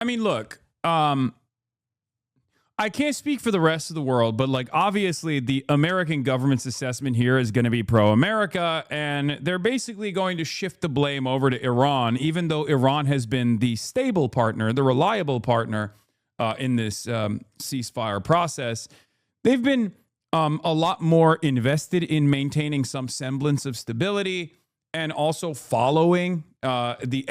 I mean, look, I can't speak for the rest of the world, but like obviously the American government's assessment here is going to be pro-America, and they're basically going to shift the blame over to Iran, even though Iran has been the stable partner, the reliable partner in this ceasefire process. They've been a lot more invested in maintaining some semblance of stability and also following the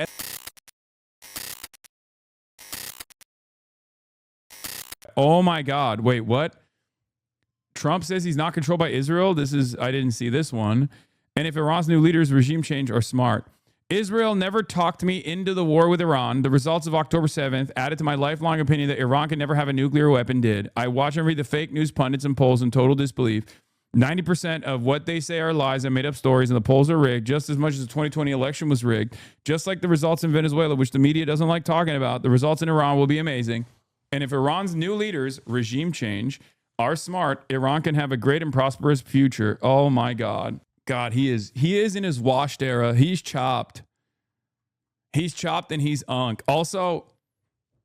Oh my God. Wait, what? Trump says he's not controlled by Israel. I didn't see this one. And if Iran's new leaders regime change are smart. Israel never talked me into the war with Iran. The results of October 7th added to my lifelong opinion that Iran can never have a nuclear weapon did. I watch and read the fake news pundits and polls in total disbelief. 90% of what they say are lies and made up stories, and the polls are rigged just as much as the 2020 election was rigged. Just like the results in Venezuela, which the media doesn't like talking about, the results in Iran will be amazing. And if Iran's new leaders, regime change, are smart, Iran can have a great and prosperous future. Oh my God. God, he is in his washed era. He's chopped. He's chopped and he's unk. Also,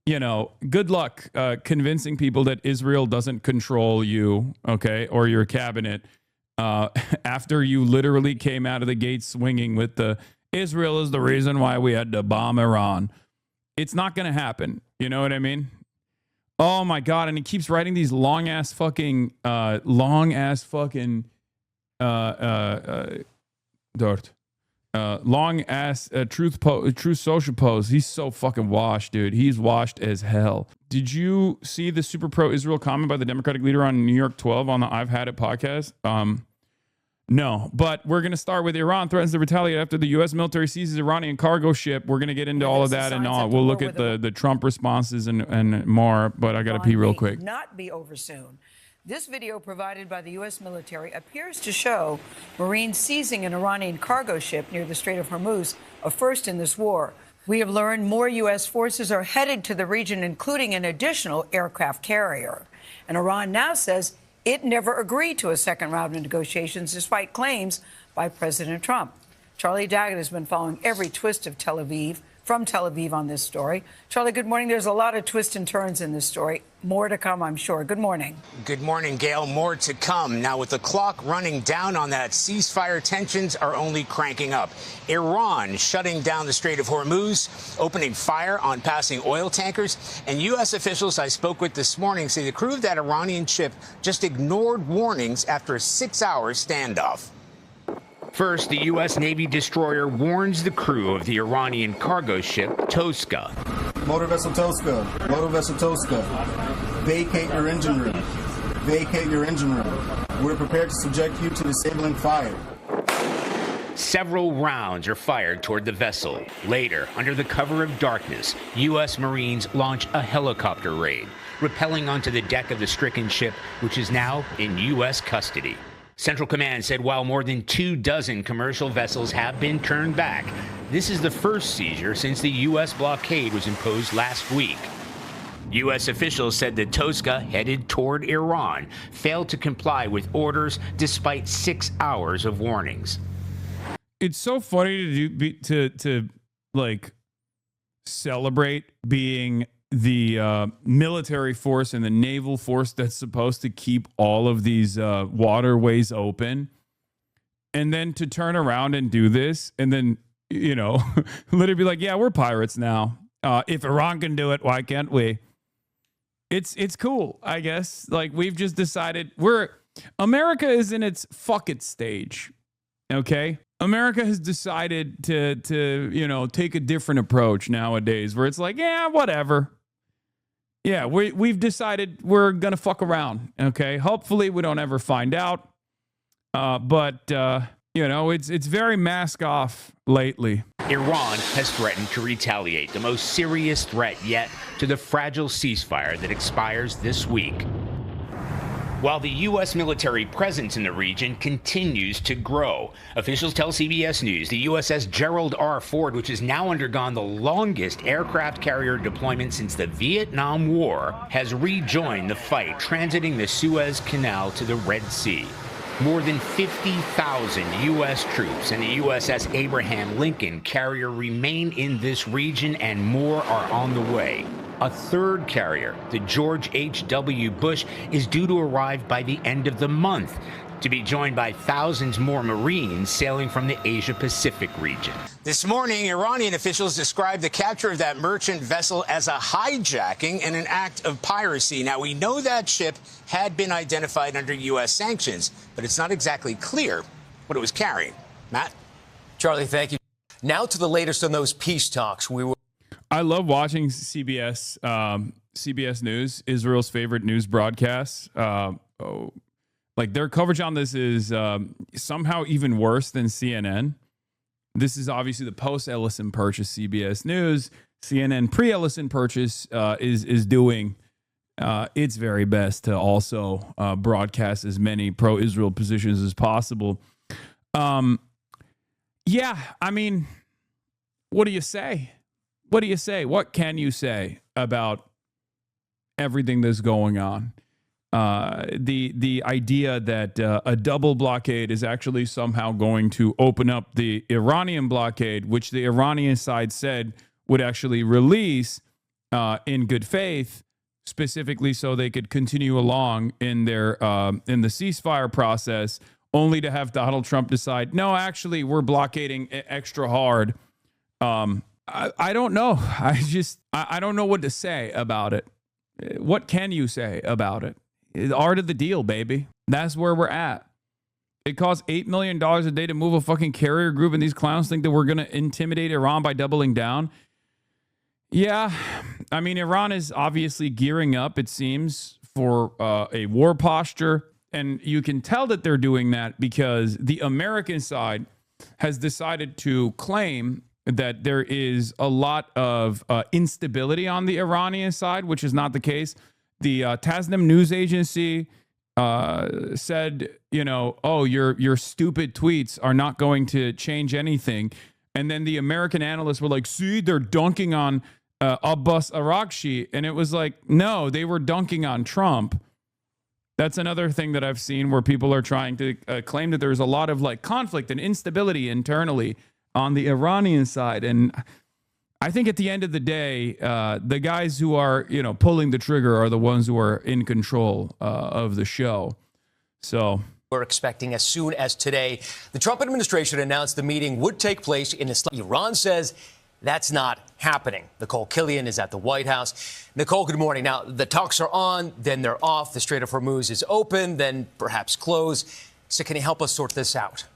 you know, good luck convincing people that Israel doesn't control you, okay, or your cabinet after you literally came out of the gate swinging with the Israel is the reason why we had to bomb Iran. It's not going to happen. You know what I mean? Oh my God. And he keeps writing these long ass fucking truth social posts. He's so fucking washed, dude. He's washed as hell. Did you see the super pro Israel comment by the Democratic leader on New York 12 on the I've Had It podcast? No, but we're going to start with Iran threatens to retaliate after the U.S. military seizes Iranian cargo ship. We're going to get into all of that and all. We'll look at the Trump responses and more, but I got to pee real quick. Not be over soon. This video provided by the U.S. military appears to show Marines seizing an Iranian cargo ship near the Strait of Hormuz, a first in this war. We have learned more U.S. forces are headed to the region, including an additional aircraft carrier. And Iran now says it never agreed to a second round of negotiations, despite claims by President Trump. Charlie Daggett has been following every twist of from Tel Aviv on this story. Charlie, good morning. There's a lot of twists and turns in this story. More to come, I'm sure. Good morning. Good morning, Gail. More to come. Now, with the clock running down on that ceasefire, tensions are only cranking up. Iran shutting down the Strait of Hormuz, opening fire on passing oil tankers. And U.S. officials I spoke with this morning say the crew of that Iranian ship just ignored warnings after a 6-hour standoff. First, the U.S. Navy destroyer warns the crew of the Iranian cargo ship Tosca. Motor vessel Tosca, vacate your engine room. Vacate your engine room. We're prepared to subject you to disabling fire. Several rounds are fired toward the vessel. Later, under the cover of darkness, U.S. Marines launch a helicopter raid, rappelling onto the deck of the stricken ship, which is now in U.S. custody. Central Command said while more than 24 commercial vessels have been turned back, this is the first seizure since the U.S. blockade was imposed last week. U.S. officials said that Tosca, headed toward Iran, failed to comply with orders despite 6 hours of warnings. It's so funny to like celebrate being the military force and the naval force that's supposed to keep all of these waterways open, and then to turn around and do this, and then, you know, literally be like, yeah, we're pirates now. If Iran can do it, why can't we? It's cool, I guess. Like, we've just decided America is in its fuck it stage. Okay? America has decided to you know, take a different approach nowadays, where it's like, yeah, whatever. Yeah, we've decided we're going to fuck around, okay? Hopefully we don't ever find out. But you know, it's very mask off lately. Iran has threatened to retaliate, the most serious threat yet to the fragile ceasefire that expires this week. While the U.S. military presence in the region continues to grow, officials tell CBS News the USS Gerald R. Ford, which has now undergone the longest aircraft carrier deployment since the Vietnam War, has rejoined the fight, transiting the Suez Canal to the Red Sea. More than 50,000 U.S. troops and the USS Abraham Lincoln carrier remain in this region, and more are on the way. A third carrier, the George H.W. Bush, is due to arrive by the end of the month, to be joined by thousands more Marines sailing from the Asia-Pacific region. This morning, Iranian officials described the capture of that merchant vessel as a hijacking and an act of piracy. Now, we know that ship had been identified under U.S. sanctions, but it's not exactly clear what it was carrying. Matt? Charlie, thank you. Now to the latest on those peace talks. I love watching CBS News, Israel's favorite news broadcast. Like their coverage on this is somehow even worse than CNN. This is obviously the post-Ellison purchase CBS News. CNN pre-Ellison purchase is doing its very best to also broadcast as many pro-Israel positions as possible. Yeah, I mean, what do you say? What do you say? What can you say about everything that's going on? The idea that a double blockade is actually somehow going to open up the Iranian blockade, which the Iranian side said would actually release in good faith, specifically so they could continue along in their in the ceasefire process, only to have Donald Trump decide, no, actually, we're blockading extra hard. I don't know. I don't know what to say about it. What can you say about it? The art of the deal, baby. That's where we're at. It costs $8 million a day to move a fucking carrier group, and these clowns think that we're going to intimidate Iran by doubling down. Yeah, I mean, Iran is obviously gearing up, it seems, for a war posture. And you can tell that they're doing that because the American side has decided to claim that there is a lot of instability on the Iranian side, which is not the case. The Tasnim news agency said, oh, your stupid tweets are not going to change anything. And then the American analysts were like, see, they're dunking on Abbas Araghchi. And it was like, no, they were dunking on Trump. That's another thing that I've seen where people are trying to claim that there's a lot of like conflict and instability internally on the Iranian side. And I think at the end of the day, the guys who are, pulling the trigger are the ones who are in control of the show. So we're expecting as soon as today, the Trump administration announced the meeting would take place in Islam. Iran says that's not happening. Nicole Killian is at the White House. Nicole, good morning. Now, the talks are on, then they're off. The Strait of Hormuz is open, then perhaps closed. So can you help us sort this out?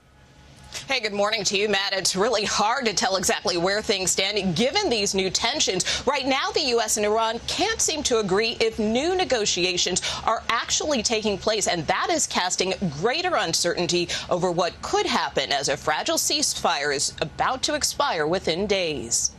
Hey, good morning to you, Matt. It's really hard to tell exactly where things stand given these new tensions. Right now, the U.S. and Iran can't seem to agree if new negotiations are actually taking place, and that is casting greater uncertainty over what could happen as a fragile ceasefire is about to expire within days.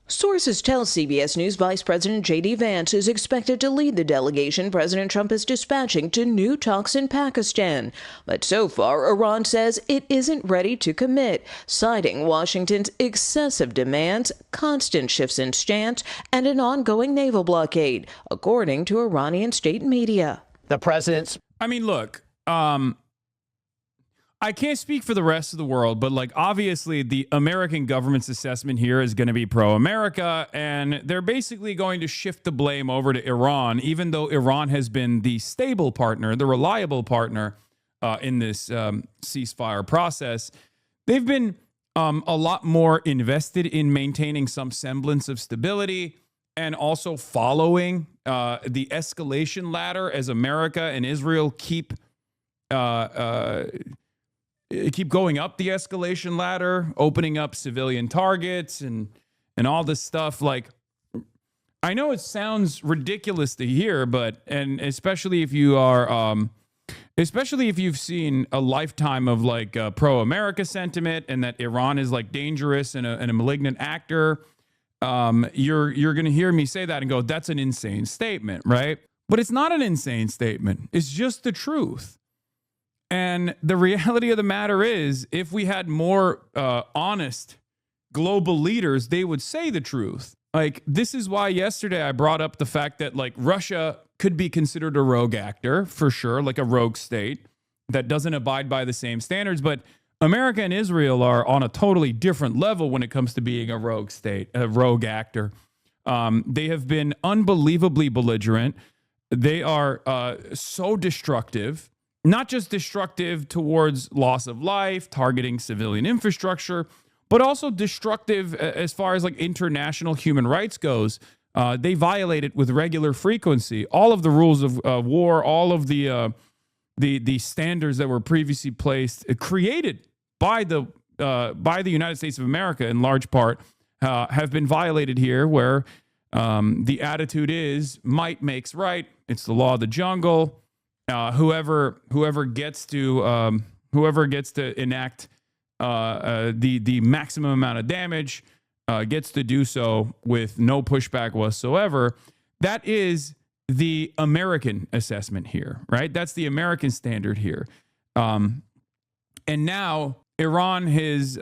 Sources tell CBS News Vice President J.D. Vance is expected to lead the delegation President Trump is dispatching to new talks in Pakistan. But so far, Iran says it isn't ready to commit, citing Washington's excessive demands, constant shifts in stance, and an ongoing naval blockade, according to Iranian state media. The president's... I mean, look, I can't speak for the rest of the world, but like obviously the American government's assessment here is going to be pro-America, and they're basically going to shift the blame over to Iran, even though Iran has been the stable partner, the reliable partner in this ceasefire process. They've been a lot more invested in maintaining some semblance of stability and also following the escalation ladder as America and Israel keep going up the escalation ladder, opening up civilian targets and all this stuff. Like, I know it sounds ridiculous to hear, but, and especially if you are, especially if you've seen a lifetime of like pro-America sentiment and that Iran is like dangerous and a malignant actor, you're going to hear me say that and go, that's an insane statement, right? But it's not an insane statement. It's just the truth. And the reality of the matter is, if we had more honest global leaders, they would say the truth. Like, this is why yesterday I brought up the fact that, like, Russia could be considered a rogue actor, for sure, like a rogue state. that doesn't abide by the same standards. But America and Israel are on a totally different level when it comes to being a rogue state, a rogue actor. They have been unbelievably belligerent. They are so destructive, not just destructive towards loss of life, targeting civilian infrastructure, but also destructive as far as like international human rights goes. They violate it with regular frequency. All of the rules of war, all of the standards that were previously placed, created by the United States of America in large part, have been violated here, where the attitude is might makes right. It's the law of the jungle. Whoever gets to enact the maximum amount of damage gets to do so with no pushback whatsoever. That is the American assessment here, right? That's the American standard here. And now Iran has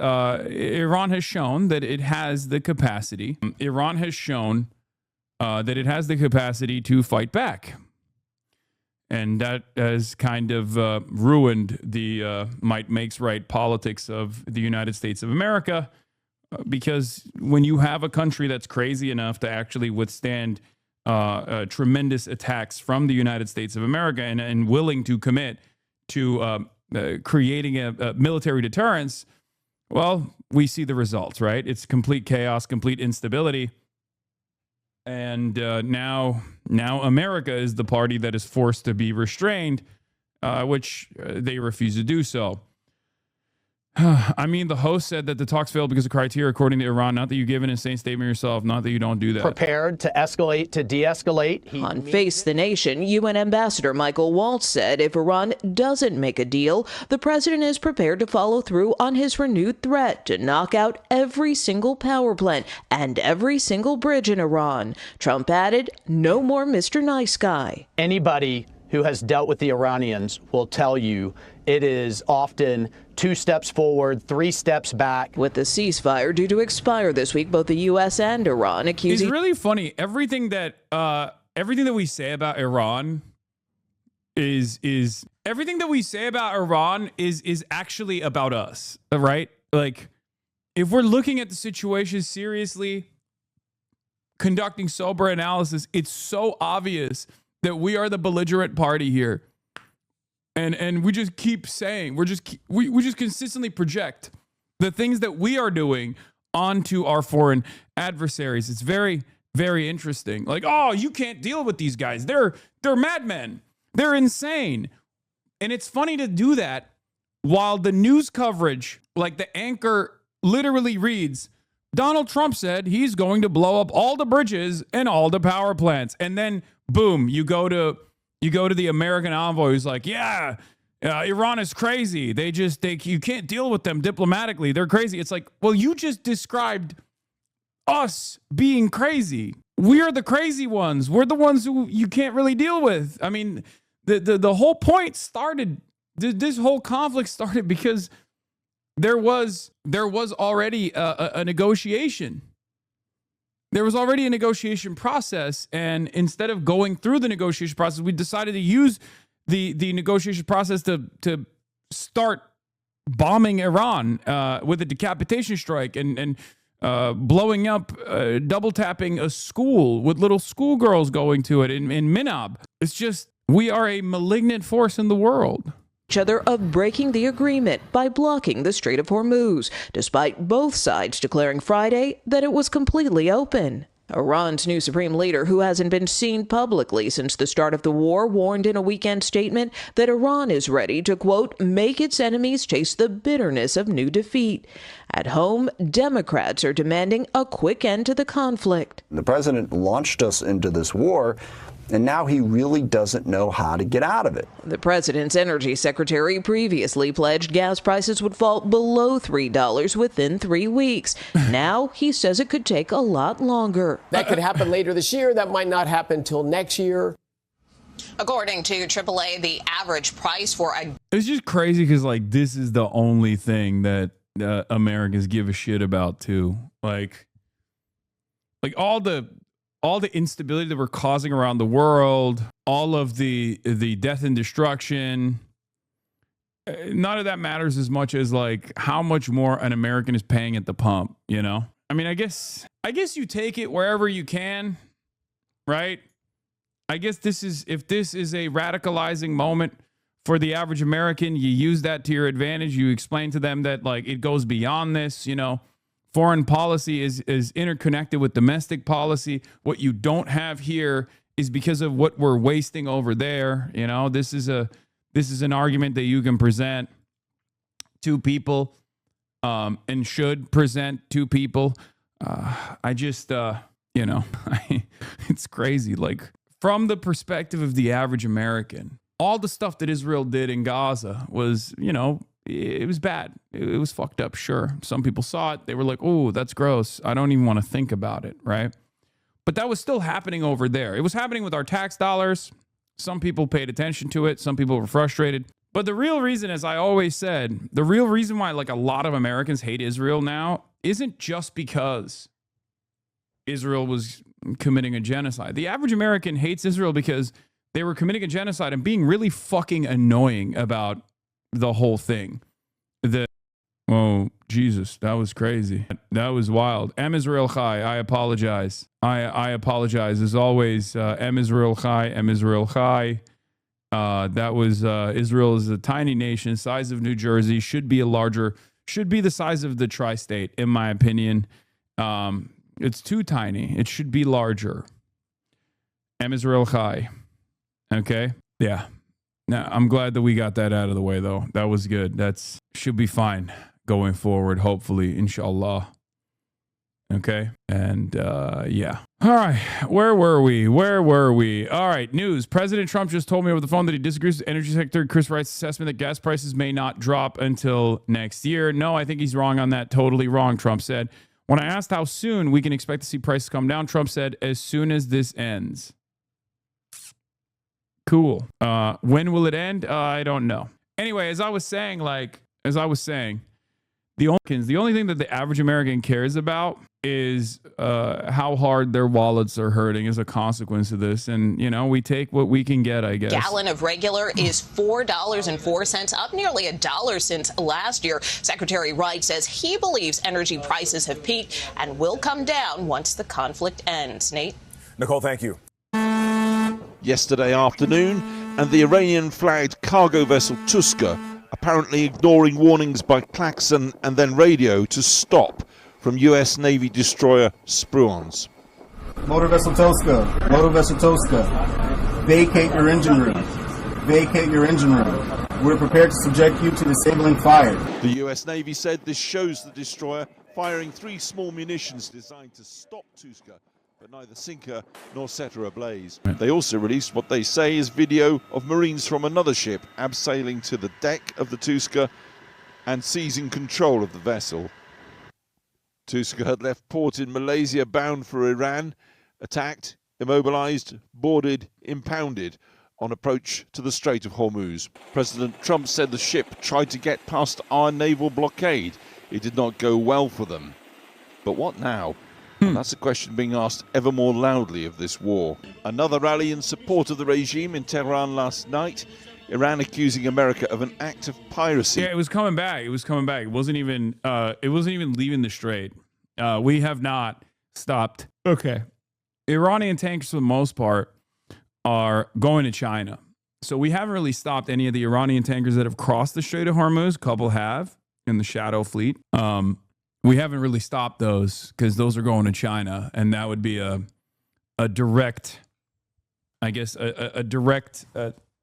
shown that it has the capacity. Iran has shown that it has the capacity to fight back. And that has kind of ruined the might makes right politics of the United States of America, because when you have a country that's crazy enough to actually withstand tremendous attacks from the United States of America and willing to commit to creating a military deterrence, well, we see the results, right? It's complete chaos, complete instability. And now America is the party that is forced to be restrained, which they refuse to do so. I mean, the host said that the talks failed because of criteria according to Iran. Not that you give an insane statement yourself, not that you don't do that. Prepared to escalate, to de-escalate. On Face the Nation, UN Ambassador Michael Waltz said if Iran doesn't make a deal, the president is prepared to follow through on his renewed threat to knock out every single power plant and every single bridge in Iran. Trump added, no more Mr. Nice Guy. Anybody who has dealt with the Iranians will tell you it is often 2 steps forward, 3 steps back. With the ceasefire due to expire this week, both the U.S. and Iran accusing... It's really funny. Everything that we say about Iran is everything that we say about Iran is actually about us, right? Like, if we're looking at the situation seriously, conducting sober analysis, it's so obvious that we are the belligerent party here. And we just keep saying, we just consistently project the things that we are doing onto our foreign adversaries. It's very, very interesting. Like, oh, you can't deal with these guys. They're madmen. They're insane. And it's funny to do that while the news coverage, like the anchor literally reads, Donald Trump said he's going to blow up all the bridges and all the power plants. And then boom, you go to the American envoy who's like, yeah, Iran is crazy. You can't deal with them diplomatically. They're crazy. It's like, well, you just described us being crazy. We're the crazy ones. We're the ones who you can't really deal with. I mean, the whole point started, this whole conflict started because there was already a negotiation. There was already a negotiation process, and instead of going through the negotiation process, we decided to use the negotiation process to start bombing Iran with a decapitation strike and blowing up, double tapping a school with little schoolgirls going to it in Minab. It's just, we are a malignant force in the world. Each other of breaking the agreement by blocking the Strait of Hormuz, despite both sides declaring Friday that it was completely open. Iran's new supreme leader, who hasn't been seen publicly since the start of the war, warned in a weekend statement that Iran is ready to, quote, make its enemies taste the bitterness of new defeat. At home, Democrats are demanding a quick end to the conflict. The president launched us into this war, and now he really doesn't know how to get out of it. The president's energy secretary previously pledged gas prices would fall below $3 within 3 weeks. Now he says it could take a lot longer. That could happen later this year. That might not happen till next year. According to AAA, the average price for a... It's just crazy because, like, this is the only thing that Americans give a shit about, too. Like all the instability that we're causing around the world, all of the death and destruction, none of that matters as much as like how much more an American is paying at the pump, you know? I mean, I guess you take it wherever you can, right? I guess if this is a radicalizing moment for the average American, you use that to your advantage. You explain to them that like it goes beyond this, you know. Foreign policy is interconnected with domestic policy. What you don't have here is because of what we're wasting over there. You know, this is an argument that you can present to people and should present to people. You know, it's crazy. Like from the perspective of the average American, all the stuff that Israel did in Gaza was, you know, it was bad. It was fucked up. Sure. Some people saw it. They were like, oh, that's gross. I don't even want to think about it. Right. But that was still happening over there. It was happening with our tax dollars. Some people paid attention to it. Some people were frustrated. But the real reason, as I always said, the real reason why like a lot of Americans hate Israel now isn't just because Israel was committing a genocide. The average American hates Israel because they were committing a genocide and being really fucking annoying about the whole thing. Oh, Jesus, that was crazy. That was wild. M. Israel Chai, I apologize. I apologize. As always, M. Israel Chai, M. Israel Chai. That was, Israel is a tiny nation, size of New Jersey, should be the size of the tri-state, in my opinion. It's too tiny. It should be larger. M. Israel Chai. Okay? Yeah. Now, I'm glad that we got that out of the way, though. That was good. That's should be fine going forward, hopefully, inshallah. Okay? And, yeah. All right. Where were we? All right. News. President Trump just told me over the phone that he disagrees with Energy Secretary Chris Wright's assessment that gas prices may not drop until next year. No, I think he's wrong on that. Totally wrong, Trump said. When I asked how soon we can expect to see prices come down, Trump said, as soon as this ends. Cool. When will it end? I don't know. Anyway, as I was saying, the only thing that the average American cares about is how hard their wallets are hurting as a consequence of this. And, you know, we take what we can get, I guess. Gallon of regular is $4.04, up nearly $1 since last year. Secretary Wright says he believes energy prices have peaked and will come down once the conflict ends. Nate? Nicole, thank you. Yesterday afternoon, and the Iranian-flagged cargo vessel Tuska apparently ignoring warnings by klaxon and then radio to stop from U.S. Navy destroyer Spruance. Motor vessel Tuska, vacate your engine room. We're prepared to subject you to disabling fire. The U.S. Navy said this shows the destroyer firing 3 small munitions designed to stop Tuska, but neither sink her nor set her ablaze. They also released what they say is video of Marines from another ship abseiling to the deck of the Tuska and seizing control of the vessel. Tuska had left port in Malaysia bound for Iran, attacked, immobilized, boarded, impounded on approach to the Strait of Hormuz. President Trump said the ship tried to get past our naval blockade. It did not go well for them. But what now? And that's a question being asked ever more loudly of this war. Another rally in support of the regime in Tehran last night. Iran accusing America of an act of piracy. Yeah, it was coming back. It wasn't even leaving the strait. We have not stopped. Okay. Iranian tankers, for the most part, are going to China. So we haven't really stopped any of the Iranian tankers that have crossed the Strait of Hormuz. A couple have in the Shadow Fleet. We haven't really stopped those because those are going to China, and that would be a direct, I guess, a direct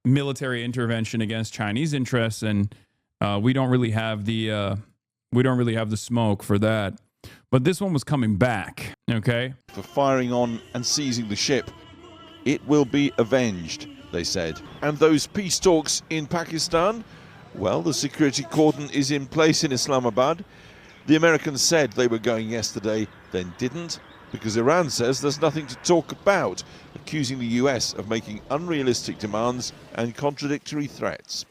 military intervention against Chinese interests, and we don't really have the smoke for that. But this one was coming back, okay? For firing on and seizing the ship, it will be avenged, they said. And those peace talks in Pakistan, well, the security cordon is in place in Islamabad. The Americans said they were going yesterday, then didn't, because Iran says there's nothing to talk about, accusing the US of making unrealistic demands and contradictory threats.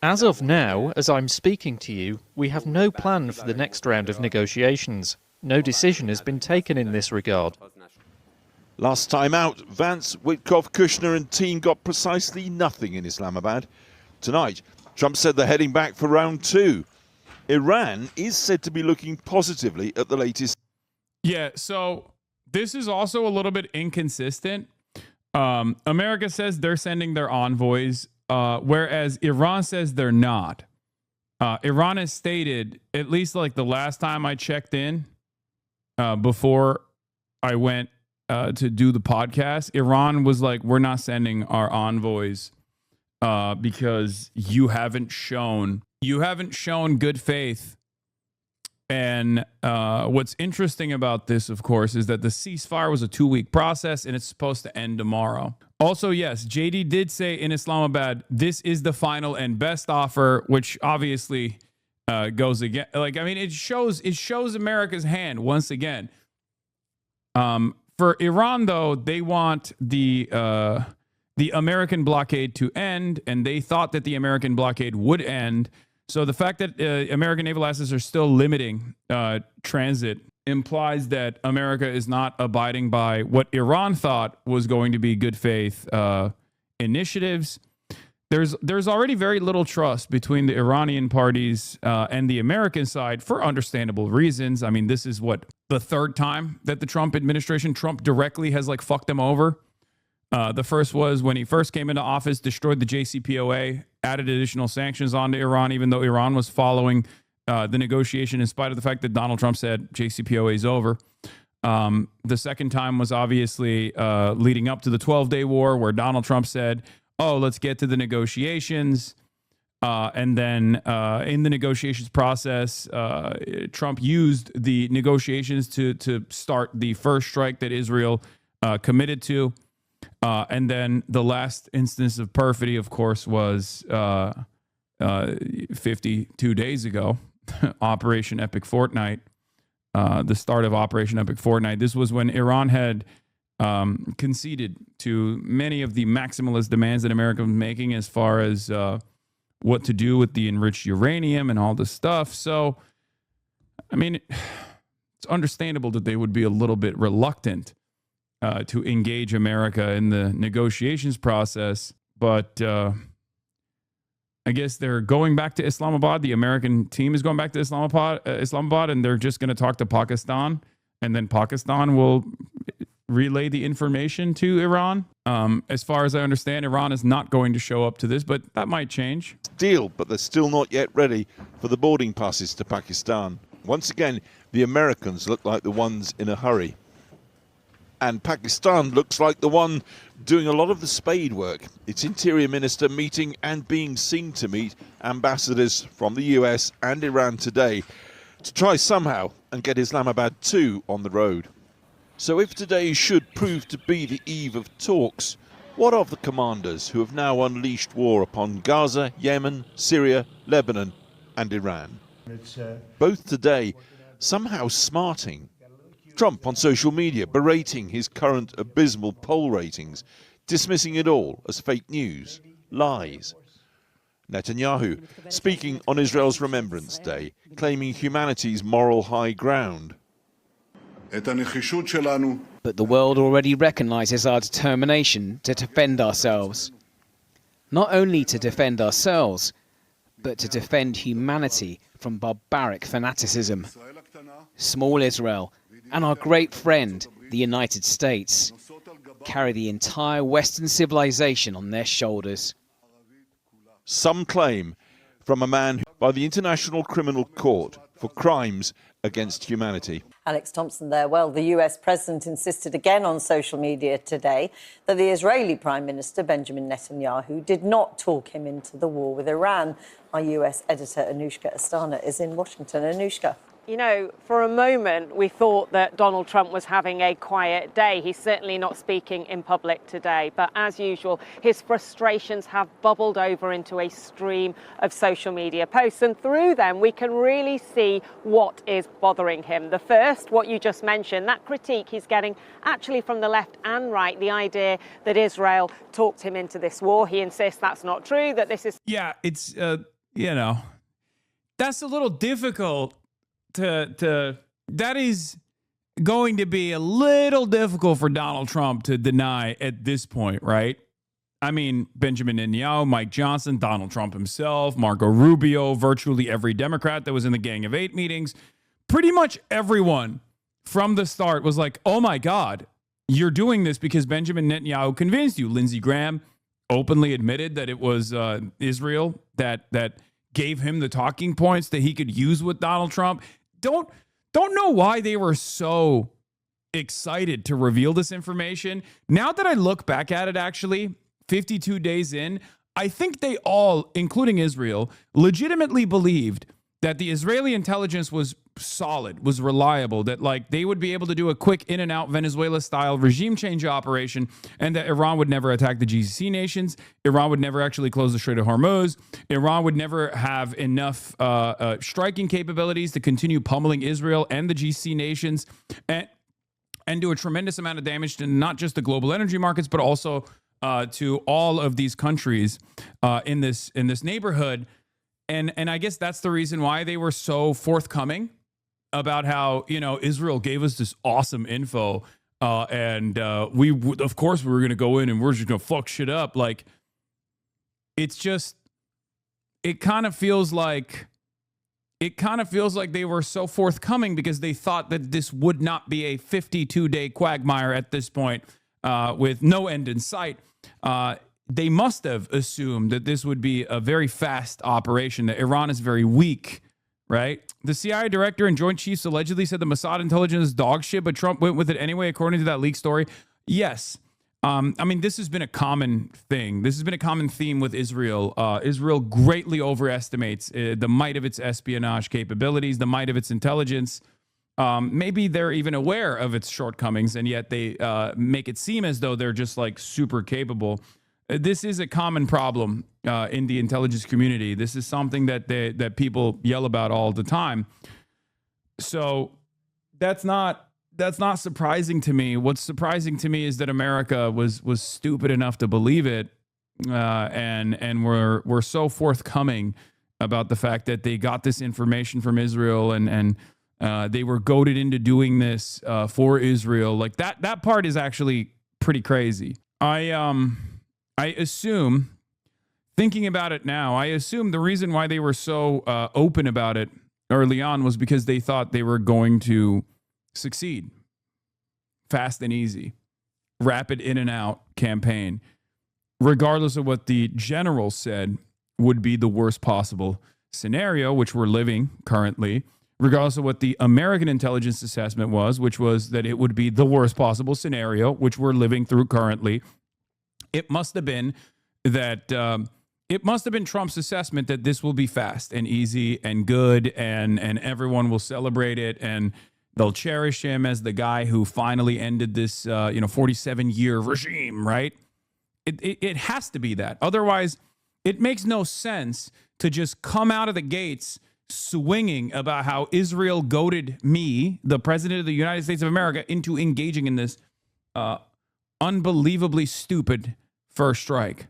As of now, as I'm speaking to you, we have no plan for the next round of negotiations. No decision has been taken in this regard. Last time out, Vance, Witkoff, Kushner and team got precisely nothing in Islamabad. Tonight, Trump said they're heading back for round 2. Iran is said to be looking positively at the latest. Yeah, so this is also a little bit inconsistent. America says they're sending their envoys, whereas Iran says they're not. Iran has stated, at least like the last time I checked in, before I went to do the podcast, Iran was like, we're not sending our envoys because you haven't shown good faith. And what's interesting about this, of course, is that the ceasefire was a 2-week process and it's supposed to end tomorrow. Also, yes, JD did say in Islamabad, this is the final and best offer, which obviously goes again. Like, I mean, it shows America's hand once again. For Iran, though, they want the American blockade to end, and they thought that the American blockade would end. So the fact that American naval assets are still limiting transit implies that America is not abiding by what Iran thought was going to be good faith initiatives. There's already very little trust between the Iranian parties and the American side for understandable reasons. I mean, this is what, the third time that the Trump administration, Trump directly has like fucked them over. The first was when he first came into office, destroyed the JCPOA, added additional sanctions onto Iran, even though Iran was following the negotiation in spite of the fact that Donald Trump said JCPOA is over. The second time was obviously leading up to the 12-day war, where Donald Trump said, oh, let's get to the negotiations. And then in the negotiations process, Trump used the negotiations to start the first strike that Israel committed to. And then the last instance of perfidy, of course, was 52 days ago, Operation Epic Fortnight, the start of Operation Epic Fortnight. This was when Iran had conceded to many of the maximalist demands that America was making as far as what to do with the enriched uranium and all this stuff. So, I mean, it's understandable that they would be a little bit reluctant to engage America in the negotiations process. But I guess they're going back to Islamabad. The American team is going back to Islamabad, and they're just going to talk to Pakistan. And then Pakistan will relay the information to Iran. As far as I understand, Iran is not going to show up to this, but that might change. Deal, but they're still not yet ready for the boarding passes to Pakistan. Once again, the Americans look like the ones in a hurry. And Pakistan looks like the one doing a lot of the spade work. Its interior minister meeting and being seen to meet ambassadors from the US and Iran today to try somehow and get Islamabad too on the road. So if today should prove to be the eve of talks, what of the commanders who have now unleashed war upon Gaza, Yemen, Syria, Lebanon and Iran? Both today somehow smarting. Trump on social media berating his current abysmal poll ratings, dismissing it all as fake news, lies. Netanyahu speaking on Israel's Remembrance Day, claiming humanity's moral high ground. But the world already recognizes our determination to defend ourselves. Not only to defend ourselves, but to defend humanity from barbaric fanaticism. Small Israel and our great friend, the United States, carry the entire Western civilization on their shoulders. Some claim from a man by the International Criminal Court for crimes against humanity. Alex Thompson there. Well, the US president insisted again on social media today that the Israeli Prime Minister, Benjamin Netanyahu, did not talk him into the war with Iran. Our US editor, Anushka Astana, is in Washington. Anushka. You know, for a moment, we thought that Donald Trump was having a quiet day. He's certainly not speaking in public today. But as usual, his frustrations have bubbled over into a stream of social media posts. And through them, we can really see what is bothering him. The first, what you just mentioned, that critique he's getting actually from the left and right, the idea that Israel talked him into this war. He insists that's not true, that this is... Yeah, it's, you know, that's a little difficult. That is going to be a little difficult for Donald Trump to deny at this point, right? I mean, Benjamin Netanyahu, Mike Johnson, Donald Trump himself, Marco Rubio, virtually every Democrat that was in the Gang of Eight meetings, pretty much everyone from the start was like, oh my God, you're doing this because Benjamin Netanyahu convinced you. Lindsey Graham openly admitted that it was Israel that gave him the talking points that he could use with Donald Trump. Don't know why they were so excited to reveal this information. Now that I look back at it, actually, 52 days in, I think they all, including Israel, legitimately believed that the Israeli intelligence was solid, was reliable, that like they would be able to do a quick in and out Venezuela style regime change operation, and that Iran would never attack the GCC nations. Iran would never actually close the Strait of Hormuz. Iran would never have enough striking capabilities to continue pummeling Israel and the GCC nations and do a tremendous amount of damage to not just the global energy markets, but also to all of these countries in this neighborhood. And I guess that's the reason why they were so forthcoming about how, Israel gave us this awesome info. And of course we were going to go in and we're just going to fuck shit up. Like, it kind of feels like they were so forthcoming because they thought that this would not be a 52-day quagmire at this point with no end in sight. They must have assumed that this would be a very fast operation, that Iran is very weak, right? The CIA director and Joint Chiefs allegedly said the Mossad intelligence is dog shit, but Trump went with it anyway, according to that leaked story. Yes. I mean, this has been a common thing. This has been a common theme with Israel. Israel greatly overestimates the might of its espionage capabilities, the might of its intelligence. Maybe they're even aware of its shortcomings, and yet they make it seem as though they're just like super capable. This is a common problem in the intelligence community. This is something that people yell about all the time. So that's not surprising to me. What's surprising to me is that America was stupid enough to believe it, and we're so forthcoming about the fact that they got this information from Israel and they were goaded into doing this for Israel. Like that part is actually pretty crazy. I assume, thinking about it now, I assume the reason why they were so open about it early on was because they thought they were going to succeed. Fast and easy. Rapid in and out campaign. Regardless of what the general said would be the worst possible scenario, which we're living currently. Regardless of what the American intelligence assessment was, which was that it would be the worst possible scenario, which we're living through currently. It must have been that Trump's assessment that this will be fast and easy and good and everyone will celebrate it and they'll cherish him as the guy who finally ended this 47-year regime, right? It has to be that. Otherwise, it makes no sense to just come out of the gates swinging about how Israel goaded me, the president of the United States of America, into engaging in this unbelievably stupid first strike.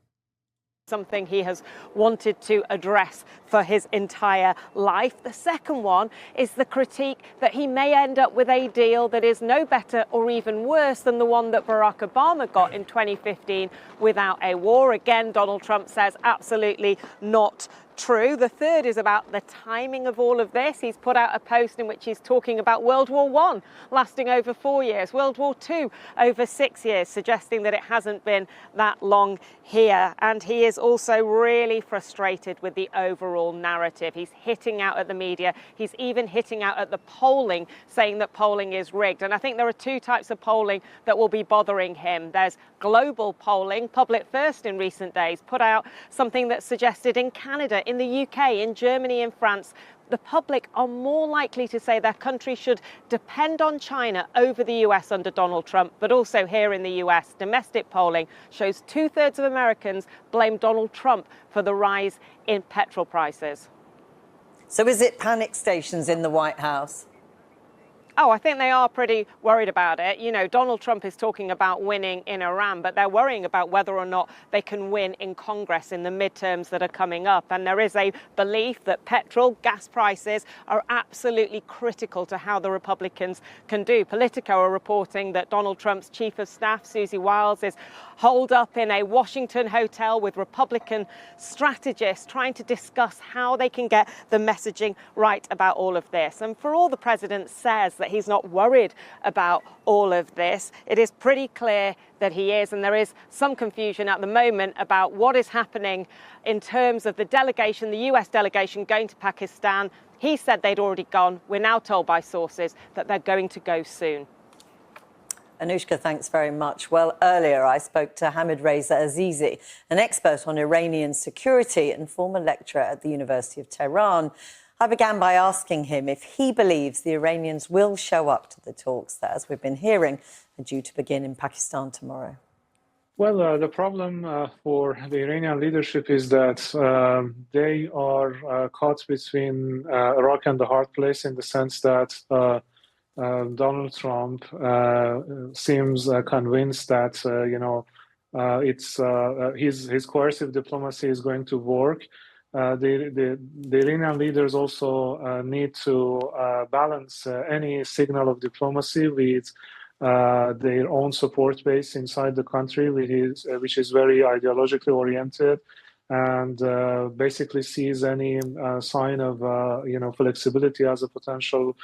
Something he has wanted to address for his entire life. The second one is the critique that he may end up with a deal that is no better or even worse than the one that Barack Obama got in 2015 without a war. Again, Donald Trump says absolutely not true. The third is about the timing of all of this. He's put out a post in which he's talking about World War I lasting over 4 years, World War II over 6 years, suggesting that it hasn't been that long here. And he is also really frustrated with the overall narrative. He's hitting out at the media. He's even hitting out at the polling, saying that polling is rigged. And I think there are two types of polling that will be bothering him. There's global polling. Public First in recent days put out something that suggested in Canada, in the UK, in Germany, in France, the public are more likely to say their country should depend on China over the US under Donald Trump. But also here in the US, domestic polling shows 2/3 of Americans blame Donald Trump for the rise in petrol prices. So is it panic stations in the White House? Oh, I think they are pretty worried about it. You know, Donald Trump is talking about winning in Iran, but they're worrying about whether or not they can win in Congress in the midterms that are coming up. And there is a belief that petrol, gas prices are absolutely critical to how the Republicans can do. Politico are reporting that Donald Trump's chief of staff, Susie Wiles, is holed up in a Washington hotel with Republican strategists trying to discuss how they can get the messaging right about all of this. And for all the president says that he's not worried about all of this, it is pretty clear that he is, and there is some confusion at the moment about what is happening in terms of the delegation, the US delegation going to Pakistan. He said they'd already gone. We're now told by sources that they're going to go soon. Anushka, thanks very much. Well, earlier I spoke to Hamid Reza Azizi, an expert on Iranian security and former lecturer at the University of Tehran. I began by asking him if he believes the Iranians will show up to the talks that, as we've been hearing, are due to begin in Pakistan tomorrow. Well, the problem for the Iranian leadership is that they are caught between a rock and a hard place, in the sense that Donald Trump seems convinced that his coercive diplomacy is going to work. The Iranian leaders also need to balance any signal of diplomacy with their own support base inside the country, which is very ideologically oriented, and basically sees any sign of flexibility as a potential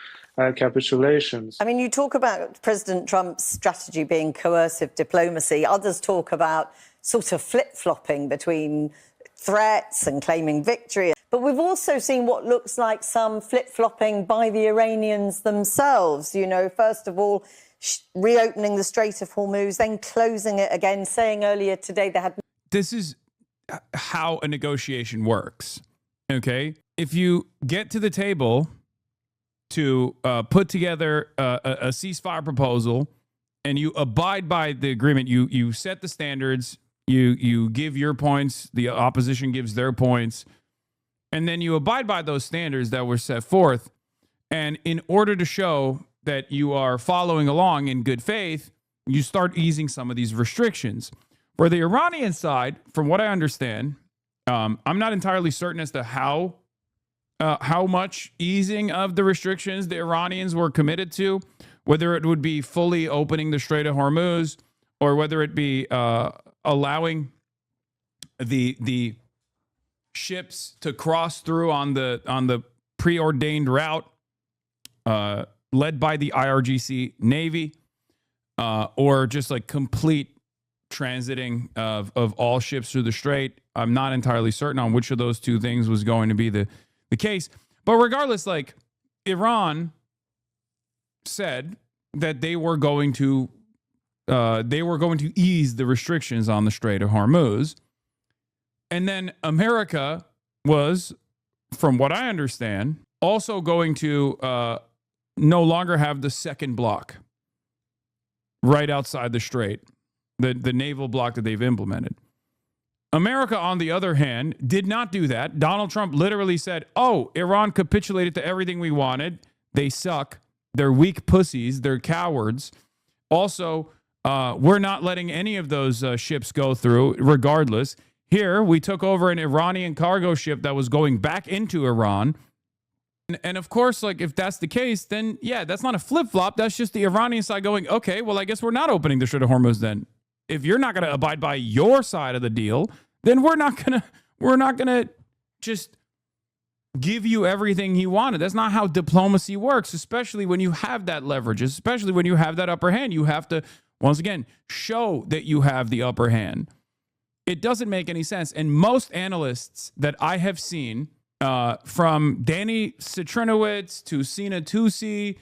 capitulations. I mean, you talk about President Trump's strategy being coercive diplomacy. Others talk about sort of flip-flopping between threats and claiming victory. But we've also seen what looks like some flip-flopping by the Iranians themselves. You know, first of all, reopening the Strait of Hormuz, then closing it again, saying earlier today they had... This is how a negotiation works, okay? If you get to the table to put together a ceasefire proposal and you abide by the agreement, you set the standards, you give your points, the opposition gives their points, and then you abide by those standards that were set forth. And in order to show that you are following along in good faith, you start easing some of these restrictions. For the Iranian side, from what I understand, I'm not entirely certain as to how much easing of the restrictions the Iranians were committed to, whether it would be fully opening the Strait of Hormuz or whether it be allowing the ships to cross through on the preordained route led by the IRGC Navy, or just like complete transiting of all ships through the strait. I'm not entirely certain on which of those two things was going to be the case. But regardless, like, Iran said that they were going to ease the restrictions on the Strait of Hormuz. And then America was, from what I understand, also going to no longer have the second block right outside the strait, the naval block that they've implemented. America, on the other hand, did not do that. Donald Trump literally said, oh, Iran capitulated to everything we wanted. They suck. They're weak pussies. They're cowards. Also, we're not letting any of those ships go through, regardless. Here, we took over an Iranian cargo ship that was going back into Iran. And of course, like, if that's the case, then yeah, that's not a flip-flop. That's just the Iranian side going, okay, well, I guess we're not opening the Strait of Hormuz then. If you're not going to abide by your side of the deal, then we're not going to just give you everything you wanted. That's not how diplomacy works, especially when you have that leverage, especially when you have that upper hand. You have to, once again, show that you have the upper hand. It doesn't make any sense. And most analysts that I have seen, from Danny Citrinowicz to Sina Tusi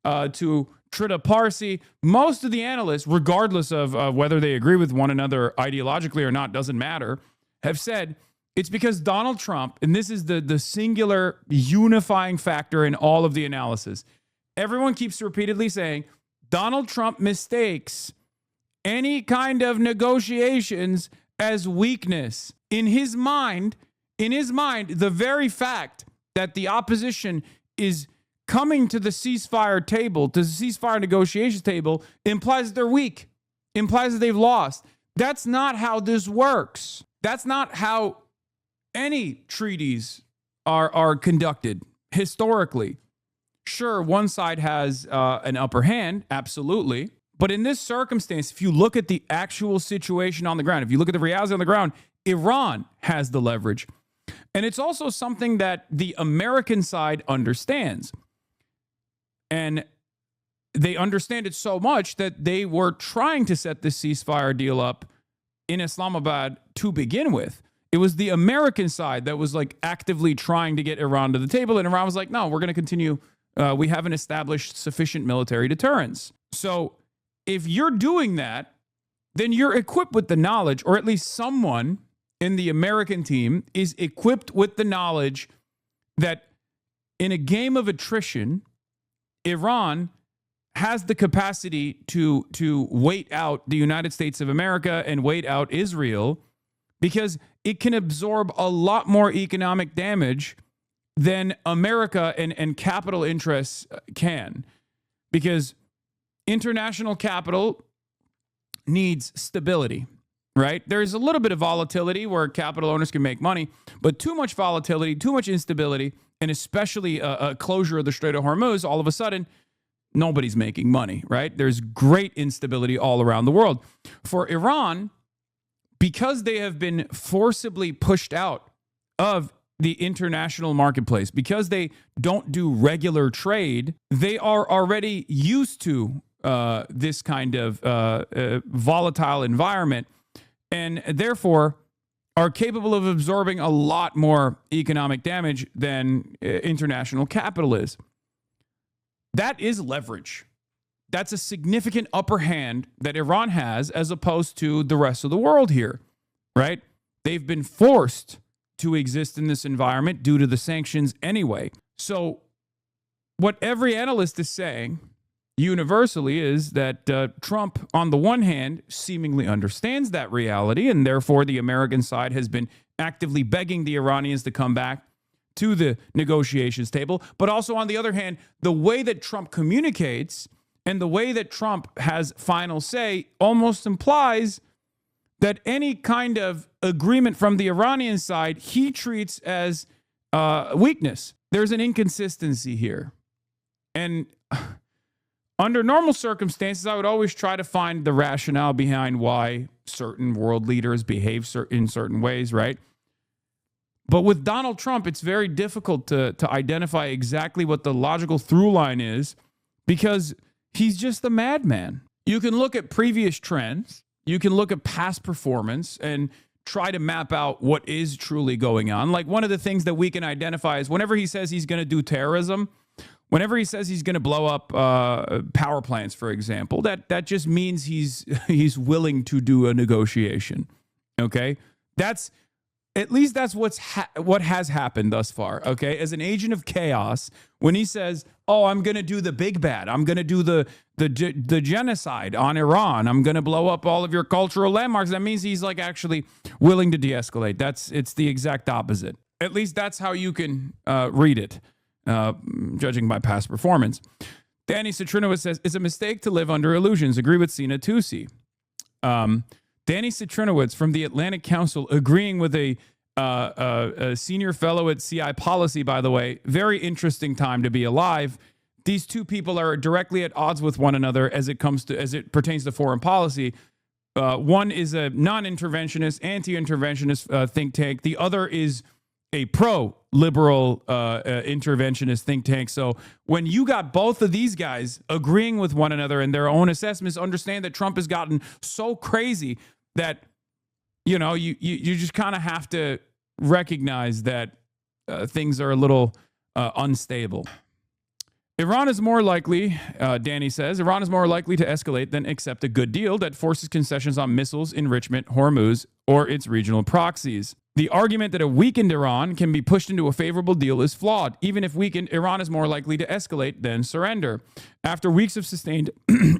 to Trita Parsi, most of the analysts, regardless of whether they agree with one another ideologically or not, doesn't matter, have said it's because Donald Trump, and this is the singular unifying factor in all of the analysis. Everyone keeps repeatedly saying Donald Trump mistakes any kind of negotiations as weakness. In his mind, the very fact that the opposition is coming to the ceasefire table, to the ceasefire negotiations table, implies that they're weak, implies that they've lost. That's not how this works. That's not how any treaties are conducted historically. Sure, one side has an upper hand, absolutely. But in this circumstance, if you look at the actual situation on the ground, if you look at the reality on the ground, Iran has the leverage. And it's also something that the American side understands. And they understand it so much that they were trying to set this ceasefire deal up in Islamabad to begin with. It was the American side that was like actively trying to get Iran to the table. And Iran was like, no, we're going to continue. We haven't established sufficient military deterrence. So if you're doing that, then you're equipped with the knowledge, or at least someone in the American team is equipped with the knowledge that in a game of attrition, Iran has the capacity to wait out the United States of America and wait out Israel, because it can absorb a lot more economic damage than America and capital interests can. Because international capital needs stability, right? There's a little bit of volatility where capital owners can make money, but too much volatility, too much instability, and especially a closure of the Strait of Hormuz, all of a sudden, nobody's making money, right? There's great instability all around the world. For Iran, because they have been forcibly pushed out of the international marketplace, because they don't do regular trade, they are already used to this kind of volatile environment, and therefore are capable of absorbing a lot more economic damage than international capital is. That is leverage. That's a significant upper hand that Iran has as opposed to the rest of the world here, right? They've been forced to exist in this environment due to the sanctions anyway. So what every analyst is saying universally is that Trump, on the one hand, seemingly understands that reality, and therefore the American side has been actively begging the Iranians to come back to the negotiations table. But also, on the other hand, the way that Trump communicates and the way that Trump has final say almost implies that any kind of agreement from the Iranian side he treats as weakness. There's an inconsistency here. And under normal circumstances, I would always try to find the rationale behind why certain world leaders behave in certain ways, right? But with Donald Trump, it's very difficult to identify exactly what the logical through line is, because he's just a madman. You can look at previous trends, you can look at past performance and try to map out what is truly going on. Like, one of the things that we can identify is whenever he says he's going to do terrorism, whenever he says he's going to blow up power plants, for example, that just means he's willing to do a negotiation. Okay, that's what has happened thus far. Okay, as an agent of chaos, when he says, "Oh, I'm going to do the big bad. I'm going to do the genocide on Iran. I'm going to blow up all of your cultural landmarks," that means he's like actually willing to de-escalate. It's the exact opposite. At least that's how you can read it. Judging by past performance. Danny Citrinowitz says, it's a mistake to live under illusions. Agree with Sina Tusi. Danny Citrinowitz from the Atlantic Council agreeing with a senior fellow at CI Policy, by the way. Very interesting time to be alive. These two people are directly at odds with one another as it pertains to foreign policy. One is a non-interventionist, anti-interventionist think tank. The other is a pro-liberal interventionist think tank. So when you got both of these guys agreeing with one another in their own assessments, understand that Trump has gotten so crazy that, you just kind of have to recognize that things are a little unstable. Iran is more likely, Danny says, Iran is more likely to escalate than accept a good deal that forces concessions on missiles, enrichment, Hormuz, or its regional proxies. The argument that a weakened Iran can be pushed into a favorable deal is flawed. Even if weakened, Iran is more likely to escalate than surrender. After weeks of sustained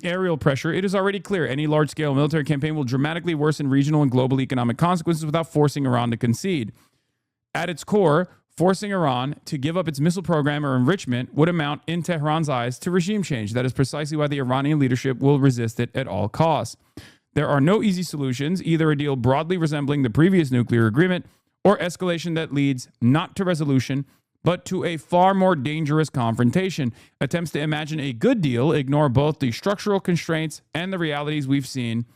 aerial pressure, it is already clear any large-scale military campaign will dramatically worsen regional and global economic consequences without forcing Iran to concede. At its core, Forcing Iran to give up its missile program or enrichment would amount, in Tehran's eyes, to regime change. That is precisely why the Iranian leadership will resist it at all costs. There are no easy solutions, either a deal broadly resembling the previous nuclear agreement or escalation that leads not to resolution, but to a far more dangerous confrontation. Attempts to imagine a good deal ignore both the structural constraints and the realities we've seen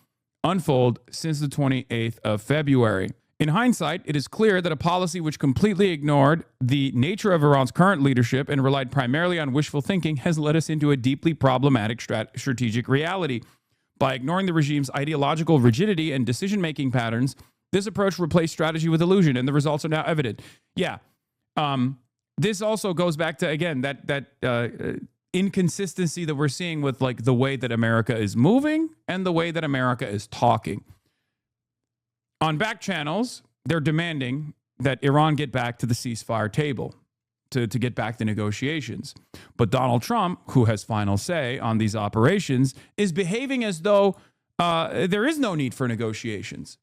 unfold since the 28th of February. In hindsight, it is clear that a policy which completely ignored the nature of Iran's current leadership and relied primarily on wishful thinking has led us into a deeply problematic strategic reality. By ignoring the regime's ideological rigidity and decision-making patterns, this approach replaced strategy with illusion, and the results are now evident. Yeah. This also goes back to, again, that inconsistency that we're seeing with like the way that America is moving and the way that America is talking. On back channels, they're demanding that Iran get back to the ceasefire table, to get back to negotiations. But Donald Trump, who has final say on these operations, is behaving as though there is no need for negotiations,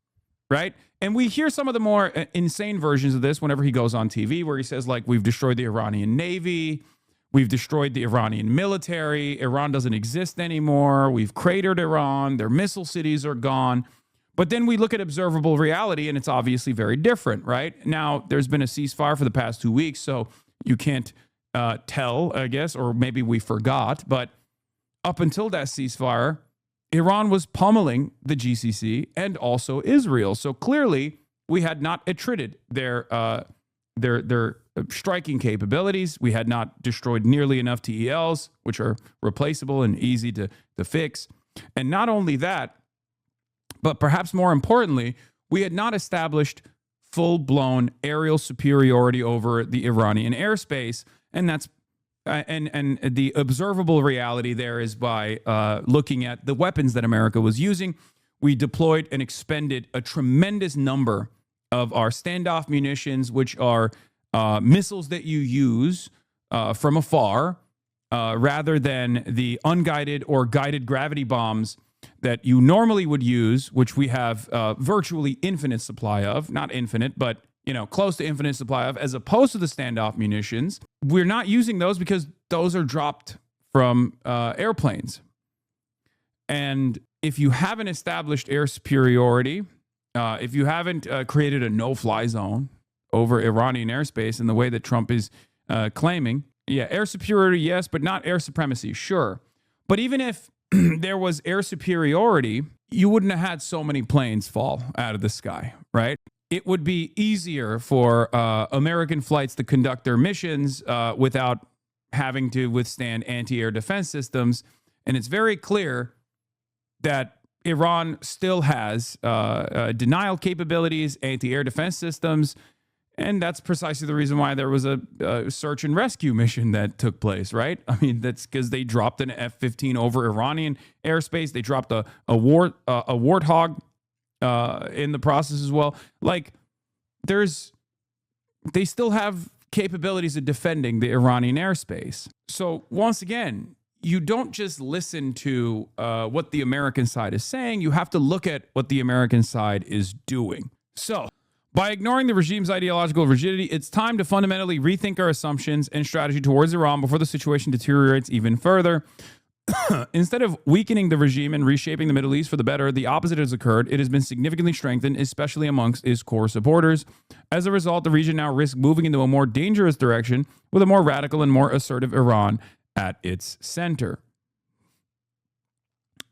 right? And we hear some of the more insane versions of this whenever he goes on TV, where he says, like, we've destroyed the Iranian Navy, we've destroyed the Iranian military, Iran doesn't exist anymore, we've cratered Iran, their missile cities are gone. But then we look at observable reality, and it's obviously very different, right? Now, there's been a ceasefire for the past 2 weeks, so you can't tell, I guess, or maybe we forgot. But up until that ceasefire, Iran was pummeling the GCC and also Israel. So clearly, we had not attrited their striking capabilities. We had not destroyed nearly enough TELs, which are replaceable and easy to fix. And not only that, but perhaps more importantly, we had not established full-blown aerial superiority over the Iranian airspace, and that's and the observable reality there is by looking at the weapons that America was using. We deployed and expended a tremendous number of our standoff munitions, which are missiles that you use from afar, rather than the unguided or guided gravity bombs that you normally would use, which we have virtually infinite supply of, not infinite, but close to infinite supply of, as opposed to the standoff munitions. We're not using those because those are dropped from airplanes. And if you haven't established air superiority, if you haven't created a no-fly zone over Iranian airspace in the way that Trump is claiming, air superiority, yes, but not air supremacy, sure. But even if there was air superiority, you wouldn't have had so many planes fall out of the sky, right? It would be easier for American flights to conduct their missions without having to withstand anti-air defense systems. And it's very clear that Iran still has denial capabilities, anti-air defense systems, and that's precisely the reason why there was a search and rescue mission that took place, right? I mean, that's because they dropped an F-15 over Iranian airspace. They dropped a Warthog in the process as well. Like, they still have capabilities of defending the Iranian airspace. So once again, you don't just listen to what the American side is saying. You have to look at what the American side is doing. So by ignoring the regime's ideological rigidity, it's time to fundamentally rethink our assumptions and strategy towards Iran before the situation deteriorates even further. Instead of weakening the regime and reshaping the Middle East for the better, the opposite has occurred. It has been significantly strengthened, especially amongst its core supporters. As a result, the region now risks moving into a more dangerous direction with a more radical and more assertive Iran at its center.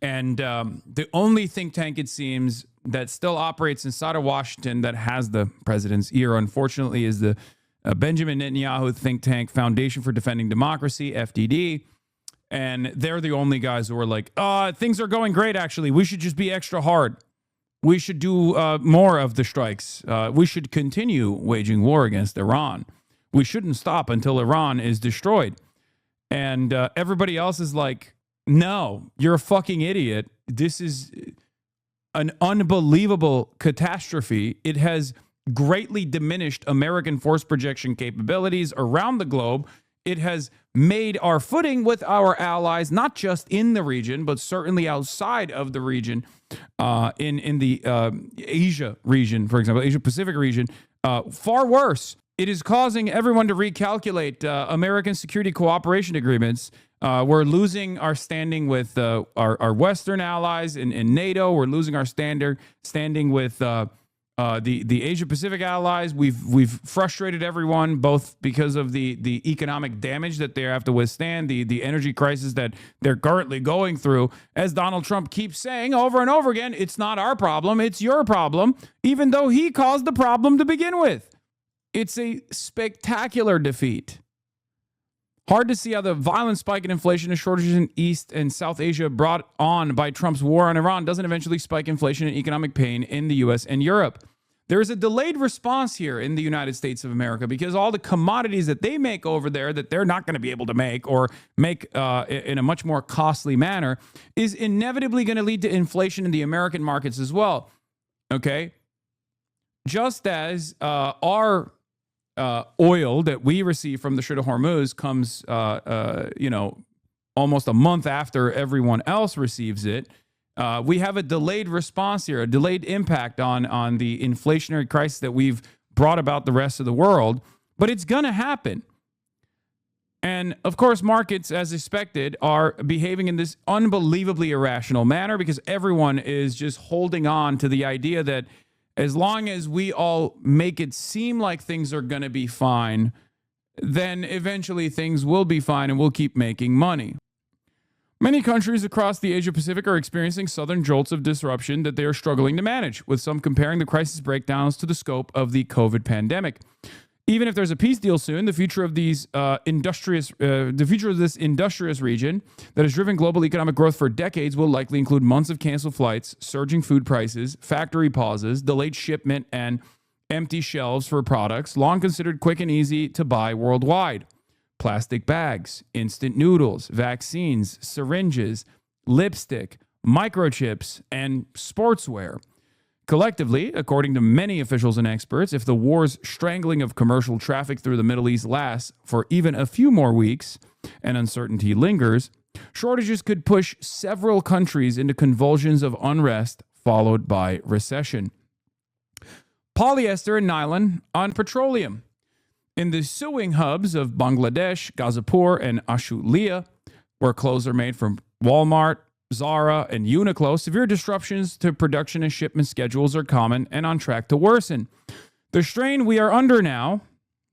And the only think tank, it seems, that still operates inside of Washington that has the president's ear, unfortunately, is the Benjamin Netanyahu think tank, Foundation for Defending Democracy, FDD. And they're the only guys who are like, things are going great, actually. We should just be extra hard. We should do more of the strikes. We should continue waging war against Iran. We shouldn't stop until Iran is destroyed. And everybody else is like, no, you're a fucking idiot. This is an unbelievable catastrophe. It has greatly diminished American force projection capabilities around the globe. It has made our footing with our allies, not just in the region, but certainly outside of the region, in the Asia region, for example, Asia Pacific region, far worse. it is causing everyone to recalculate American security cooperation agreements. We're losing our standing with our Western allies in NATO. We're losing our standing with the Asia-Pacific allies. We've frustrated everyone, both because of the economic damage that they have to withstand, the energy crisis that they're currently going through. As Donald Trump keeps saying over and over again, it's not our problem, it's your problem, even though he caused the problem to begin with. It's a spectacular defeat. Hard to see how the violent spike in inflation and shortages in East and South Asia brought on by Trump's war on Iran doesn't eventually spike inflation and economic pain in the U.S. and Europe. There is a delayed response here in the United States of America because all the commodities that they make over there that they're not going to be able to make or make in a much more costly manner is inevitably going to lead to inflation in the American markets as well. Okay? Just as our oil that we receive from the Strait of Hormuz comes, almost a month after everyone else receives it. We have a delayed response here, a delayed impact on the inflationary crisis that we've brought about the rest of the world, but it's going to happen. And of course, markets, as expected, are behaving in this unbelievably irrational manner because everyone is just holding on to the idea that as long as we all make it seem like things are going to be fine, then eventually things will be fine and we'll keep making money. Many countries across the Asia-Pacific are experiencing sudden jolts of disruption that they are struggling to manage, with some comparing the crisis breakdowns to the scope of the COVID pandemic. Even if there's a peace deal soon, the future of this industrious region that has driven global economic growth for decades will likely include months of canceled flights, surging food prices, factory pauses, delayed shipment, and empty shelves for products long considered quick and easy to buy worldwide. Plastic bags, instant noodles, vaccines, syringes, lipstick, microchips, and sportswear. Collectively, according to many officials and experts, if the war's strangling of commercial traffic through the Middle East lasts for even a few more weeks and uncertainty lingers, shortages could push several countries into convulsions of unrest followed by recession. Polyester and nylon on petroleum. In the sewing hubs of Bangladesh, Gazipur, and Ashulia, where clothes are made from Walmart, Zara, and Uniqlo, severe disruptions to production and shipment schedules are common and on track to worsen. The strain we are under now,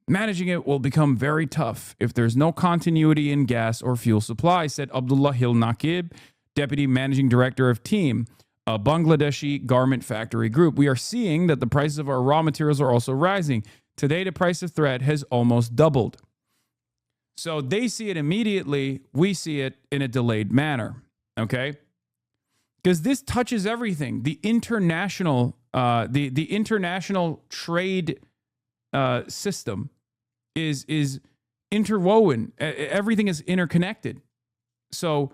managing it will become very tough if there's no continuity in gas or fuel supply, said Abdullah Hil Naqib, Deputy Managing Director of Team, a Bangladeshi garment factory group. We are seeing that the prices of our raw materials are also rising. Today, the price of thread has almost doubled. So they see it immediately. We see it in a delayed manner. Okay, because this touches everything. The international trade system is interwoven. Everything is interconnected. So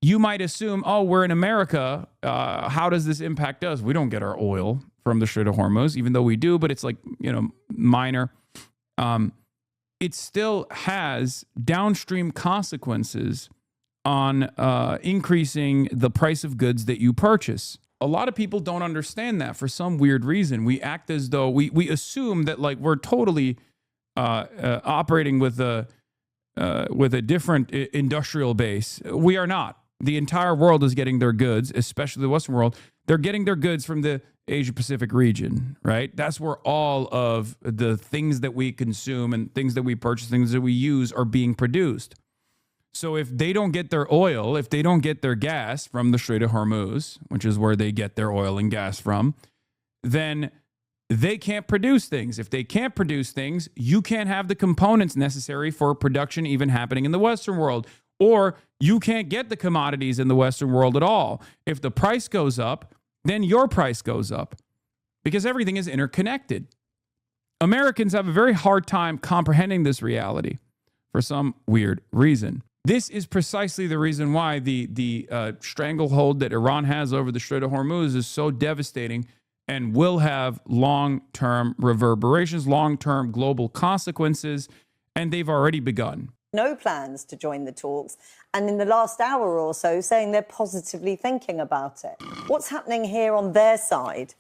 you might assume, oh, we're in America. How does this impact us? We don't get our oil from the Strait of Hormuz, even though we do, but it's like, minor. It still has downstream consequences on increasing the price of goods that you purchase. A lot of people don't understand that for some weird reason. We act as though we assume that like we're totally operating with a different industrial base. We are not. The entire world is getting their goods, especially the Western world. They're getting their goods from the Asia-Pacific region, right? That's where all of the things that we consume and things that we purchase, things that we use are being produced. So if they don't get their oil, if they don't get their gas from the Strait of Hormuz, which is where they get their oil and gas from, then they can't produce things. If they can't produce things, you can't have the components necessary for production even happening in the Western world. Or you can't get the commodities in the Western world at all. If the price goes up, then your price goes up because everything is interconnected. Americans have a very hard time comprehending this reality for some weird reason. This is precisely the reason why the stranglehold that Iran has over the Strait of Hormuz is so devastating and will have long-term reverberations, long-term global consequences, and they've already begun. No plans to join the talks, and in the last hour or so saying they're positively thinking about it. What's happening here on their side?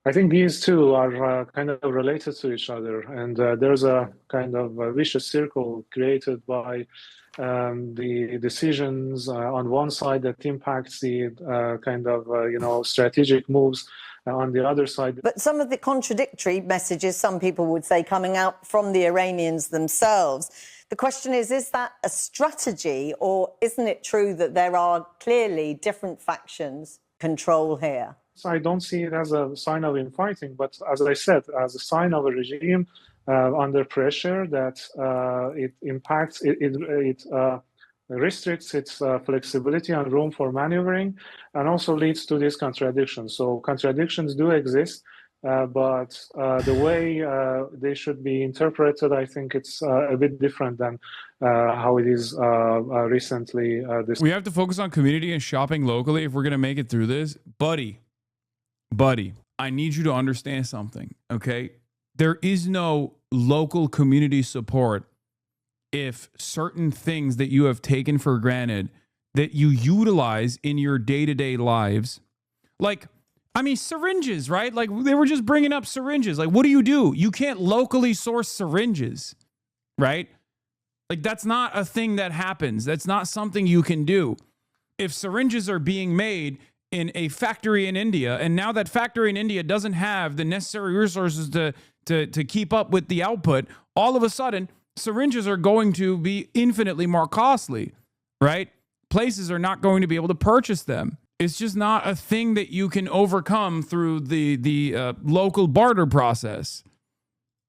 I think these two are kind of related to each other, and there's a kind of a vicious circle created by the decisions on one side that impacts the kind of strategic moves on the other side. But some of the contradictory messages, some people would say, coming out from the Iranians themselves. The question is that a strategy, or isn't it true that there are clearly different factions control here? I don't see it as a sign of infighting, but as I said, as a sign of a regime under pressure that it impacts, it restricts its flexibility and room for maneuvering, and also leads to these contradictions. So contradictions do exist, but the way they should be interpreted, I think it's a bit different than how it is recently. We have to focus on community and shopping locally if we're going to make it through this. Buddy, I need you to understand something, okay? There is no local community support if certain things that you have taken for granted that you utilize in your day-to-day lives, like, I mean, syringes, right? Like, they were just bringing up syringes. Like, what do? You can't locally source syringes, right? Like, that's not a thing that happens. That's not something you can do. If syringes are being made in a factory in India, and now that factory in India doesn't have the necessary resources to keep up with the output, all of a sudden, syringes are going to be infinitely more costly, right? Places are not going to be able to purchase them. It's just not a thing that you can overcome through the local barter process,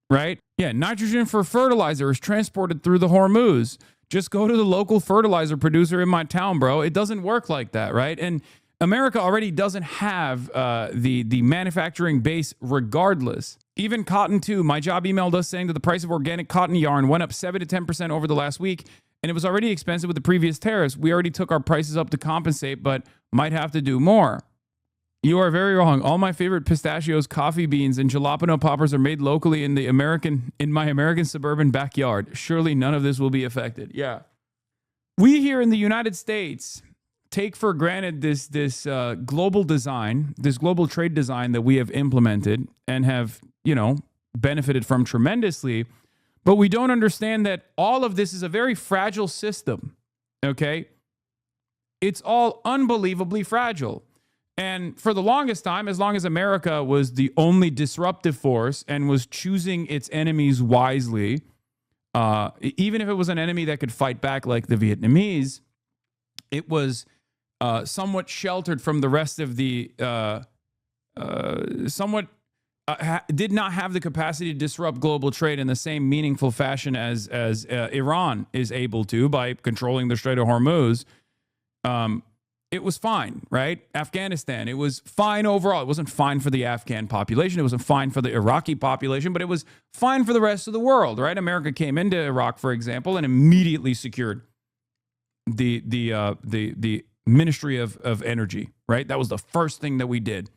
right? Yeah, nitrogen for fertilizer is transported through the Hormuz. Just go to the local fertilizer producer in my town, bro. It doesn't work like that, right? And America already doesn't have the manufacturing base regardless. Even cotton too. My job emailed us saying that the price of organic cotton yarn went up 7 to 10% over the last week, and it was already expensive with the previous tariffs. We already took our prices up to compensate, but might have to do more. You are very wrong. All my favorite pistachios, coffee beans, and jalapeno poppers are made locally in my American suburban backyard. Surely none of this will be affected. Yeah. We here in the United States take for granted this global design, this global trade design that we have implemented and have, benefited from tremendously. But we don't understand that all of this is a very fragile system, okay? It's all unbelievably fragile. And for the longest time, as long as America was the only disruptive force and was choosing its enemies wisely, even if it was an enemy that could fight back like the Vietnamese, it was somewhat sheltered from the rest of the, did not have the capacity to disrupt global trade in the same meaningful fashion as Iran is able to by controlling the Strait of Hormuz. It was fine, right? Afghanistan, it was fine overall. It wasn't fine for the Afghan population. It wasn't fine for the Iraqi population, but it was fine for the rest of the world, right? America came into Iraq, for example, and immediately secured the Ministry of Energy, right? That was the first thing that we did.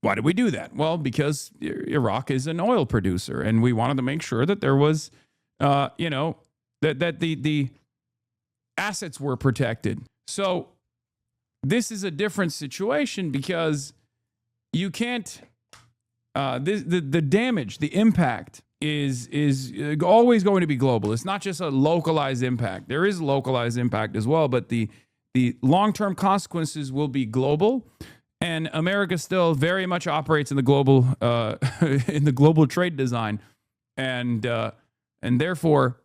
Why did we do that? Well, because Iraq is an oil producer, and we wanted to make sure that there was, that the assets were protected. So this is a different situation because you can't. The damage, the impact is always going to be global. It's not just a localized impact. There is localized impact as well, but the long-term consequences will be global. And America still very much operates in the global trade design, and therefore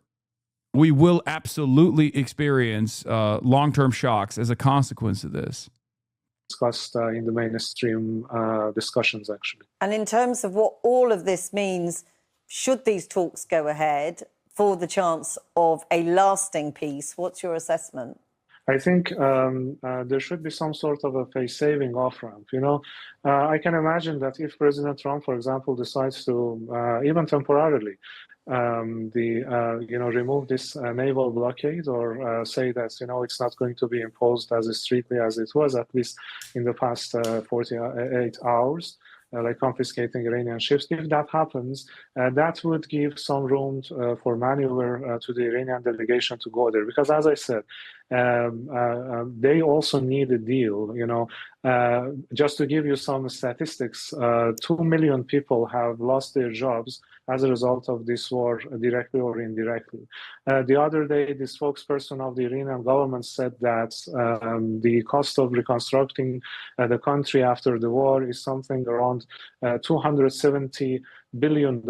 we will absolutely experience long-term shocks as a consequence of this. Discussed in the mainstream discussions, actually. And in terms of what all of this means, should these talks go ahead for the chance of a lasting peace, what's your assessment? I think there should be some sort of a face-saving off-ramp. I can imagine that if President Trump, for example, decides to even temporarily remove this naval blockade, or say that it's not going to be imposed as strictly as it was, at least in the past 48 hours. Like confiscating Iranian ships. If that happens, that would give some room for maneuver to the Iranian delegation to go there. Because as I said, they also need a deal. Just to give you some statistics, 2 million people have lost their jobs as a result of this war, directly or indirectly. The other day, the spokesperson of the Iranian government said that the cost of reconstructing the country after the war is something around $270 billion.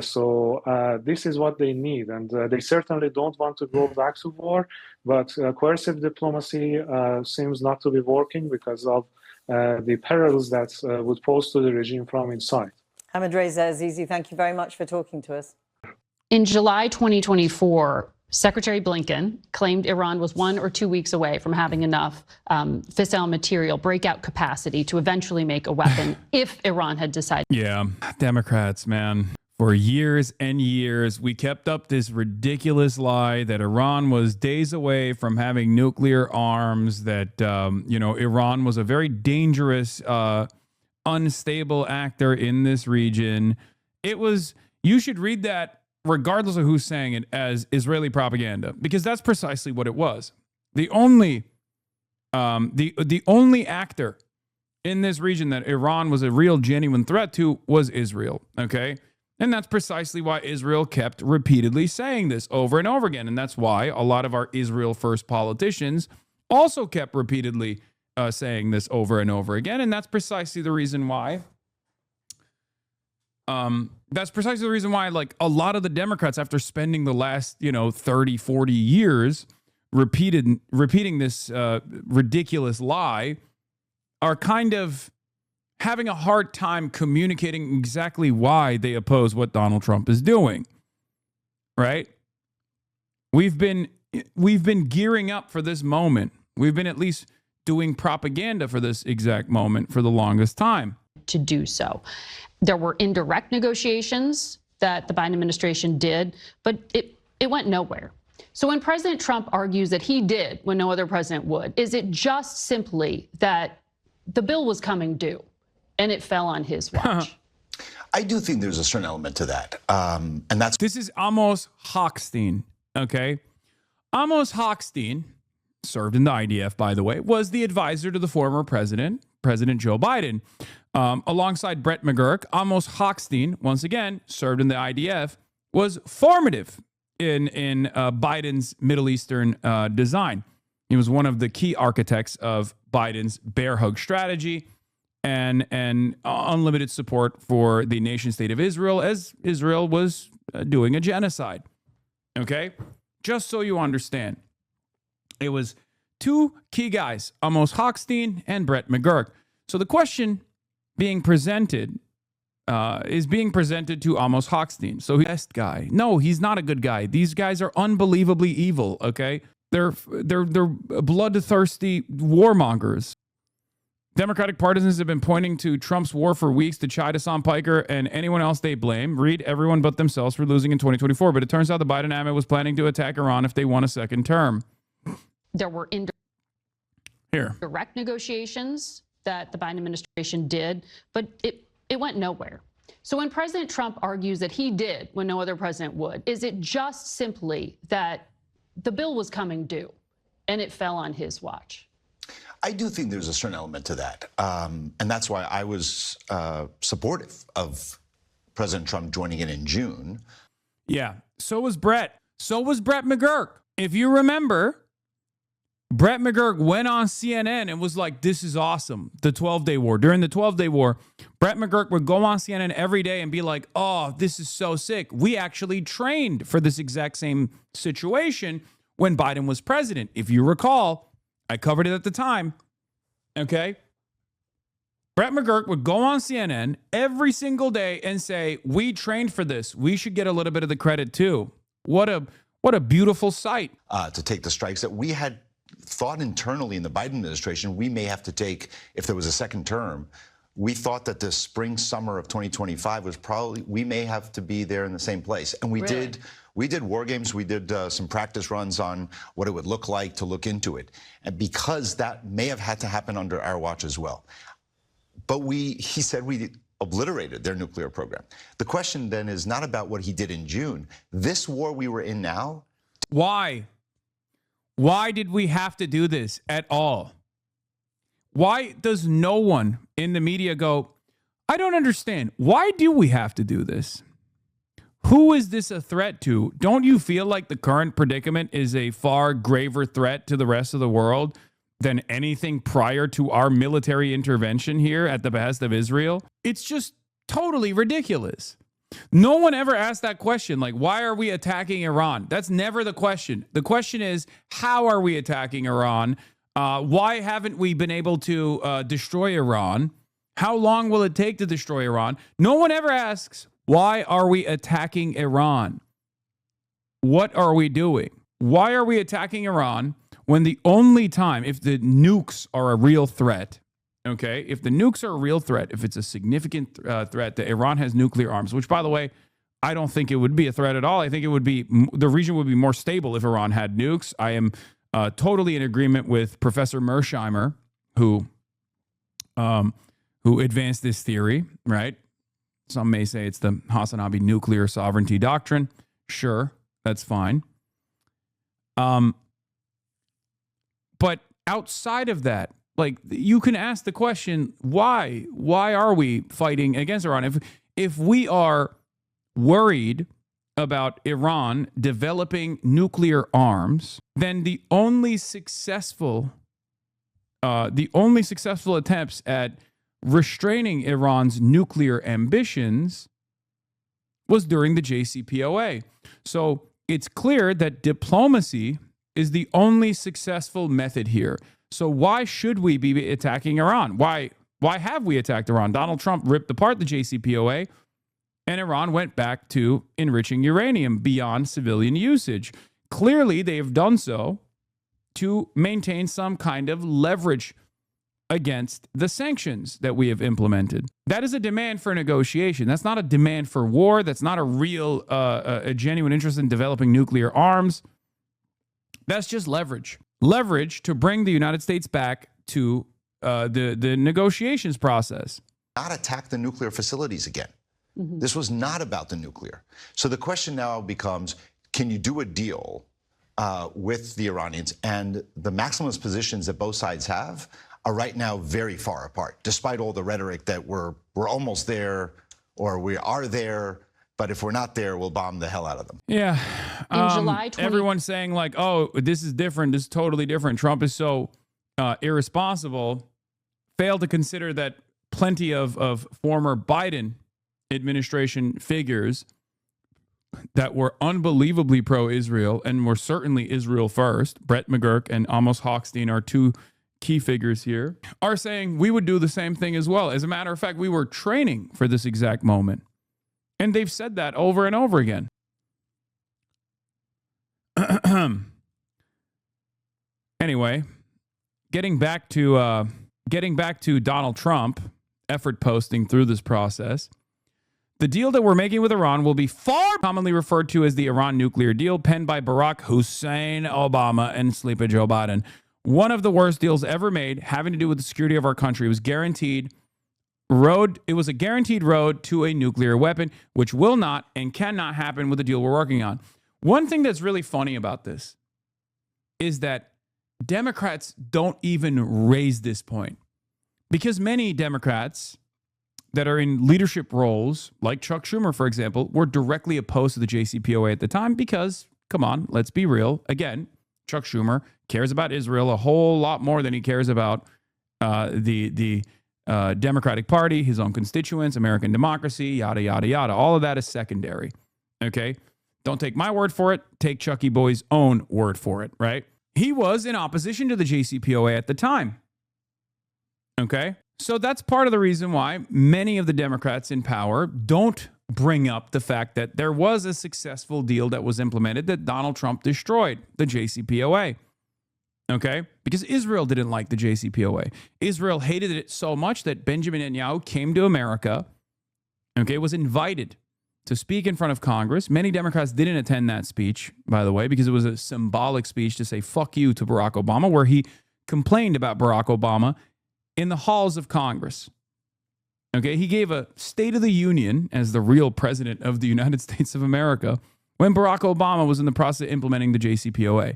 So this is what they need, and they certainly don't want to go back to war, but coercive diplomacy seems not to be working because of the perils that would pose to the regime from inside. Hamid Reza Azizi, thank you very much for talking to us. In July 2024, Secretary Blinken claimed Iran was 1 or 2 weeks away from having enough fissile material breakout capacity to eventually make a weapon if Iran had decided. Yeah, Democrats, man. For years and years, we kept up this ridiculous lie that Iran was days away from having nuclear arms, that, Iran was a very dangerous, unstable actor in this region. You should read that regardless of who's saying it as Israeli propaganda, because that's precisely what it was. The only actor in this region that Iran was a real, genuine threat to was Israel. Okay. And that's precisely why Israel kept repeatedly saying this over and over again. And that's why a lot of our Israel first politicians also kept repeatedly saying this over and over again. And that's precisely the reason why. Like, a lot of the Democrats, after spending the last, 30, 40 years repeating this ridiculous lie, are kind of having a hard time communicating exactly why they oppose what Donald Trump is doing. Right? We've been gearing up for this moment. We've been at least doing propaganda for this exact moment for the longest time. To do so. There were indirect negotiations that the Biden administration did, but it went nowhere. So when President Trump argues that he did when no other president would, is it just simply that the bill was coming due and it fell on his watch? I do think there's a certain element to that. This is Amos Hochstein, okay? Amos Hochstein served in the IDF, by the way, was the advisor to the former President Joe Biden. Alongside Brett McGurk, Amos Hochstein, once again, served in the IDF, was formative in Biden's Middle Eastern design. He was one of the key architects of Biden's bear hug strategy and unlimited support for the nation state of Israel as Israel was doing a genocide. Okay? Just so you understand. It was two key guys, Amos Hochstein and Brett McGurk. So the question being presented is being presented to Amos Hochstein. So he's the best guy. No, he's not a good guy. These guys are unbelievably evil, okay? They're bloodthirsty warmongers. Democratic partisans have been pointing to Trump's war for weeks to chide Hasan Piker and anyone else they blame. Read everyone but themselves for losing in 2024. But it turns out the Biden admin was planning to attack Iran if they won a second term. There were indirect negotiations that the Biden administration did, but it went nowhere. So when President Trump argues that he did when no other president would, is it just simply that the bill was coming due and it fell on his watch? I do think there's a certain element to that. And that's why I was supportive of President Trump joining in June. Yeah, so was Brett. So was Brett McGurk. If you remember, Brett McGurk went on CNN and was like, this is awesome. The 12-day war. During the 12-day war, Brett McGurk would go on CNN every day and be like, oh, this is so sick. We actually trained for this exact same situation when Biden was president. If you recall, I covered it at the time. Okay. Brett McGurk would go on CNN every single day and say, we trained for this. We should get a little bit of the credit too. What a beautiful sight. To take the strikes that we had thought internally in the Biden administration we may have to take if there was a second term. We thought that the spring, summer of 2025 was probably, we may have to be there in the same place. And we did war games. We did some practice runs on what it would look like to look into it. And because that may have had to happen under our watch as well. But he said we obliterated their nuclear program. The question then is not about what he did in June. This war we were in now. Why? Why did we have to do this at all? Why does no one in the media go, I don't understand. Why do we have to do this? Who is this a threat to? Don't you feel like the current predicament is a far graver threat to the rest of the world than anything prior to our military intervention here at the behest of Israel? It's just totally ridiculous. No one ever asked that question, like, why are we attacking Iran? That's never the question. The question is, how are we attacking Iran? Why haven't we been able to destroy Iran? How long will it take to destroy Iran? No one ever asks, why are we attacking Iran? What are we doing? Why are we attacking Iran when the only time, if the nukes are a real threat, okay, if the nukes are a real threat, if it's a significant threat that Iran has nuclear arms, which, by the way, I don't think it would be a threat at all. I think it would be, the region would be more stable if Iran had nukes. I am totally in agreement with Professor Mersheimer, who advanced this theory, right? Some may say it's the HasanAbi nuclear sovereignty doctrine. Sure, that's fine. But outside of that, like, you can ask the question, why? Why are we fighting against Iran? If we are worried about Iran developing nuclear arms, then the only successful attempts at restraining Iran's nuclear ambitions was during the JCPOA. So it's clear that diplomacy is the only successful method here. So why should we be attacking Iran? Why have we attacked Iran? Donald Trump ripped apart the JCPOA, and Iran went back to enriching uranium beyond civilian usage. Clearly, they have done so to maintain some kind of leverage against the sanctions that we have implemented. That is a demand for negotiation. That's not a demand for war. That's not a real, a genuine interest in developing nuclear arms. That's just leverage. Leverage to bring the United States back to the negotiations process. Not attack the nuclear facilities again. Mm-hmm. This was not about the nuclear. So the question now becomes, can you do a deal with the Iranians? And the maximalist positions that both sides have are right now very far apart, despite all the rhetoric that we're almost there, or we are there, but if we're not there, we'll bomb the hell out of them. Yeah. In July everyone's saying, like, oh, this is different. This is totally different. Trump is so irresponsible. Failed to consider that plenty of former Biden administration figures that were unbelievably pro-Israel and were certainly Israel first, Brett McGurk and Amos Hochstein are two key figures here, are saying we would do the same thing as well. As a matter of fact, we were training for this exact moment. And they've said that over and over again. Anyway, getting back to Donald Trump, effort posting through this process. The deal that we're making with Iran will be far commonly referred to as the Iran nuclear deal, penned by Barack Hussein Obama and Sleepy Joe Biden. One of the worst deals ever made, having to do with the security of our country. It was a guaranteed road to a nuclear weapon, which will not and cannot happen with the deal we're working on. One thing that's really funny about this is that Democrats don't even raise this point, because many Democrats that are in leadership roles, like Chuck Schumer, for example, were directly opposed to the JCPOA at the time because, come on, let's be real. Again, Chuck Schumer cares about Israel a whole lot more than he cares about the Democratic Party, his own constituents, American democracy, yada, yada, yada. All of that is secondary, okay? Don't take my word for it. Take Chucky Boy's own word for it, right? He was in opposition to the JCPOA at the time, okay? So that's part of the reason why many of the Democrats in power don't bring up the fact that there was a successful deal that was implemented that Donald Trump destroyed, the JCPOA. Okay? Because Israel didn't like the JCPOA. Israel hated it so much that Benjamin Netanyahu came to America, okay, was invited to speak in front of Congress. Many Democrats didn't attend that speech, by the way, because it was a symbolic speech to say fuck you to Barack Obama, where he complained about Barack Obama in the halls of Congress. Okay? He gave a State of the Union as the real president of the United States of America when Barack Obama was in the process of implementing the JCPOA.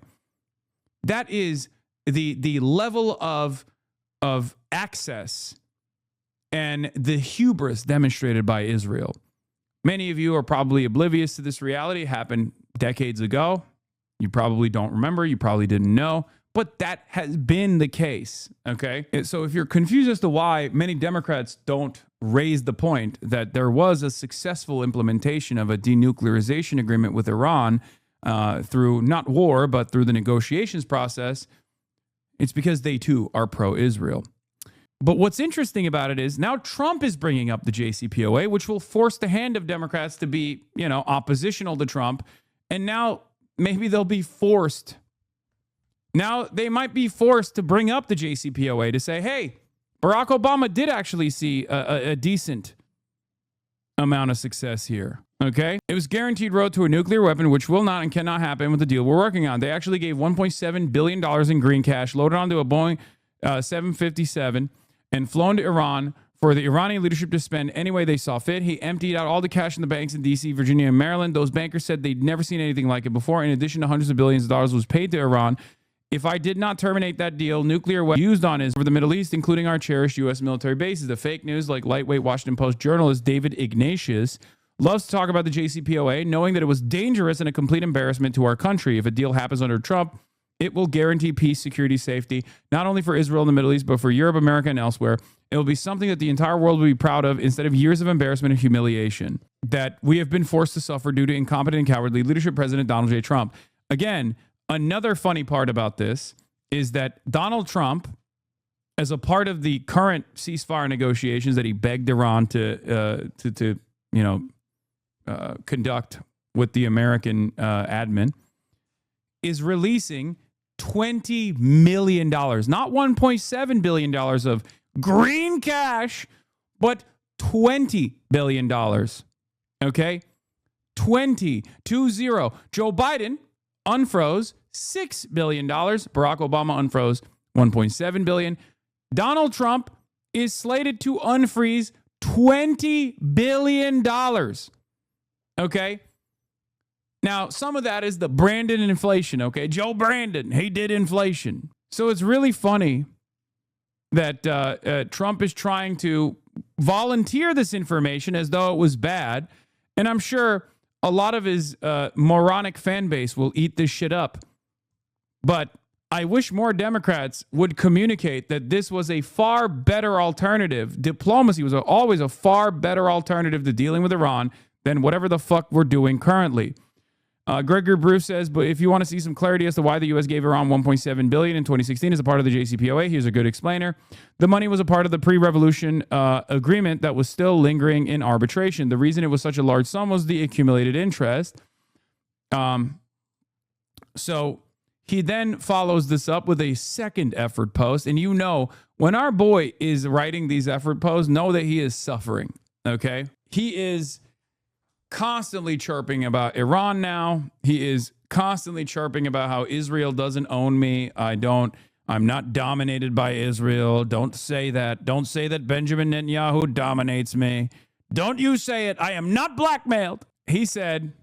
That is the level of access and the hubris demonstrated by Israel. Many of you are probably oblivious to this reality. It happened decades ago. You probably don't remember. You probably didn't know. But that has been the case, okay? So if you're confused as to why many Democrats don't raise the point that there was a successful implementation of a denuclearization agreement with Iran through not war, but through the negotiations process, it's because they too are pro-Israel. But what's interesting about it is now Trump is bringing up the JCPOA, which will force the hand of Democrats to be, oppositional to Trump. And now maybe they'll be forced. Now they might be forced to bring up the JCPOA to say, hey, Barack Obama did actually see a decent amount of success here. Okay. It was guaranteed road to a nuclear weapon, which will not and cannot happen with the deal we're working on. They actually gave $1.7 billion in green cash, loaded onto a Boeing 757, and flown to Iran for the Iranian leadership to spend any way they saw fit. He emptied out all the cash in the banks in D.C., Virginia, and Maryland. Those bankers said they'd never seen anything like it before. In addition to hundreds of billions of dollars was paid to Iran. If I did not terminate that deal, nuclear weapons used on us over the Middle East, including our cherished U.S. military bases. The fake news, like lightweight Washington Post journalist David Ignatius, loves to talk about the JCPOA, knowing that it was dangerous and a complete embarrassment to our country. If a deal happens under Trump, it will guarantee peace, security, safety, not only for Israel and the Middle East, but for Europe, America, and elsewhere. It will be something that the entire world will be proud of instead of years of embarrassment and humiliation that we have been forced to suffer due to incompetent and cowardly leadership President Donald J. Trump. Again, another funny part about this is that Donald Trump, as a part of the current ceasefire negotiations that he begged Iran to conduct with the American admin, is releasing $20 million, not $1.7 billion of green cash, but $20 billion. Okay? 20. Joe Biden unfroze $6 billion. Barack Obama unfroze $1.7 billion. Donald Trump is slated to unfreeze $20 billion. Okay? Now, some of that is the Brandon inflation, okay? Joe Brandon, he did inflation. So it's really funny that Trump is trying to volunteer this information as though it was bad. And I'm sure a lot of his moronic fan base will eat this shit up. But I wish more Democrats would communicate that this was a far better alternative. Diplomacy was always a far better alternative to dealing with Iran than whatever the fuck we're doing currently. Gregory Bruce says, but if you want to see some clarity as to why the U.S. gave Iran $1.7 billion in 2016 as a part of the JCPOA, here's a good explainer. The money was a part of the pre-revolution agreement that was still lingering in arbitration. The reason it was such a large sum was the accumulated interest. So he then follows this up with a second effort post. And when our boy is writing these effort posts, know that he is suffering, okay? He is constantly chirping about Iran now. He is constantly chirping about how Israel doesn't own me. I'm not dominated by Israel. Don't say that. Don't say that Benjamin Netanyahu dominates me. Don't you say it. I am not blackmailed. He said,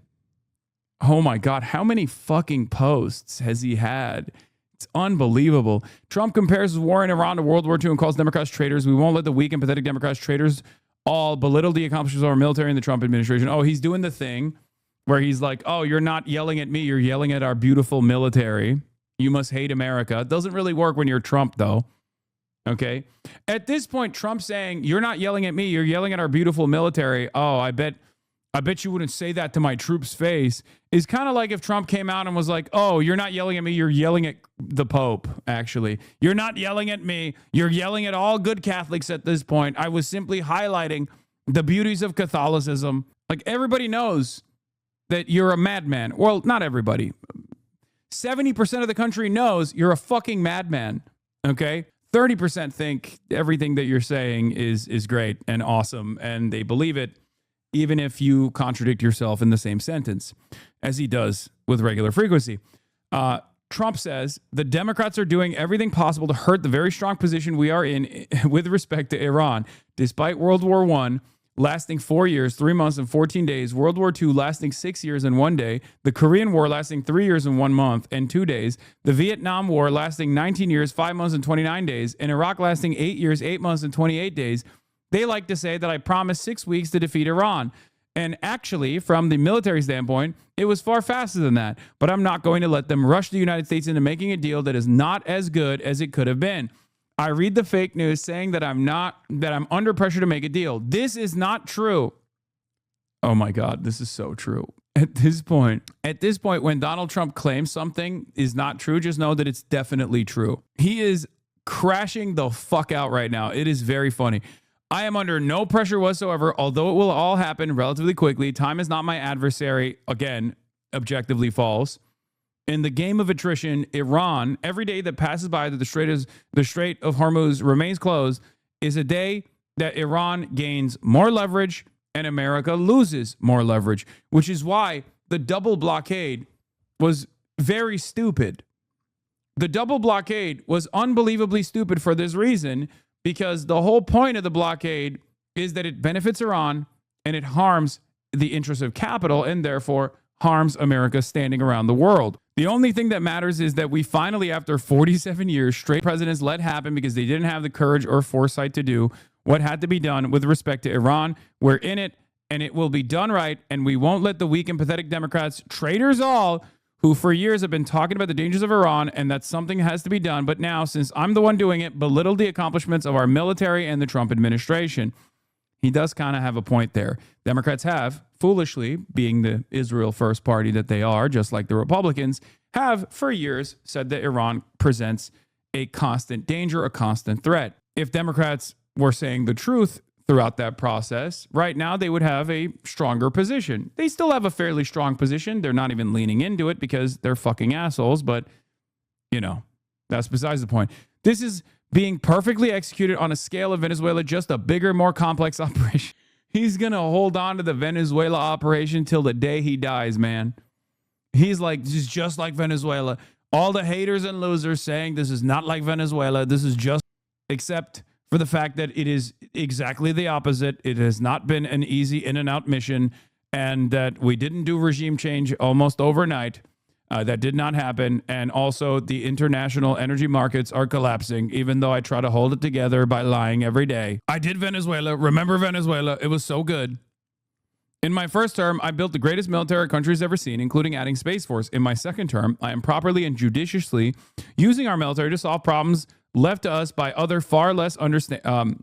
oh my God, how many fucking posts has he had? It's unbelievable. Trump compares his war in Iran to World War II and calls Democrats traitors. We won't let the weak and pathetic Democrats traitors all belittle the accomplishments of our military and the Trump administration. Oh, he's doing the thing where he's like, oh, you're not yelling at me. You're yelling at our beautiful military. You must hate America. It doesn't really work when you're Trump, though. Okay. At this point, Trump saying, you're not yelling at me. You're yelling at our beautiful military. Oh, I bet you wouldn't say that to my troops' face, is kind of like if Trump came out and was like, oh, you're not yelling at me, you're yelling at the Pope, actually. You're not yelling at me, you're yelling at all good Catholics at this point. I was simply highlighting the beauties of Catholicism. Like, everybody knows that you're a madman. Well, not everybody. 70% of the country knows you're a fucking madman, okay? 30% think everything that you're saying is great and awesome, and they believe it, even if you contradict yourself in the same sentence, as he does with regular frequency. Trump says the Democrats are doing everything possible to hurt the very strong position we are in with respect to Iran. Despite World War I, lasting 4 years, 3 months, and 14 days, World War II lasting 6 years and 1 day, the Korean War lasting 3 years and 1 month and 2 days, the Vietnam War lasting 19 years, 5 months, and 29 days, and Iraq lasting 8 years, 8 months, and 28 days, they like to say that I promised 6 weeks to defeat Iran. And actually, from the military standpoint, it was far faster than that. But I'm not going to let them rush the United States into making a deal that is not as good as it could have been. I read the fake news saying that I'm under pressure to make a deal. This is not true. Oh my God, this is so true. At this point, when Donald Trump claims something is not true, just know that it's definitely true. He is crashing the fuck out right now. It is very funny. I am under no pressure whatsoever, although it will all happen relatively quickly. Time is not my adversary. Again, objectively false. In the game of attrition, Iran, every day that passes by that the Strait of Hormuz remains closed is a day that Iran gains more leverage and America loses more leverage, which is why the double blockade was very stupid. The double blockade was unbelievably stupid for this reason, because the whole point of the blockade is that it benefits Iran and it harms the interests of capital and therefore harms America standing around the world. The only thing that matters is that we finally, after 47 years, straight presidents let happen because they didn't have the courage or foresight to do what had to be done with respect to Iran. We're in it, and it will be done right, and we won't let the weak and pathetic Democrats, traitors all, who for years have been talking about the dangers of Iran and that something has to be done, but now, since I'm the one doing it, belittle the accomplishments of our military and the Trump administration. He does kind of have a point there. Democrats have, foolishly, being the Israel first party that they are, just like the Republicans, have for years said that Iran presents a constant danger, a constant threat. If Democrats were saying the truth throughout that process, right now they would have a stronger position. They still have a fairly strong position. They're not even leaning into it because they're fucking assholes, but, you know, that's besides the point. This is being perfectly executed on a scale of Venezuela, just a bigger, more complex operation. He's going to hold on to the Venezuela operation till the day he dies, man. He's like, this is just like Venezuela. All the haters and losers saying this is not like Venezuela. This is just, except for the fact that it is exactly the opposite. It has not been an easy in and out mission, and that we didn't do regime change almost overnight. That did not happen. And also the international energy markets are collapsing, even though I try to hold it together by lying every day. I did Venezuela. Remember Venezuela? It was so good. In my first term, I built the greatest military our country's ever seen, including adding Space Force. In my second term, I am properly and judiciously using our military to solve problems left to us by others of far less understanding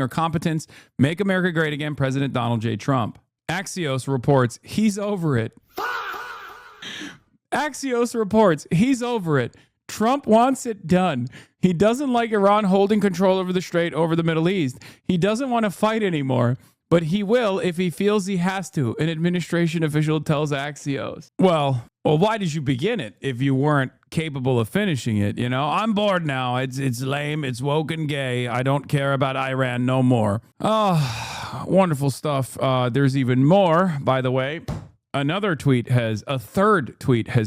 or competence. Make America great again, President Donald J. Trump. Axios reports he's over it. Axios reports he's over it. Trump wants it done. He doesn't like Iran holding control over the Strait, over the Middle East. He doesn't want to fight anymore, but he will if he feels he has to, an administration official tells Axios. Well, why did you begin it if you weren't capable of finishing it? You know, I'm bored now. It's lame. It's woke and gay. I don't care about Iran no more. Oh, wonderful stuff. There's even more, by the way. A third tweet has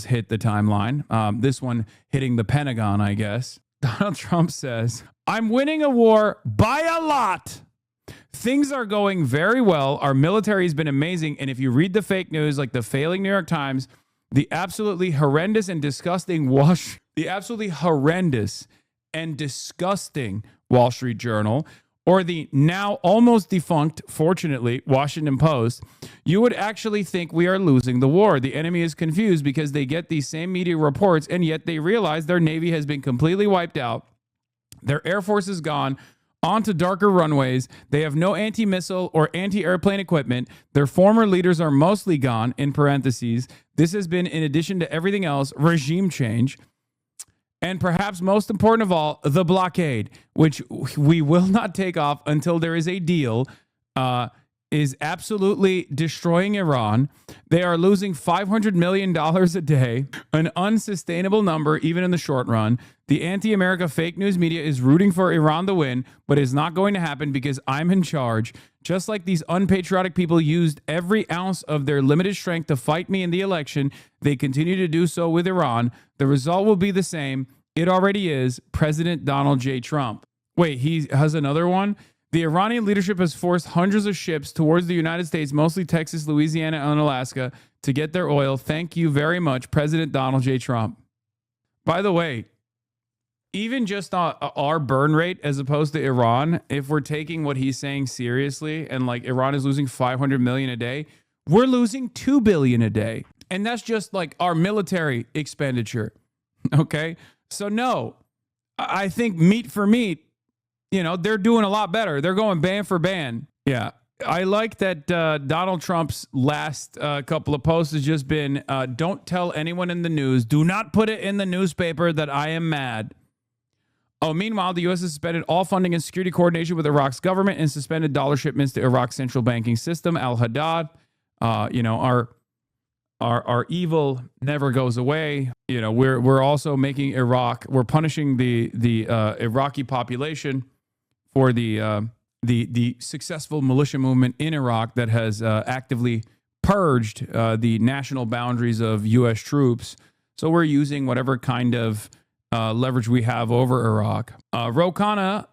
hit the timeline. This one hitting the Pentagon, I guess. Donald Trump says, I'm winning a war by a lot. Things are going very well. Our military has been amazing. And if you read the fake news, like the failing New York Times, the absolutely horrendous and disgusting Wall Street Journal, or the now almost defunct, fortunately, Washington Post, you would actually think we are losing the war. The enemy is confused because they get these same media reports, and yet they realize their Navy has been completely wiped out. Their Air Force is gone onto darker runways. They have no anti-missile or anti-airplane equipment. Their former leaders are mostly gone, in parentheses. This has been, in addition to everything else, regime change. And perhaps most important of all, the blockade, which we will not take off until there is a deal, is absolutely destroying Iran. They are losing $500 million a day, an unsustainable number even in the short run. The anti-America fake news media is rooting for Iran to win, but it's not going to happen because I'm in charge. Just like these unpatriotic people used every ounce of their limited strength to fight me in the election, they continue to do so with Iran. The result will be the same. It already is. President Donald J. Trump. Wait, he has another one? The Iranian leadership has forced hundreds of ships towards the United States, mostly Texas, Louisiana, and Alaska, to get their oil. Thank you very much, President Donald J. Trump. By the way, even just our burn rate as opposed to Iran, if we're taking what he's saying seriously, and like Iran is losing 500 million a day, we're losing 2 billion a day. And that's just like our military expenditure. Okay. So no, I think meat for meat, you know, they're doing a lot better. They're going ban for ban. Yeah. I like that Donald Trump's last couple of posts has just been, don't tell anyone in the news. Do not put it in the newspaper that I am mad. Oh, meanwhile, the U.S. has suspended all funding and security coordination with Iraq's government and suspended dollar shipments to Iraq's central banking system, Al-Haddad. You know, our evil never goes away. You know, we're also making Iraq, we're punishing the Iraqi population for the successful militia movement in Iraq that has actively purged the national boundaries of U.S. troops. So we're using whatever kind of leverage we have over Iraq. Ro Khanna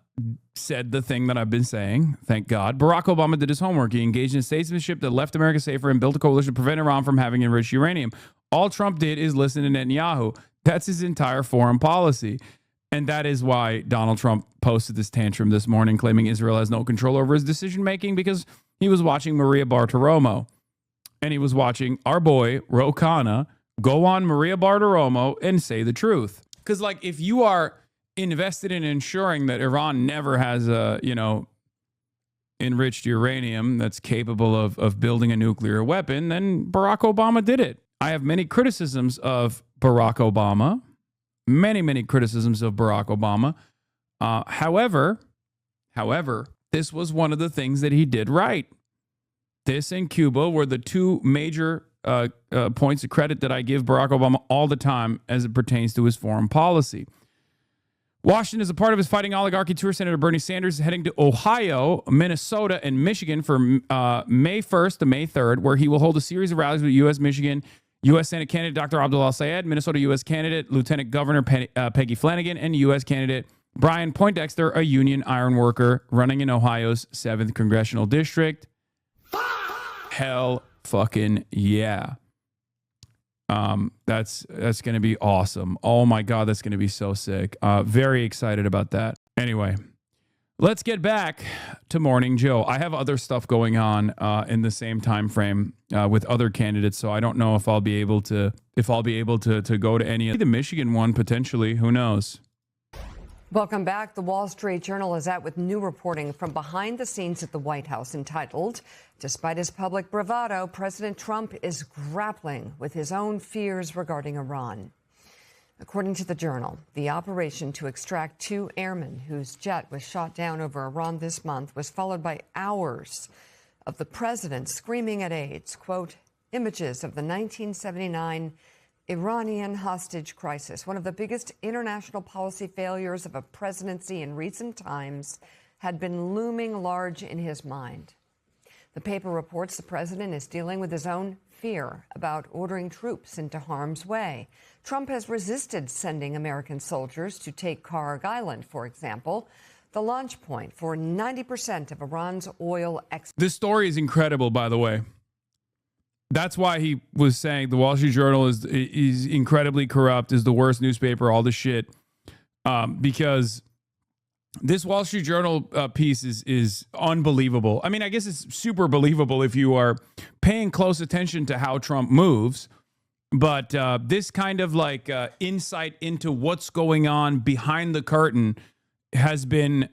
said the thing that I've been saying, thank God. Barack Obama did his homework. He engaged in statesmanship that left America safer and built a coalition to prevent Iran from having enriched uranium. All Trump did is listen to Netanyahu. That's his entire foreign policy. And that is why Donald Trump posted this tantrum this morning, claiming Israel has no control over his decision-making because he was watching Maria Bartiromo. And he was watching our boy, Ro Khanna, go on Maria Bartiromo and say the truth. Because, like, if you are invested in ensuring that Iran never has enriched uranium that's capable of building a nuclear weapon, then Barack Obama did it. I have many criticisms of Barack Obama. Many criticisms of Barack Obama. However, this was one of the things that he did right. This and Cuba were the two major points of credit that I give Barack Obama all the time as it pertains to his foreign policy. Washington is a part of his fighting oligarchy tour. Senator Bernie Sanders is heading to Ohio, Minnesota, and Michigan for May 1st to May 3rd, where he will hold a series of rallies with U.S. Michigan U.S. Senate candidate Dr. Abdullah Syed, Minnesota U.S. candidate Lieutenant Governor Peggy Flanagan, and U.S. candidate Brian Poindexter, a union iron worker running in Ohio's 7th congressional district. Hell fucking yeah. That's going to be awesome. Oh my God, that's going to be so sick. Very excited about that. Anyway, let's get back to Morning Joe. I have other stuff going on in the same time frame with other candidates, so I don't know if I'll be able to go to any of the Michigan one potentially. Who knows? Welcome back. The Wall Street Journal is out with new reporting from behind the scenes at the White House entitled, "Despite his public bravado, President Trump is grappling with his own fears regarding Iran." According to the Journal, the operation to extract 2 airmen whose jet was shot down over Iran this month was followed by hours of the president screaming at aides, quote, "Images of the 1979 Iranian hostage crisis, one of the biggest international policy failures of a presidency in recent times, had been looming large in his mind." The paper reports the president is dealing with his own fear about ordering troops into harm's way. Trump has resisted sending American soldiers to take Karg Island, for example, the launch point for 90% of Iran's oil export. This story is incredible, by the way. That's why he was saying the Wall Street Journal is incredibly corrupt, is the worst newspaper, all this shit. Because this Wall Street Journal piece is unbelievable. I mean, I guess it's super believable if you are paying close attention to how Trump moves. But this kind of like insight into what's going on behind the curtain has been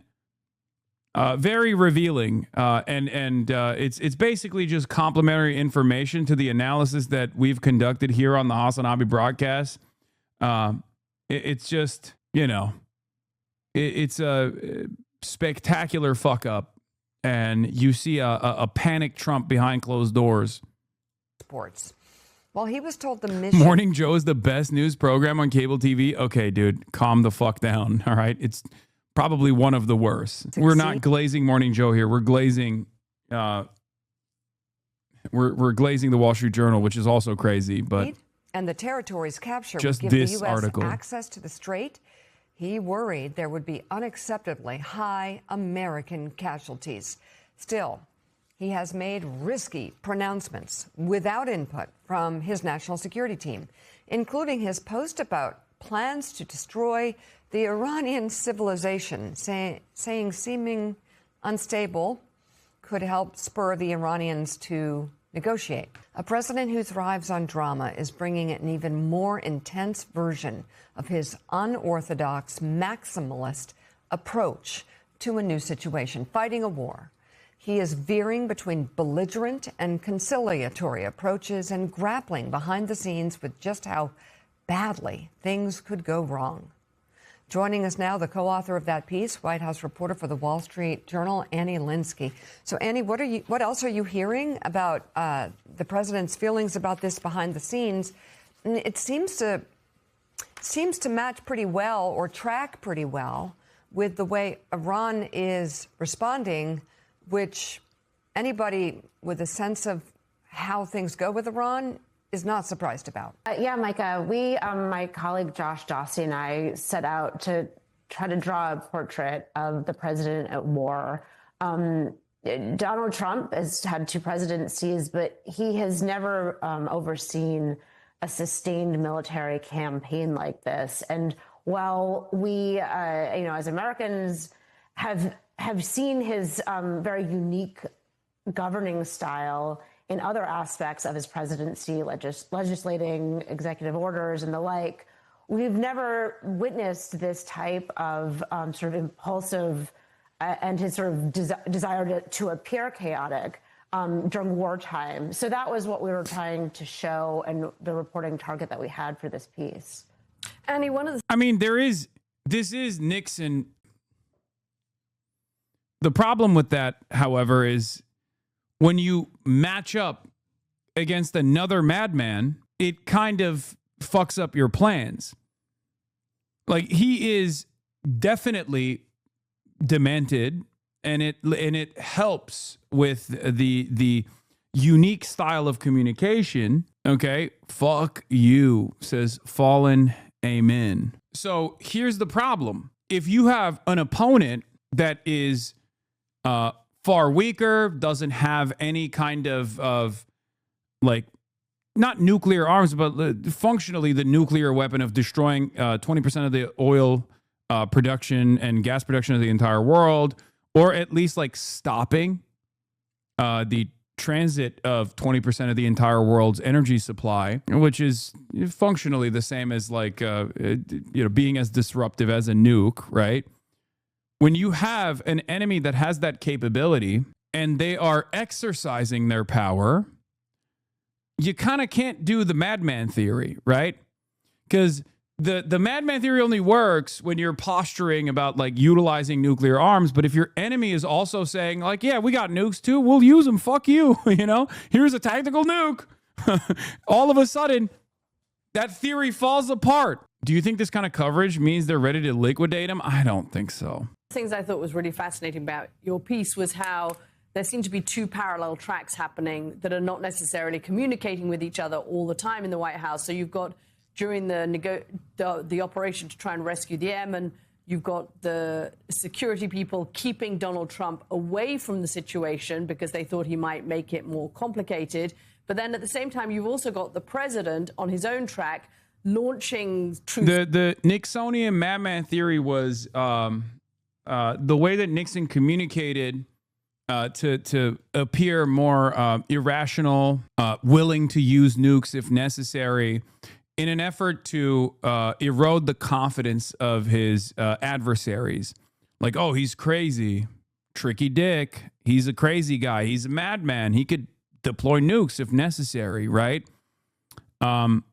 very revealing, and it's basically just complimentary information to the analysis that we've conducted here on the HasanAbi broadcast. It's just, you know, it's a spectacular fuck up, and you see a panicked Trump behind closed doors. Sports. While he was told the mission. Morning Joe is the best news program on cable TV. Okay, dude, calm the fuck down. All right, it's probably one of the worst. We're not glazing Morning Joe here. We're glazing we're glazing the Wall Street Journal, which is also crazy, but and the territory's capture just would give this the U.S. article. access to the strait He worried there would be unacceptably high American casualties. Still, he has made risky pronouncements without input from his national security team, including his post about plans to destroy the Iranian civilization, saying seeming unstable could help spur the Iranians to negotiate. A president who thrives on drama is bringing an even more intense version of his unorthodox, maximalist approach to a new situation, fighting a war. He is veering between belligerent and conciliatory approaches and grappling behind the scenes with just how badly things could go wrong. Joining us now, the co-author of that piece, White House reporter for the Wall Street Journal, Annie Linsky. So, Annie, what else are you hearing about the president's feelings about this behind the scenes? It seems to match pretty well, or track pretty well, with the way Iran is responding, which anybody with a sense of how things go with Iran is not surprised about. Yeah, Micah, my colleague Josh Dossie and I set out to try to draw a portrait of the president at war. Donald Trump has had 2 presidencies, but he has never overseen a sustained military campaign like this. And while we, as Americans, have seen his very unique governing style in other aspects of his presidency, legislating, executive orders, and the like, we've never witnessed this type of sort of impulsive and his sort of desire to appear chaotic during wartime. So that was what we were trying to show and the reporting target that we had for this piece. Annie, this is Nixon. The problem with that, however, is when you match up against another madman, it kind of fucks up your plans. Like, he is definitely demented, and it helps with the unique style of communication. Okay, fuck you, says Fallen Amen. So here's the problem. If you have an opponent that is far weaker, doesn't have any kind of like, not nuclear arms, but functionally the nuclear weapon of destroying 20% of the oil production and gas production of the entire world, or at least like stopping the transit of 20% of the entire world's energy supply, which is functionally the same as like being as disruptive as a nuke, right? When you have an enemy that has that capability and they are exercising their power, you kind of can't do the madman theory, right? Because the madman theory only works when you're posturing about like utilizing nuclear arms. But if your enemy is also saying like, yeah, we got nukes too, we'll use them. Fuck you. Here's a tactical nuke. All of a sudden, that theory falls apart. Do you think this kind of coverage means they're ready to liquidate him? I don't think so. Things I thought was really fascinating about your piece was how there seem to be 2 parallel tracks happening that are not necessarily communicating with each other all the time in the White House. So you've got during the operation to try and rescue the airmen, you've got the security people keeping Donald Trump away from the situation because they thought he might make it more complicated. But then at the same time, you've also got the president on his own track launching troops. The Nixonian madman theory was the way that Nixon communicated to appear more irrational, willing to use nukes if necessary, in an effort to erode the confidence of his adversaries. Like, oh, he's crazy. Tricky Dick. He's a crazy guy. He's a madman. He could deploy nukes if necessary, right? And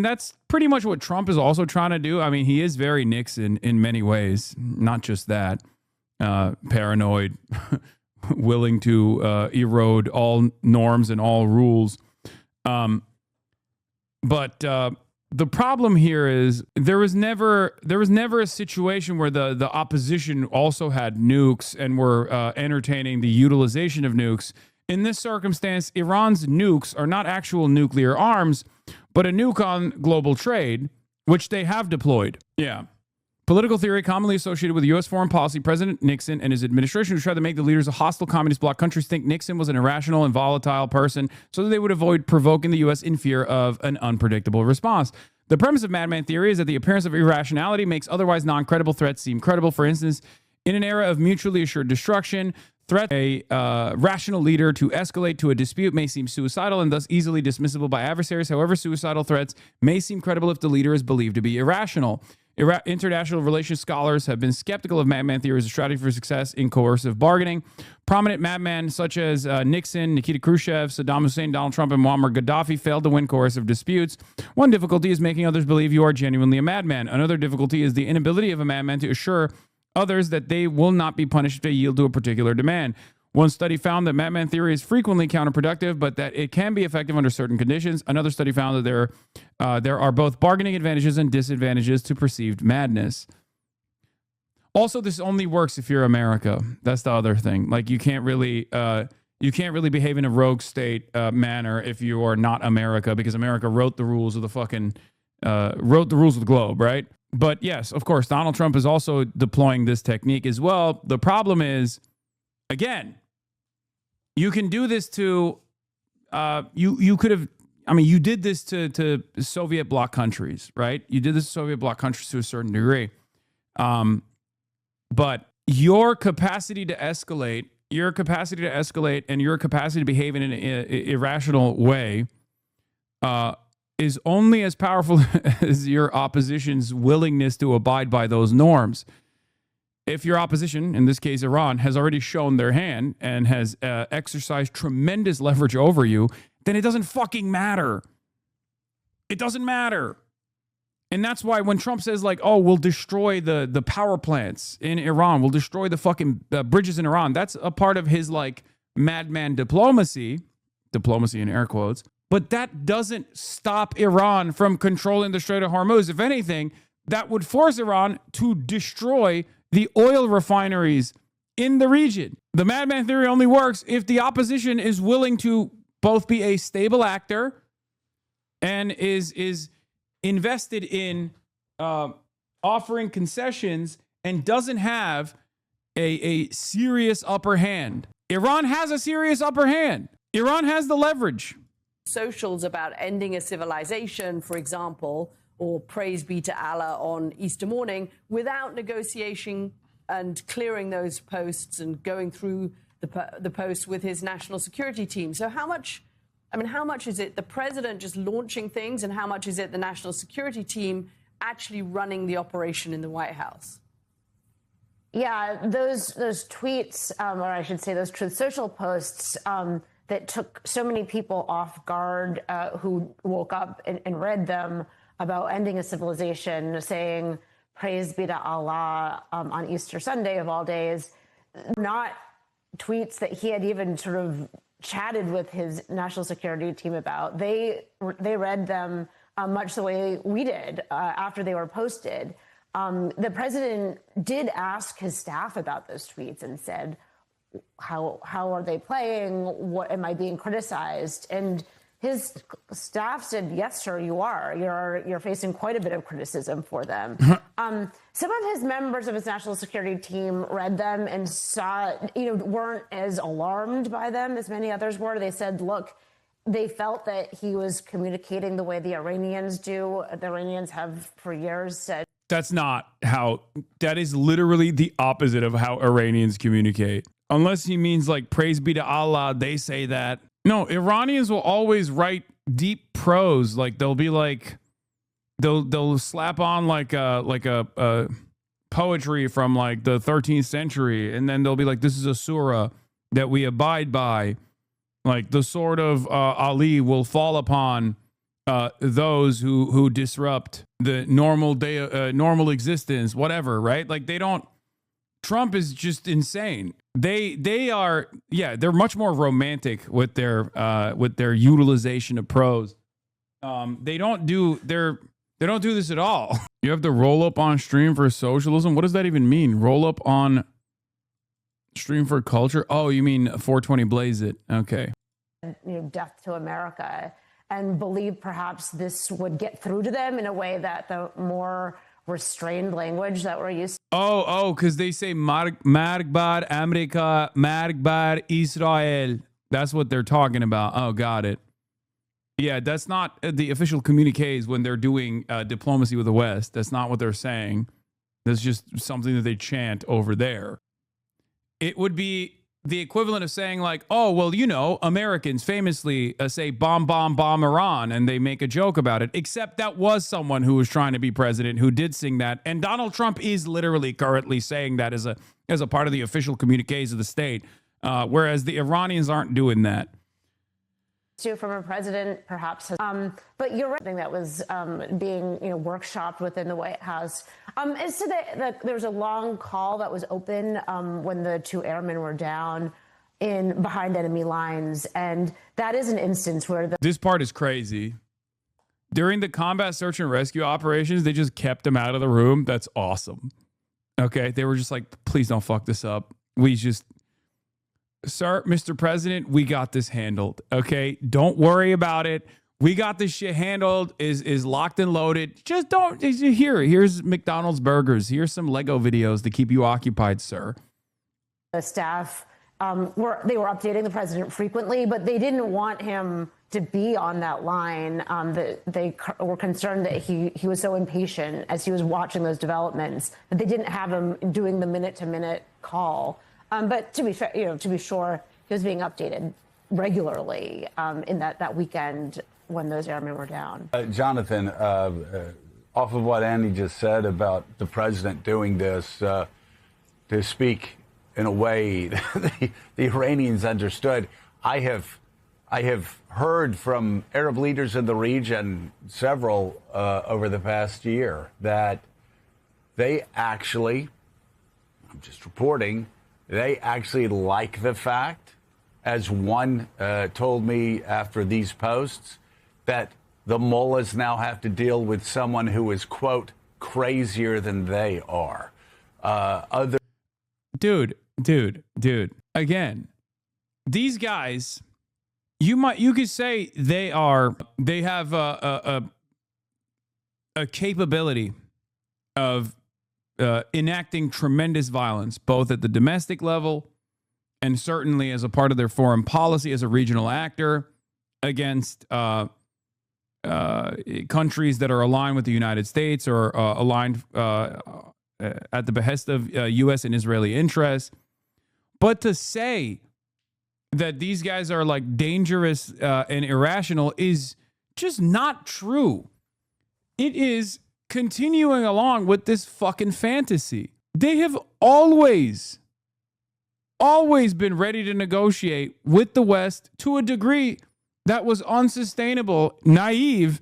that's pretty much what Trump is also trying to do. I mean, he is very Nixon in many ways, not just that. Paranoid, willing to erode all norms and all rules. But the problem here is there was never a situation where the opposition also had nukes and were entertaining the utilization of nukes. In this circumstance, Iran's nukes are not actual nuclear arms, but a nuke on global trade, which they have deployed. Yeah. Political theory commonly associated with U.S. foreign policy, President Nixon and his administration, who tried to make the leaders of hostile communist bloc countries think Nixon was an irrational and volatile person so that they would avoid provoking the U.S. in fear of an unpredictable response. The premise of madman theory is that the appearance of irrationality makes otherwise non-credible threats seem credible. For instance, in an era of mutually assured destruction, threat a rational leader to escalate to a dispute may seem suicidal and thus easily dismissible by adversaries. However, suicidal threats may seem credible if the leader is believed to be irrational. International relations scholars have been skeptical of madman theory as a strategy for success in coercive bargaining. Prominent madmen such as Nixon, Nikita Khrushchev, Saddam Hussein, Donald Trump, and Muammar Gaddafi failed to win coercive disputes. One difficulty is making others believe you are genuinely a madman. Another difficulty is the inability of a madman to assure others that they will not be punished if they yield to a particular demand. One study found that madman theory is frequently counterproductive, but that it can be effective under certain conditions. Another study found that there are both bargaining advantages and disadvantages to perceived madness. Also, this only works if you're America. That's the other thing. Like you can't really behave in a rogue state manner if you are not America, because America wrote the rules of the globe, right? But yes, of course, Donald Trump is also deploying this technique as well. The problem is, again, you can do this to, you could have, I mean, you did this to Soviet bloc countries, right? You did this to Soviet bloc countries to a certain degree. But your capacity to escalate and your capacity to behave in an irrational way is only as powerful as your opposition's willingness to abide by those norms. If your opposition, in this case Iran, has already shown their hand and has exercised tremendous leverage over you, then it doesn't fucking matter. It doesn't matter. And that's why when Trump says like, oh, we'll destroy the power plants in Iran, we'll destroy the fucking bridges in Iran, that's a part of his like madman diplomacy in air quotes. But that doesn't stop Iran from controlling the Strait of Hormuz. If anything, that would force Iran to destroy the oil refineries in the region. The madman theory only works if the opposition is willing to both be a stable actor and is invested in offering concessions and doesn't have a serious upper hand. Iran has a serious upper hand. Iran has the leverage. Socials about ending a civilization, for example, or praise be to Allah on Easter morning, without negotiation and clearing those posts and going through the posts with his national security team. So how much is it the president just launching things, and how much is it the national security team actually running the operation in the White House? Yeah, those tweets, or I should say those Truth Social posts that took so many people off guard who woke up and read them, about ending a civilization, saying, praise be to Allah on Easter Sunday of all days, not tweets that he had even sort of chatted with his national security team about. They read them much the way we did after they were posted. The president did ask his staff about those tweets and said, how are they playing? What am I being criticized? And his staff said, yes, sir, you are. You're facing quite a bit of criticism for them. Some of his members of his national security team read them and weren't as alarmed by them as many others were. They said, look, they felt that he was communicating the way the Iranians do. The Iranians have for years said. That is literally the opposite of how Iranians communicate. Unless he means like, praise be to Allah, they say that. No, Iranians will always write deep prose. Like they'll be like, they'll slap on like a poetry from like the 13th century, and then they'll be like, this is a surah that we abide by. Like the sword of Ali will fall upon those who disrupt the normal existence, whatever, right? Like they don't. Trump is just insane. They're much more romantic with their utilization of prose. They don't do this at all. You have to roll up on stream for socialism. What does that even mean? Roll up on stream for culture? Oh, you mean 420 blaze it? Okay. Death to America, and believe perhaps this would get through to them in a way that the more restrained language that we're used to. Because they say Markbar America, Markbar Israel. That's what they're talking about. Oh, got it. Yeah, that's not the official communiques when they're doing diplomacy with the West. That's not what they're saying. That's just something that they chant over there. It would be the equivalent of saying like, oh, well, you know, Americans famously say bomb, bomb, bomb Iran, and they make a joke about it. Except that was someone who was trying to be president who did sing that. And Donald Trump is literally currently saying that as a part of the official communiques of the state, whereas the Iranians aren't doing that. From a president, perhaps. But you're right, that was being workshopped within the White House. Is today that there was a long call that was open when the 2 airmen were down in behind enemy lines, and that is an instance where this part is crazy. During the combat search and rescue operations, they just kept them out of the room. That's awesome. Okay, they were just like, please don't fuck this up. Sir, Mr. President, we got this handled. Okay, don't worry about it. We got this shit handled. Is locked and loaded. Just don't. Here's McDonald's burgers. Here's some Lego videos to keep you occupied, sir. the staff were updating the president frequently, but they didn't want him to be on that line. They were concerned that he was so impatient as he was watching those developments that they didn't have him doing the minute-to-minute call. But to be fair, to be sure, he was being updated regularly in that weekend when those airmen were down. Jonathan, off of what Andy just said about the president doing this, to speak in a way the Iranians understood, I have heard from Arab leaders in the region, several over the past year, that they actually, I'm just reporting, they actually like the fact, as one told me after these posts, that the mullahs now have to deal with someone who is, quote, crazier than they are. Dude. Again, these guys, you could say they have a capability of enacting tremendous violence, both at the domestic level and certainly as a part of their foreign policy as a regional actor against countries that are aligned with the United States or aligned at the behest of U.S. and Israeli interests. But to say that these guys are like dangerous and irrational is just not true. It is continuing along with this fucking fantasy. They have always been ready to negotiate with the West to a degree that was unsustainable, naive,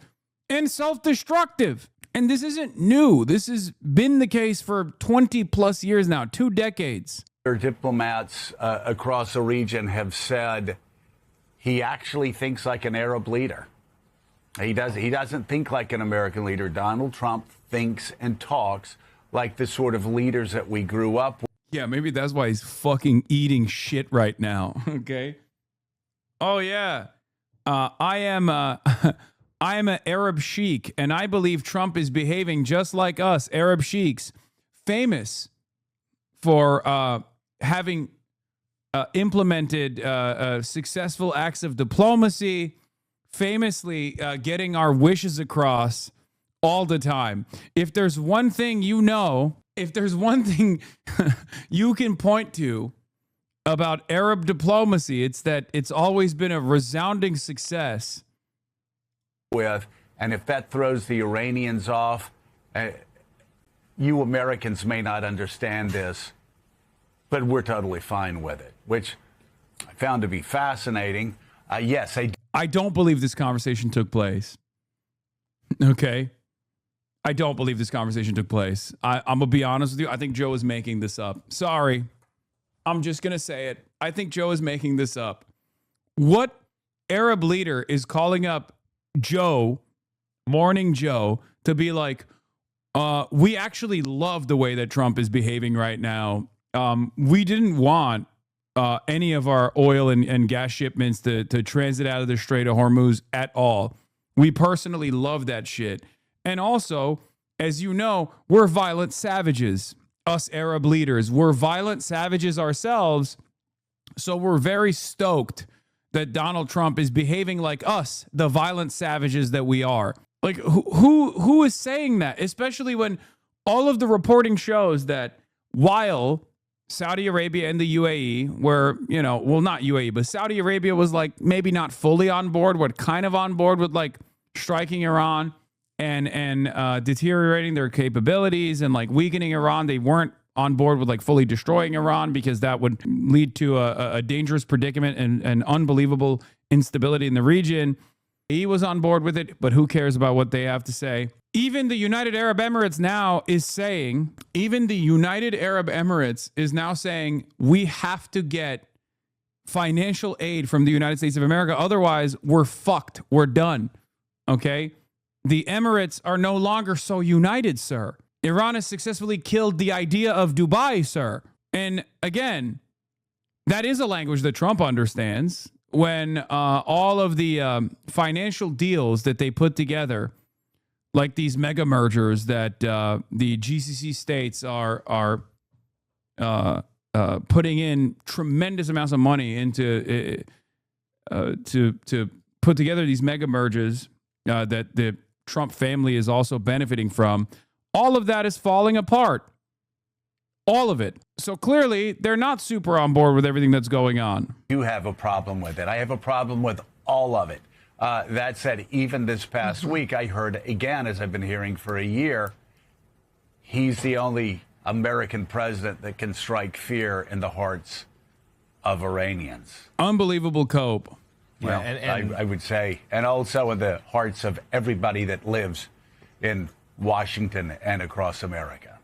and self-destructive. And this isn't new. This has been the case for 20 plus years now, 2 decades. Diplomats across the region have said he actually thinks like an Arab leader. He doesn't think like an American leader. Donald Trump thinks and talks like the sort of leaders that we grew up with. Yeah, maybe that's why he's fucking eating shit right now. Okay. Oh yeah, I am an Arab sheik, and I believe Trump is behaving just like us Arab sheiks, famous for having implemented successful acts of diplomacy, famously getting our wishes across all the time. If there's one thing if there's one thing you can point to about Arab diplomacy, it's that it's always been a resounding success. And if that throws the Iranians off, you Americans may not understand this, but we're totally fine with it, which I found to be fascinating. Yes, I don't believe this conversation took place. Okay. I don't believe this conversation took place. I'm going to be honest with you. I think Joe is making this up. Sorry. I'm just going to say it. I think Joe is making this up. What Arab leader is calling up Joe, Morning Joe, to be like, we actually love the way that Trump is behaving right now. We didn't want any of our oil and gas shipments to transit out of the Strait of Hormuz at all. We personally love that shit. And also, as you know, we're violent savages. Us Arab leaders, we're violent savages ourselves. So we're very stoked that Donald Trump is behaving like us, the violent savages that we are. Like, who is saying that? Especially when all of the reporting shows that while Saudi Arabia and the UAE were, you know, well, not UAE, but Saudi Arabia was like maybe not fully on board, but kind of on board with like striking Iran and deteriorating their capabilities and like weakening Iran. They weren't on board with like fully destroying Iran because that would lead to a dangerous predicament and unbelievable instability in the region. He was on board with it, but who cares about what they have to say? Even the United Arab Emirates now is saying, we have to get financial aid from the United States of America. Otherwise, we're fucked. We're done. Okay? The Emirates are no longer so united, sir. Iran has successfully killed the idea of Dubai, sir. And again, that is a language that Trump understands. When all of the financial deals that they put together, like these mega mergers that the GCC states are putting in tremendous amounts of money into to put together these mega mergers that the Trump family is also benefiting from, all of that is falling apart. All of it. So clearly, they're not super on board with everything that's going on. You have a problem with it. I have a problem with all of it. That said, even this past week, I heard again, as I've been hearing for a year, he's the only American president that can strike fear in the hearts of Iranians. Unbelievable cope. Well, I would say, and also in the hearts of everybody that lives in Washington and across America.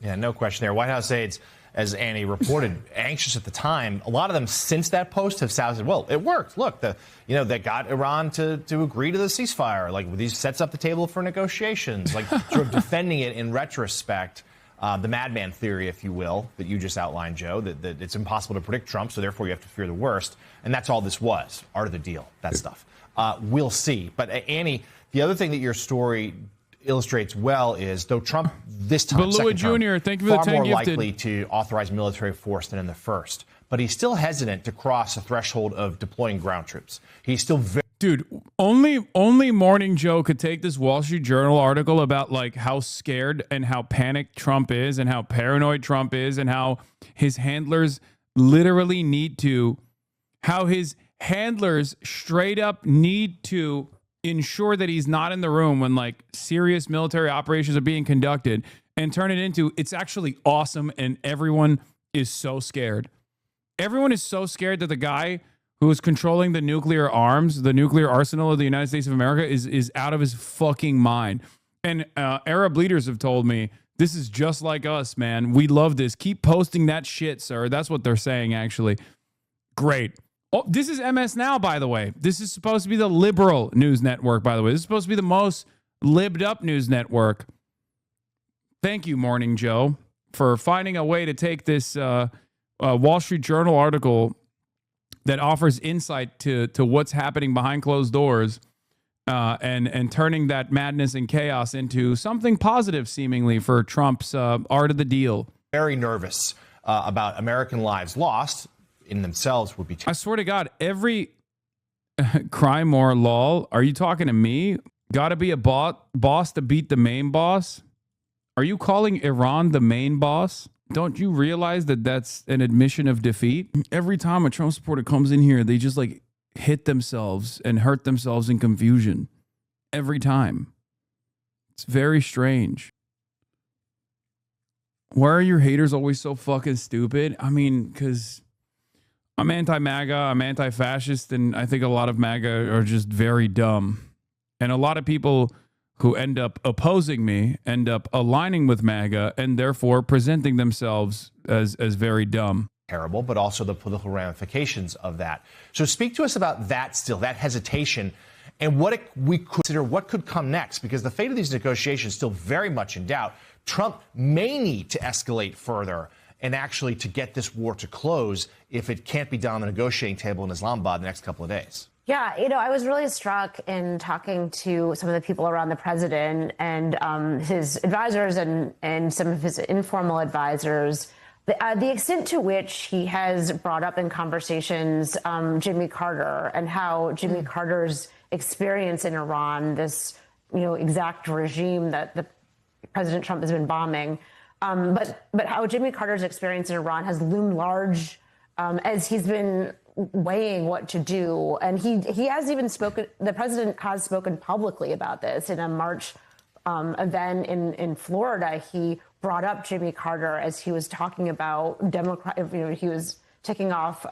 Yeah, no question there. White House aides, as Annie reported, anxious at the time. A lot of them since that post have said, well, it worked. Look, they got Iran to agree to the ceasefire. Like, these sets up the table for negotiations, like sort of defending it in retrospect. The madman theory, if you will, that you just outlined, Joe, that it's impossible to predict Trump, so therefore you have to fear the worst. And that's all this was, art of the deal, that stuff. We'll see. But Annie, the other thing that your story illustrates well is, though Trump this time, but Louis Jr., thank you for the 10 far more gifted. likely to authorize military force than in the first, but he's still hesitant to cross the threshold of deploying ground troops. He's still very... Dude, only Morning Joe could take this Wall Street Journal article about like how scared and how panicked Trump is and how paranoid Trump is and how his handlers literally need to, how his handlers straight up need to ensure that he's not in the room when like serious military operations are being conducted, and turn it into, it's actually awesome and everyone is so scared. Everyone is so scared that the guy who is controlling the nuclear arms, the nuclear arsenal of the United States of America is out of his fucking mind. And Arab leaders have told me, this is just like us, man. We love this. Keep posting that shit, sir. That's what they're saying, actually. Great. Oh, this is MS Now, by the way. This is supposed to be the liberal news network, by the way. This is supposed to be the most libbed up news network. Thank you, Morning Joe, for finding a way to take this Wall Street Journal article that offers insight to what's happening behind closed doors and turning that madness and chaos into something positive, seemingly, for Trump's art of the deal. Very nervous about American lives lost in themselves would be... I swear to God, every crime or lol, are you talking to me? Got to be a boss to beat the main boss? Are you calling Iran the main boss? Don't you realize that that's an admission of defeat? Every time a Trump supporter comes in here, they just like hit themselves and hurt themselves in confusion. Every time. It's very strange. Why are your haters always so fucking stupid? I mean, because I'm anti-MAGA, I'm anti-fascist, and I think a lot of MAGA are just very dumb. And a lot of people who end up opposing me end up aligning with MAGA and therefore presenting themselves as very dumb. Terrible, but also the political ramifications of that. So speak to us about that still, that hesitation, and what we consider what could come next, because the fate of these negotiations is still very much in doubt. Trump may need to escalate further and actually to get this war to close if it can't be done on the negotiating table in Islamabad in the next couple of days. Yeah, I was really struck in talking to some of the people around the president and his advisors and some of his informal advisors, the extent to which he has brought up in conversations Jimmy Carter and how Jimmy Carter's experience in Iran, this exact regime that the President Trump has been bombing, but how Jimmy Carter's experience in Iran has loomed large as he's been weighing what to do. And he has even spoken, the president has spoken publicly about this in a March event in Florida. He brought up Jimmy Carter as he was talking about he was ticking off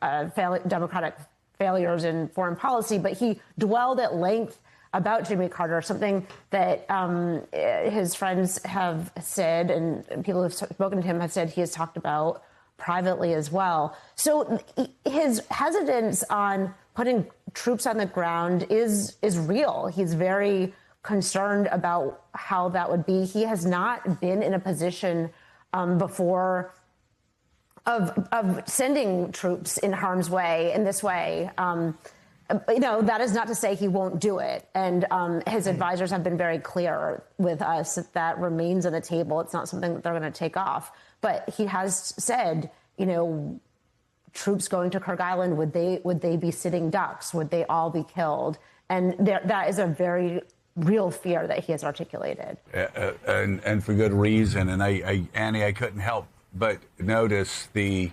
democratic failures in foreign policy, but he dwelled at length about Jimmy Carter, something that his friends have said and people who have spoken to him have said he has talked about privately as well. So his hesitance on putting troops on the ground is real. He's very concerned about how that would be. He has not been in a position before of sending troops in harm's way in this way. That is not to say he won't do it. And his advisors have been very clear with us that remains on the table. It's not something that they're going to take off. But he has said, troops going to Kyrgyz Island, would they be sitting ducks? Would they all be killed? And that is a very real fear that he has articulated. And for good reason. And Annie, I couldn't help but notice the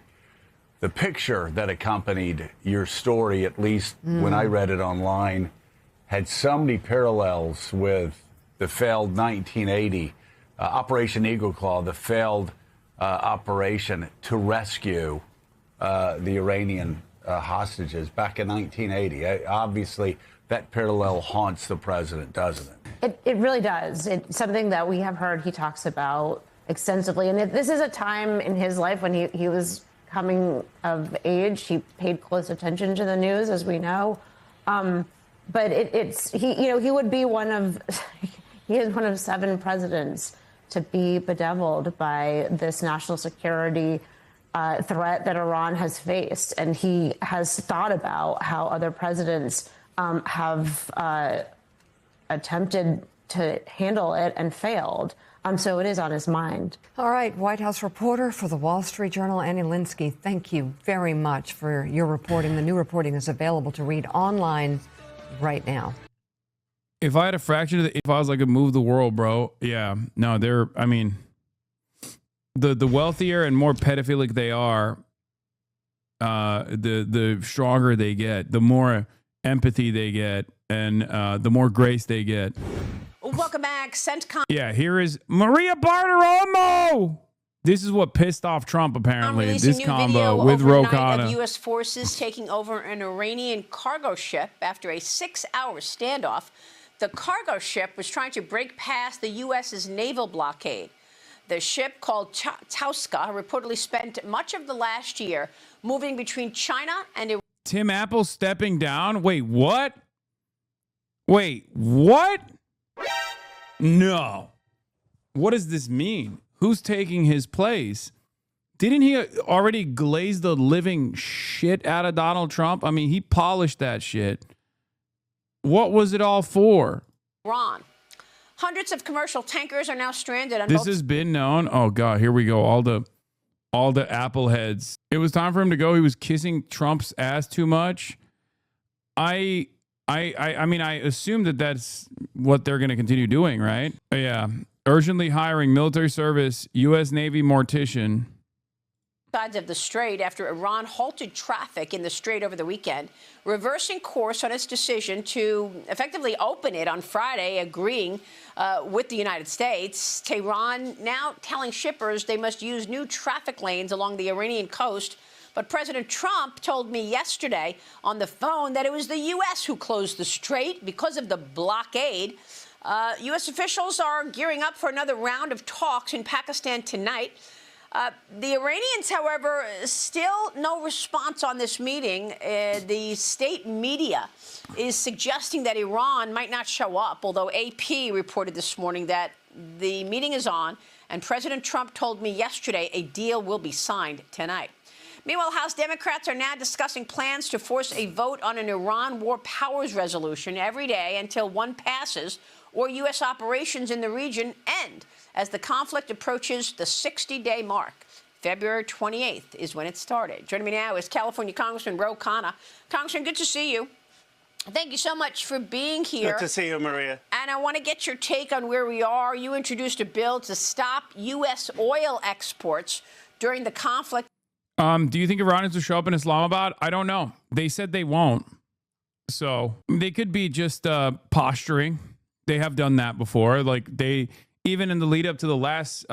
picture that accompanied your story, at least when I read it online, had so many parallels with the failed 1980 Operation Eagle Claw, the failed operation to rescue the Iranian hostages back in 1980. Obviously, that parallel haunts the president, doesn't it? It really does. It's something that we have heard he talks about extensively. And this is a time in his life when he was coming of age. He paid close attention to the news, as we know. But he would be he is one of 7 presidents to be bedeviled by this national security threat that Iran has faced. And he has thought about how other presidents have attempted to handle it and failed. So it is on his mind. All right, White House reporter for the Wall Street Journal, Annie Linsky, thank you very much for your reporting. The new reporting is available to read online right now. If I had a fraction of the files, I could move the world, bro. Yeah, no, the wealthier and more pedophilic they are, the stronger they get, the more empathy they get, and the more grace they get. Welcome back. Yeah, here is Maria Bartiromo. This is what pissed off Trump, apparently. This combo with Rokana. Of U.S. forces taking over an Iranian cargo ship after a 6-hour standoff. The cargo ship was trying to break past the U.S.'s naval blockade. The ship, called Tauska, reportedly spent much of the last year moving between China and Iran. Tim Apple stepping down? Wait, what? Wait, what? No. What does this mean? Who's taking his place? Didn't he already glaze the living shit out of Donald Trump? I mean, he polished that shit. What was it all for? Iran. Hundreds of commercial tankers are now stranded on This has been known. Oh God, here we go. All the Apple heads. It was time for him to go. He was kissing Trump's ass too much. I mean, I assume that that's what they're going to continue doing, right? Yeah. Urgently hiring military service, U.S. Navy mortician. Sides of the strait after Iran halted traffic in the strait over the weekend, reversing course on its decision to effectively open it on Friday, agreeing with the United States. Tehran now telling shippers they must use new traffic lanes along the Iranian coast. But President Trump told me yesterday on the phone that it was the U.S. who closed the strait because of the blockade. U.S. officials are gearing up for another round of talks in Pakistan tonight. The Iranians, however, still no response on this meeting. The state media is suggesting that Iran might not show up, although AP reported this morning that the meeting is on, and President Trump told me yesterday a deal will be signed tonight. Meanwhile, House Democrats are now discussing plans to force a vote on an Iran war powers resolution every day until one passes or U.S. operations in the region end as the conflict approaches the 60-day mark. February 28th is when it started. Joining me now is California Congressman Ro Khanna. Congressman, good to see you. Thank you so much for being here. Good to see you, Maria. And I want to get your take on where we are. You introduced a bill to stop U.S. oil exports during the conflict. Do you think Iranians will show up in Islamabad? I don't know. They said they won't. So they could be just posturing. They have done that before. Like even in the lead up to the last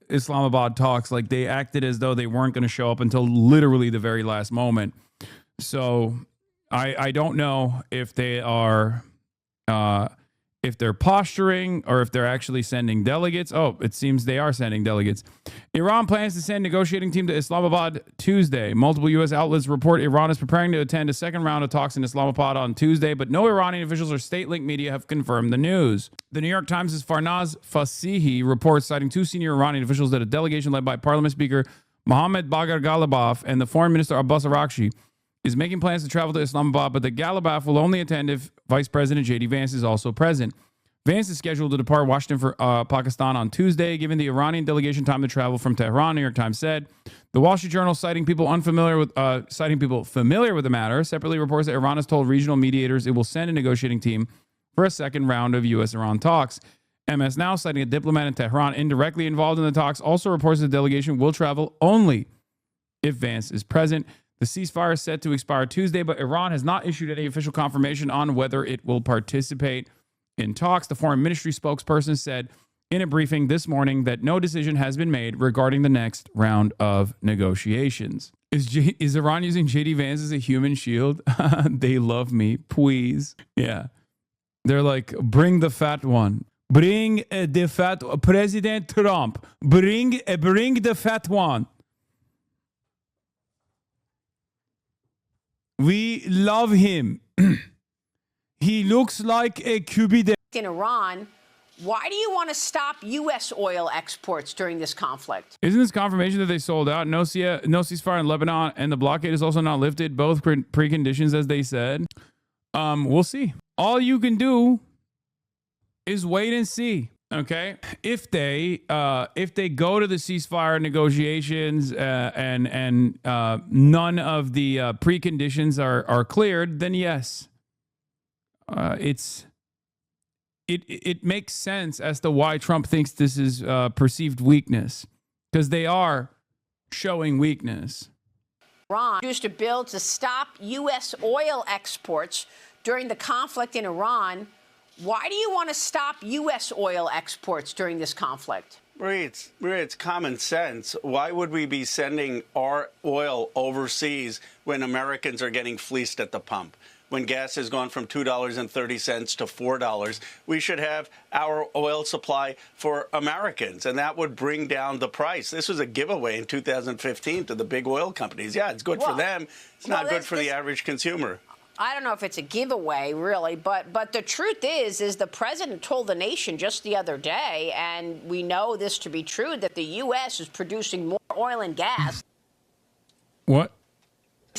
Islamabad talks, like they acted as though they weren't going to show up until literally the very last moment. So I don't know if they are, if they're posturing or if they're actually sending delegates. Oh, it seems they are sending delegates. Iran plans to send negotiating team to Islamabad Tuesday. Multiple U.S. outlets report Iran is preparing to attend a second round of talks in Islamabad on Tuesday, but no Iranian officials or state-linked media have confirmed the news. The New York Times' Farnaz Fasihi reports, citing two senior Iranian officials, that a delegation led by Parliament Speaker Mohammad Bagher Ghalibaf and the Foreign Minister Abbas Araghchi is making plans to travel to Islamabad, but the Ghalibaf will only attend if Vice President J.D. Vance is also present. Vance is scheduled to depart Washington for Pakistan on Tuesday, giving the Iranian delegation time to travel from Tehran, New York Times said. The Wall Street Journal, citing people familiar with the matter, separately reports that Iran has told regional mediators it will send a negotiating team for a second round of U.S.-Iran talks. MS Now, citing a diplomat in Tehran indirectly involved in the talks, also reports the delegation will travel only if Vance is present. The ceasefire is set to expire Tuesday, but Iran has not issued any official confirmation on whether it will participate in talks. The foreign ministry spokesperson said in a briefing this morning that no decision has been made regarding the next round of negotiations. Is Iran using J.D. Vance as a human shield? They love me, please. Yeah. They're like, bring the fat one. Bring the fat President Trump. Bring the fat one. We love him. He looks like a QB. In Iran, why do you want to stop U.S. oil exports during this conflict? Isn't this confirmation that they sold out? No ceasefire in Lebanon, and the blockade is also not lifted. Both preconditions, as they said. We'll see. All you can do is wait and see. Okay, if they go to the ceasefire negotiations and none of the preconditions are cleared, then yes, it makes sense as to why Trump thinks this is perceived weakness, because they are showing weakness. Iran introduced a bill to stop U.S. oil exports during the conflict in Iran. Why do you want to stop U.S. oil exports during this conflict? Maria, it's common sense. Why would we be sending our oil overseas when Americans are getting fleeced at the pump? When gas has gone from $2.30 to $4, we should have our oil supply for Americans, and that would bring down the price. This was a giveaway in 2015 to the big oil companies. Yeah, it's good for them. It's not good for the average consumer. I don't know if it's a giveaway, really, but the truth is the president told the nation just the other day, and we know this to be true, that the U.S. is producing more oil and gas. What?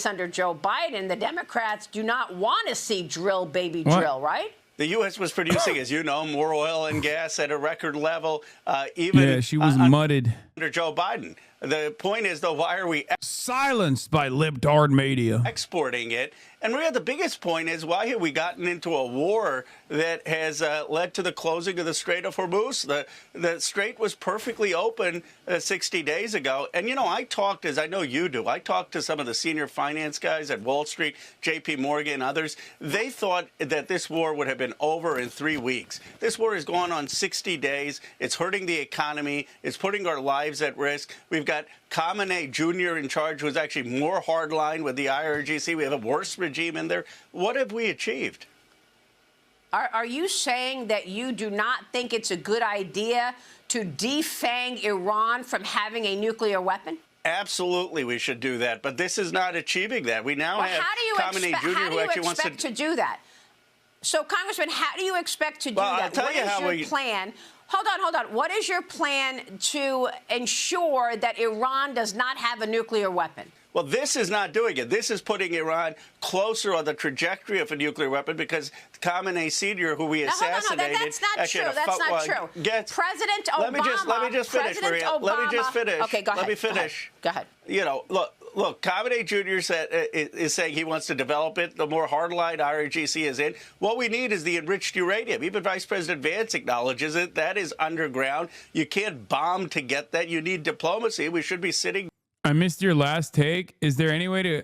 Under Joe Biden, the Democrats do not want to see drill, baby, drill, right? The U.S. was producing, as you know, more oil and gas at a record level, she was mudded under Joe Biden. The point is, though, why are we silenced by libtard media exporting it? And Maria, the biggest point is, why have we gotten into a war that has led to the closing of the Strait of Hormuz? The strait was perfectly open 60 days ago. And, you know, I talked, as I know you do, I talked to some of the senior finance guys at Wall Street, JP Morgan, others. They thought that this war would have been over in 3 weeks. This war has gone on 60 days. It's hurting the economy. It's putting our lives at risk. We've got Khamenei Jr. in charge, who's actually more hardline with the IRGC. We have a worse regime in there. What have we achieved? Are you saying that you do not think it's a good idea to defang Iran from having a nuclear weapon? Absolutely, we should do that. But this is not achieving that. We now have Khamenei Jr. who actually wants to do that. So, Congressman, how do you expect to do that? I'll tell you how your plan? Hold on. What is your plan to ensure that Iran does not have a nuclear weapon? Well, this is not doing it. This is putting Iran closer on the trajectory of a nuclear weapon because Khamenei Senior, who we assassinated, that's not true. That's not true. President Obama. Let me just finish, President Maria. Obama, Let me just finish. Okay, go ahead. Let me finish. Go ahead. You know, look. Khamenei Jr. is saying he wants to develop it. The more hardline IRGC is in. What we need is the enriched uranium. Even Vice President Vance acknowledges it. That is underground. You can't bomb to get that. You need diplomacy. We should be sitting. I missed your last take. Is there any way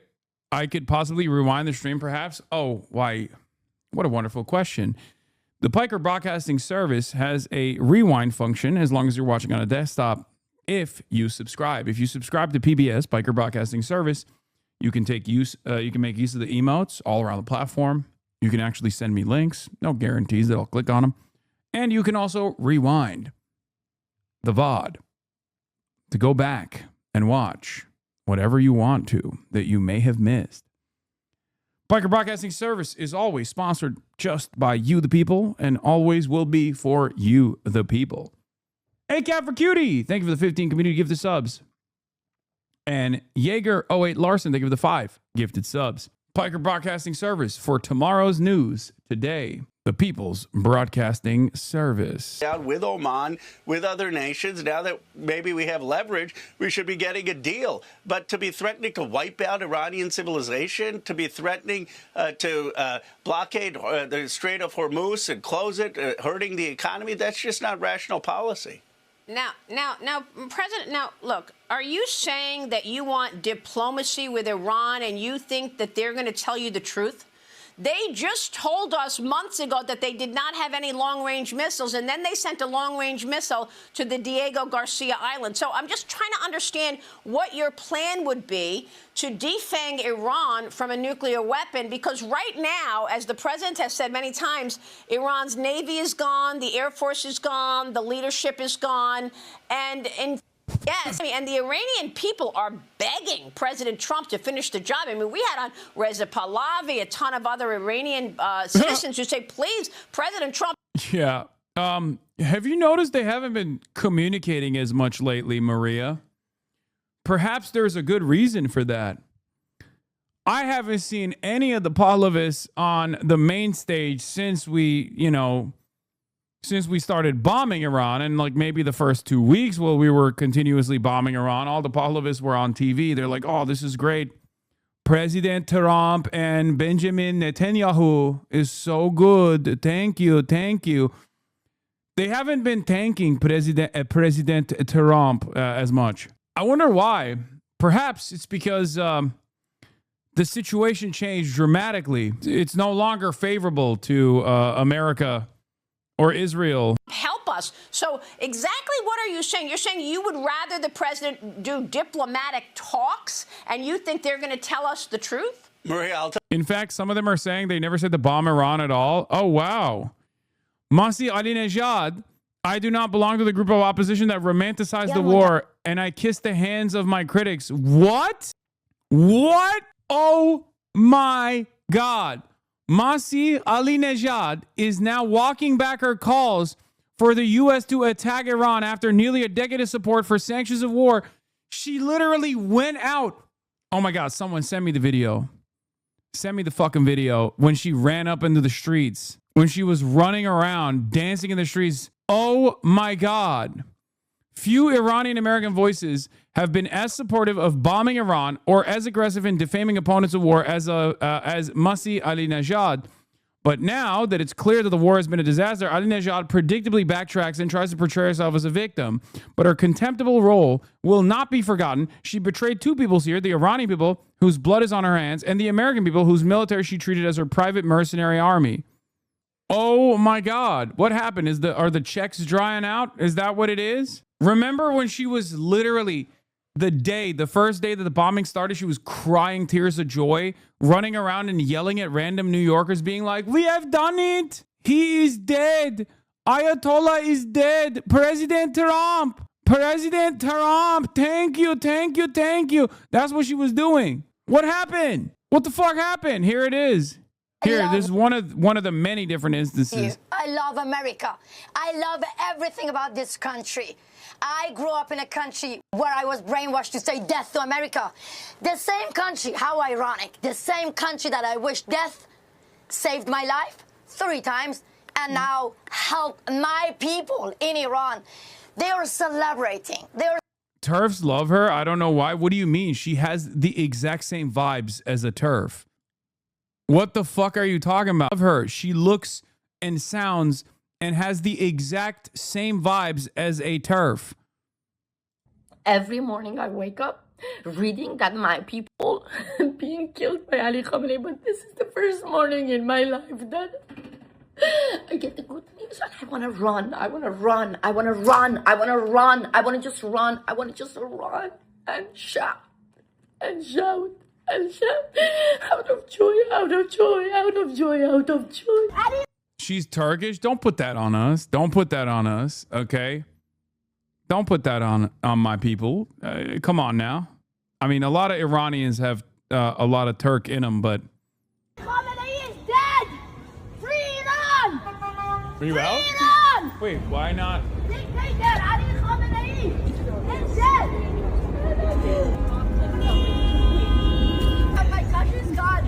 I could possibly rewind the stream perhaps? Oh, why? What a wonderful question. The Piker Broadcasting Service has a rewind function as long as you're watching on a desktop. If you subscribe to PBS, Piker Broadcasting Service, you can make use of the emotes all around the platform. You can actually send me links. No guarantees that I'll click on them. And you can also rewind the VOD to go back and watch whatever you want to that you may have missed. Piker Broadcasting Service is always sponsored just by you, the people, and always will be for you, the people. Hey, Cat for Cutie, thank you for the 15 community gifted subs. And Jaeger08 Larson, thank you for the 5 gifted subs. Piker Broadcasting Service for tomorrow's news today. The People's Broadcasting Service. Out with Oman, with other nations. Now that maybe we have leverage, we should be getting a deal. But to be threatening to wipe out Iranian civilization, to be threatening to blockade the Strait of Hormuz and close it, hurting the economy, that's just not rational policy. Now, President, look, are you saying that you want diplomacy with Iran and you think that they're going to tell you the truth? They just told us months ago that they did not have any long-range missiles, and then they sent a long-range missile to the Diego Garcia Island. So I'm just trying to understand what your plan would be to defang Iran from a nuclear weapon, because right now, as the president has said many times, Iran's Navy is gone, the Air Force is gone, the leadership is gone, and yes, and the Iranian people are begging President Trump to finish the job. I mean, we had on Reza Pahlavi, a ton of other Iranian citizens who say, please, President Trump. Yeah. Have you noticed they haven't been communicating as much lately, Maria? Perhaps there's a good reason for that. I haven't seen any of the Pahlavis on the main stage since we started bombing Iran, and like maybe the first 2 weeks while we were continuously bombing Iran, all the Pahlavis were on TV. They're like, oh, this is great. President Trump and Benjamin Netanyahu is so good. Thank you. Thank you. They haven't been thanking President Trump as much. I wonder why. Perhaps it's because the situation changed dramatically. It's no longer favorable to America or Israel. Help us. So exactly what are you saying? You're saying you would rather the president do diplomatic talks, and you think they're going to tell us the truth? Maria, in fact, some of them are saying they never said to bomb Iran at all. Oh, wow. Masih Alinejad, I do not belong to the group of opposition that romanticized the war, and I kiss the hands of my critics. What? What? Oh, my God. Masih Alinejad is now walking back her calls for the U.S. to attack Iran after nearly a decade of support for sanctions of war. She literally went out. Oh my God, someone send me the video. Send me the fucking video when she ran up into the streets, when she was running around, dancing in the streets. Oh my God. Few Iranian American voices have been as supportive of bombing Iran or as aggressive in defaming opponents of war as Masih Alinejad. But now that it's clear that the war has been a disaster, Alinejad predictably backtracks and tries to portray herself as a victim. But her contemptible role will not be forgotten. She betrayed two peoples here, the Iranian people, whose blood is on her hands, and the American people, whose military she treated as her private mercenary army. Oh my God. What happened? Are the checks drying out? Is that what it is? Remember when she was literally the first day that the bombing started, she was crying tears of joy, running around and yelling at random New Yorkers, being like, we have done it. He is dead. Ayatollah is dead. President Trump. Thank you. That's what she was doing. What happened? What the fuck happened? Here it is. Here, this is one of the many different instances. I love America. I love everything about this country. I grew up in a country where I was brainwashed to say death to America. The same country, how ironic, the same country that I wish death saved my life 3 times and now helped my people in Iran. They are celebrating. TERFs love her. I don't know why. What do you mean? She has the exact same vibes as a TERF. What the fuck are you talking about? Of her. She looks and sounds and has the exact same vibes as a TERF. Every morning I wake up reading that my people being killed by Ali Khamenei, but this is the first morning in my life that I get the good news and I want to run. I want to run. I want to run. I want to run. I want to just run. I want to just run and shout and shout and shout out of joy, out of joy, out of joy, out of joy. She's Turkish. Don't put that on us. Don't put that on us. Okay. Don't put that on my people. Come on now. I mean, a lot of Iranians have a lot of Turk in them, but. Khamenei is dead! Free Iran! Free Iran! Wait, why not? Dictator Ali Khamenei is dead! My country's gone.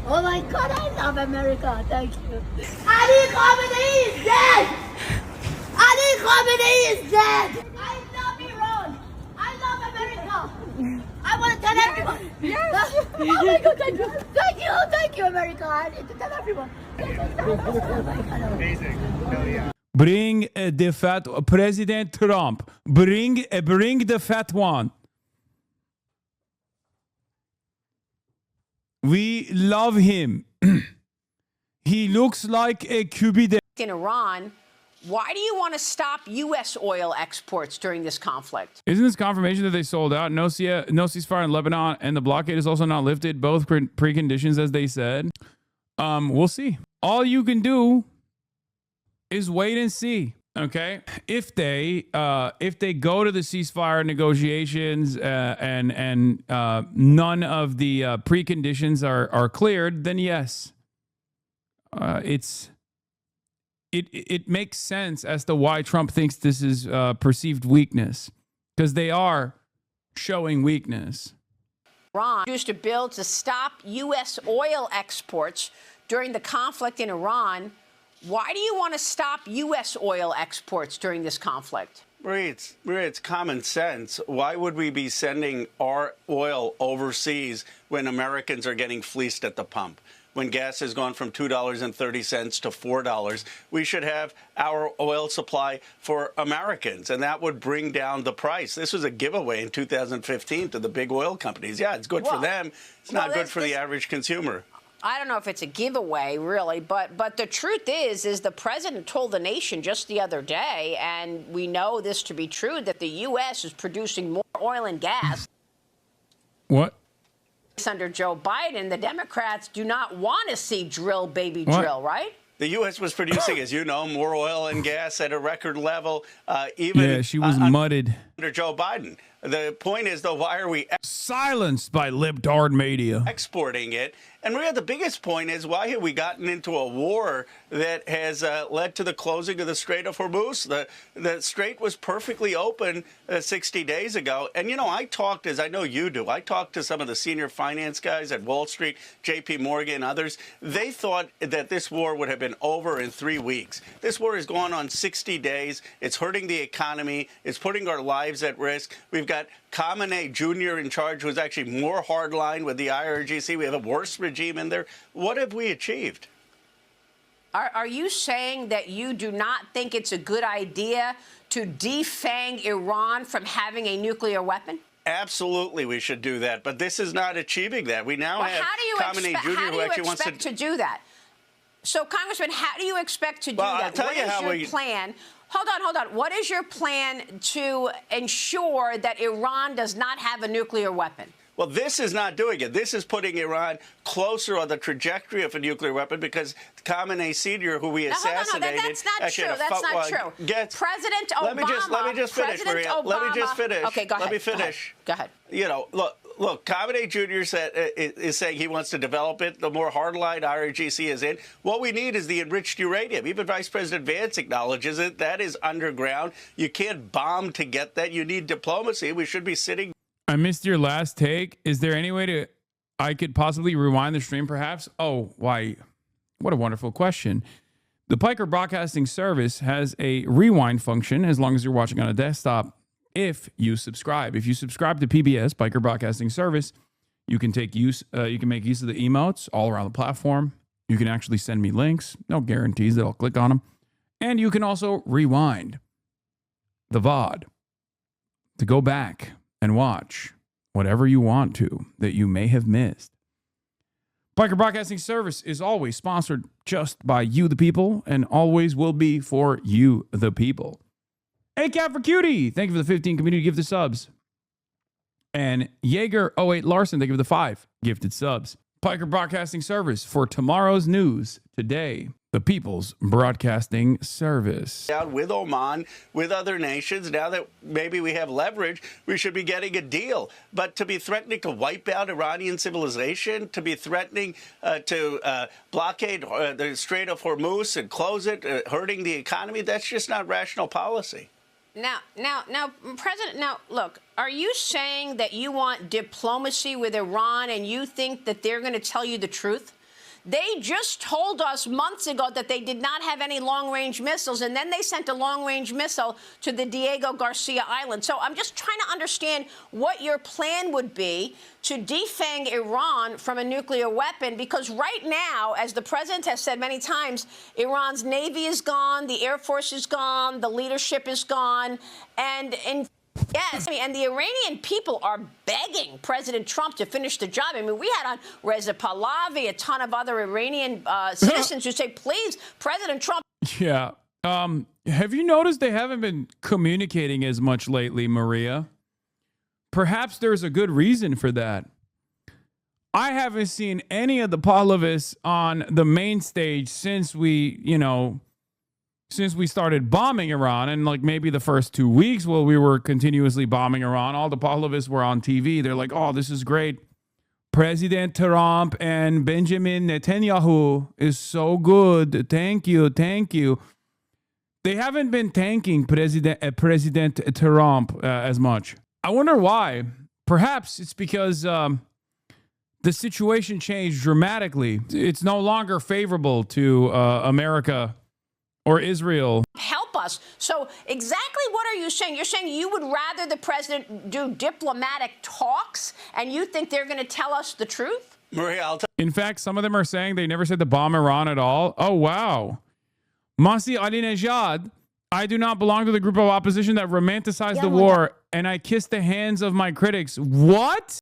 Oh my God, I love America. Thank you. Ali Khamenei is dead! Ali Khamenei is dead! I love Iran! I love America! I want to tell everyone! Yes! Oh my God, thank you! Thank you! Thank you, America! I need to tell everyone! Amazing. Hell yeah. Bring the fat President Trump. Bring the fat one. We love him. He looks like a QB. In Iran, why do you want to stop U.S. oil exports during this conflict? Isn't this confirmation that they sold out? No ceasefire in Lebanon, and the blockade is also not lifted. Both preconditions, as they said. We'll see. All you can do is wait and see. Okay, if they go to the ceasefire negotiations and none of the preconditions are cleared, then yes, it makes sense as to why Trump thinks this is perceived weakness, because they are showing weakness. Iran introduced a bill to stop U.S. oil exports during the conflict in Iran. Why do you want to stop U.S. oil exports during this conflict? Marie, it's common sense. Why would we be sending our oil overseas when Americans are getting fleeced at the pump? When gas has gone from $2.30 to $4, we should have our oil supply for Americans, and that would bring down the price. This was a giveaway in 2015 to the big oil companies. Yeah, it's good for them. It's not good for the average consumer. I don't know if it's a giveaway, really, but the truth is the president told the nation just the other day, and we know this to be true, that the U.S. is producing more oil and gas. What? Under Joe Biden, the Democrats do not want to see drill, baby, drill, right? The U.S. was producing, as you know, more oil and gas at a record level, even she was mudded under Joe Biden. The point is, though, why are we silenced by libtard media exporting it? And Maria, the biggest point is, why have we gotten into a war that has led to the closing of the Strait of Hormuz? The strait was perfectly open 60 days ago. And, you know, I talked, as I know you do, I talked to some of the senior finance guys at Wall Street, JP Morgan, others. They thought that this war would have been over in 3 weeks. This war has gone on 60 days. It's hurting the economy. It's putting our lives at risk. We've got Khamenei Jr. in charge, who's actually more hardline with the IRGC. We have a worse regime in there. What have we achieved? Are you saying that you do not think it's a good idea to defang Iran from having a nuclear weapon? Absolutely, we should do that. But this is not achieving that. We now have Khamenei Jr. who actually wants to do that. So, Congressman, how do you expect to do that? I'll tell you how what is your plan? Hold on. What is your plan to ensure that Iran does not have a nuclear weapon? Well, this is not doing it. This is putting Iran closer on the trajectory of a nuclear weapon, because Khamenei Sr., who we assassinated... That's not true. That's not true. President Obama... Let me just finish, Maria. Let me just finish. Okay, go ahead. Let me finish. Go ahead. You know, look, look, Khamenei Jr. is saying he wants to develop it. The more hardline IRGC is in. What we need is the enriched uranium. Even Vice President Vance acknowledges it. That is underground. You can't bomb to get that. You need diplomacy. We should be sitting. I missed your last take. Is there any way I could possibly rewind the stream perhaps? Oh, why? What a wonderful question. The Piker Broadcasting Service has a rewind function as long as you're watching on a desktop. If you subscribe to PBS, Piker Broadcasting Service, you can make use of the emotes all around the platform. You can actually send me links. No guarantees that I'll click on them. And you can also rewind the VOD to go back and watch whatever you want to that you may have missed. Piker Broadcasting Service is always sponsored just by you, the people, and always will be for you, the people. Hey, Cat for Cutie, thank you for the 15 community gifted subs. And Jaeger08 Larson, thank you for the 5 gifted subs. Piker Broadcasting Service for tomorrow's news today. The People's Broadcasting Service. Out with Oman, with other nations. Now that maybe we have leverage, we should be getting a deal. But to be threatening to wipe out Iranian civilization, to be threatening to blockade the Strait of Hormuz and close it, hurting the economy, that's just not rational policy. Now, President, look, are you saying that you want diplomacy with Iran and you think that they're going to tell you the truth? They just told us months ago that they did not have any long-range missiles, and then they sent a long-range missile to the Diego Garcia Island. So I'm just trying to understand what your plan would be to defang Iran from a nuclear weapon, because right now, as the president has said many times, Iran's Navy is gone, the Air Force is gone, the leadership is gone, and yes, and the Iranian people are begging President Trump to finish the job. I mean, we had on Reza Pahlavi, a ton of other Iranian citizens who say, please, President Trump. Yeah. Have you noticed they haven't been communicating as much lately, Maria? Perhaps there's a good reason for that. I haven't seen any of the Pahlavis on the main stage since we started bombing Iran, and like maybe the first 2 weeks while we were continuously bombing Iran, all the Pahlavis were on TV. They're like, oh, this is great. President Trump and Benjamin Netanyahu is so good. Thank you. Thank you. They haven't been thanking President Trump as much. I wonder why. Perhaps it's because the situation changed dramatically. It's no longer favorable to America or Israel. Help us. So exactly what are you saying? You're saying you would rather the president do diplomatic talks, and you think they're going to tell us the truth? Maria, in fact, some of them are saying they never said to bomb Iran at all. Oh, wow. Masih Alinejad, I do not belong to the group of opposition that romanticized the war, and I kiss the hands of my critics. What?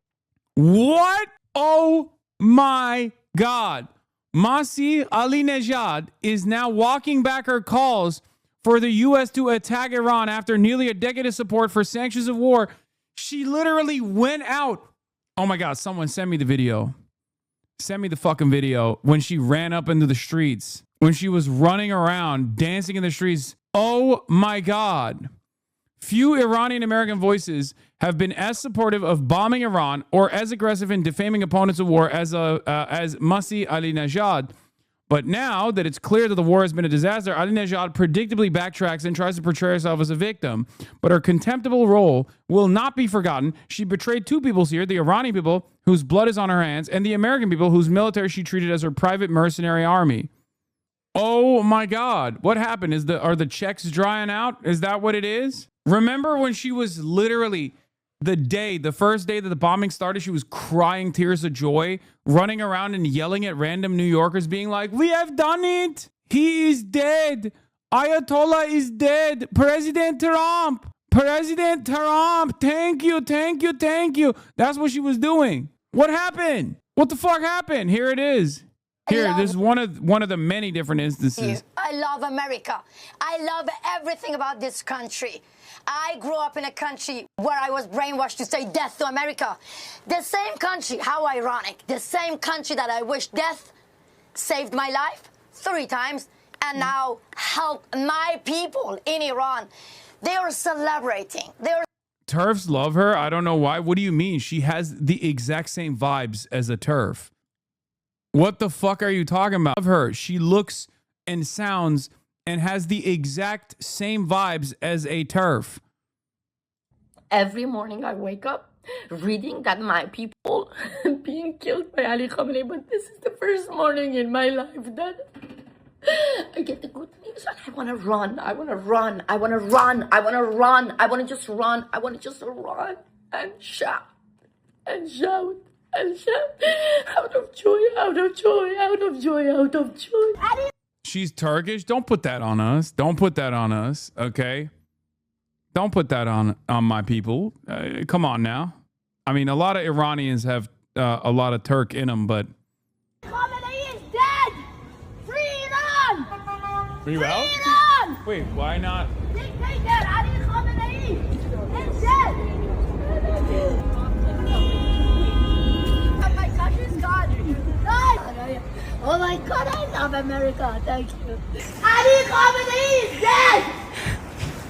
What? Oh, my God. Masih Alinejad is now walking back her calls for the U.S. to attack Iran after nearly a decade of support for sanctions of war. She literally went out. Oh, my God. Someone send me the video. Send me the fucking video when she ran up into the streets, when she was running around, dancing in the streets. Oh, my God. Few Iranian American voices have been as supportive of bombing Iran or as aggressive in defaming opponents of war as Masih Alinejad. But now that it's clear that the war has been a disaster, Alinejad predictably backtracks and tries to portray herself as a victim. But her contemptible role will not be forgotten. She betrayed two peoples here, the Iranian people whose blood is on her hands, and the American people whose military she treated as her private mercenary army. Oh my God. What happened? Are the checks drying out? Is that what it is? Remember when she was literally the first day that the bombing started, she was crying tears of joy, running around and yelling at random New Yorkers, being like, we have done it. He is dead. Ayatollah is dead. President Trump. President Trump. Thank you. Thank you. Thank you. That's what she was doing. What happened? What the fuck happened? Here it is. Here, this is one of the many different instances. I love America. I love everything about this country. I grew up in a country where I was brainwashed to say death to America. The same country, how ironic, the same country that I wish death saved my life 3 times and now help my people in Iran. They are celebrating. TERFs love her. I don't know why. What do you mean? She has the exact same vibes as a TERF. What the fuck are you talking about? Of her. She looks and sounds and has the exact same vibes as a TERF. Every morning I wake up reading that my people being killed by Ali Khamenei, but this is the first morning in my life that I get the good news and I want to run. I want to run. I want to run. I want to run. I want to just run. I want to just run and shout and shout and shout out of joy, out of joy, out of joy, out of joy. She's Turkish. Don't put that on us. Don't put that on us. Okay. Don't put that on my people. Come on now. I mean, a lot of Iranians have a lot of Turk in them, but Khamenei is dead! Free Iran! Free Iran? Iran! Wait, why not? Dictator Ali Khamenei is dead! My country's gone! Oh my God, I love America. Thank you. Ali Khamenei is dead!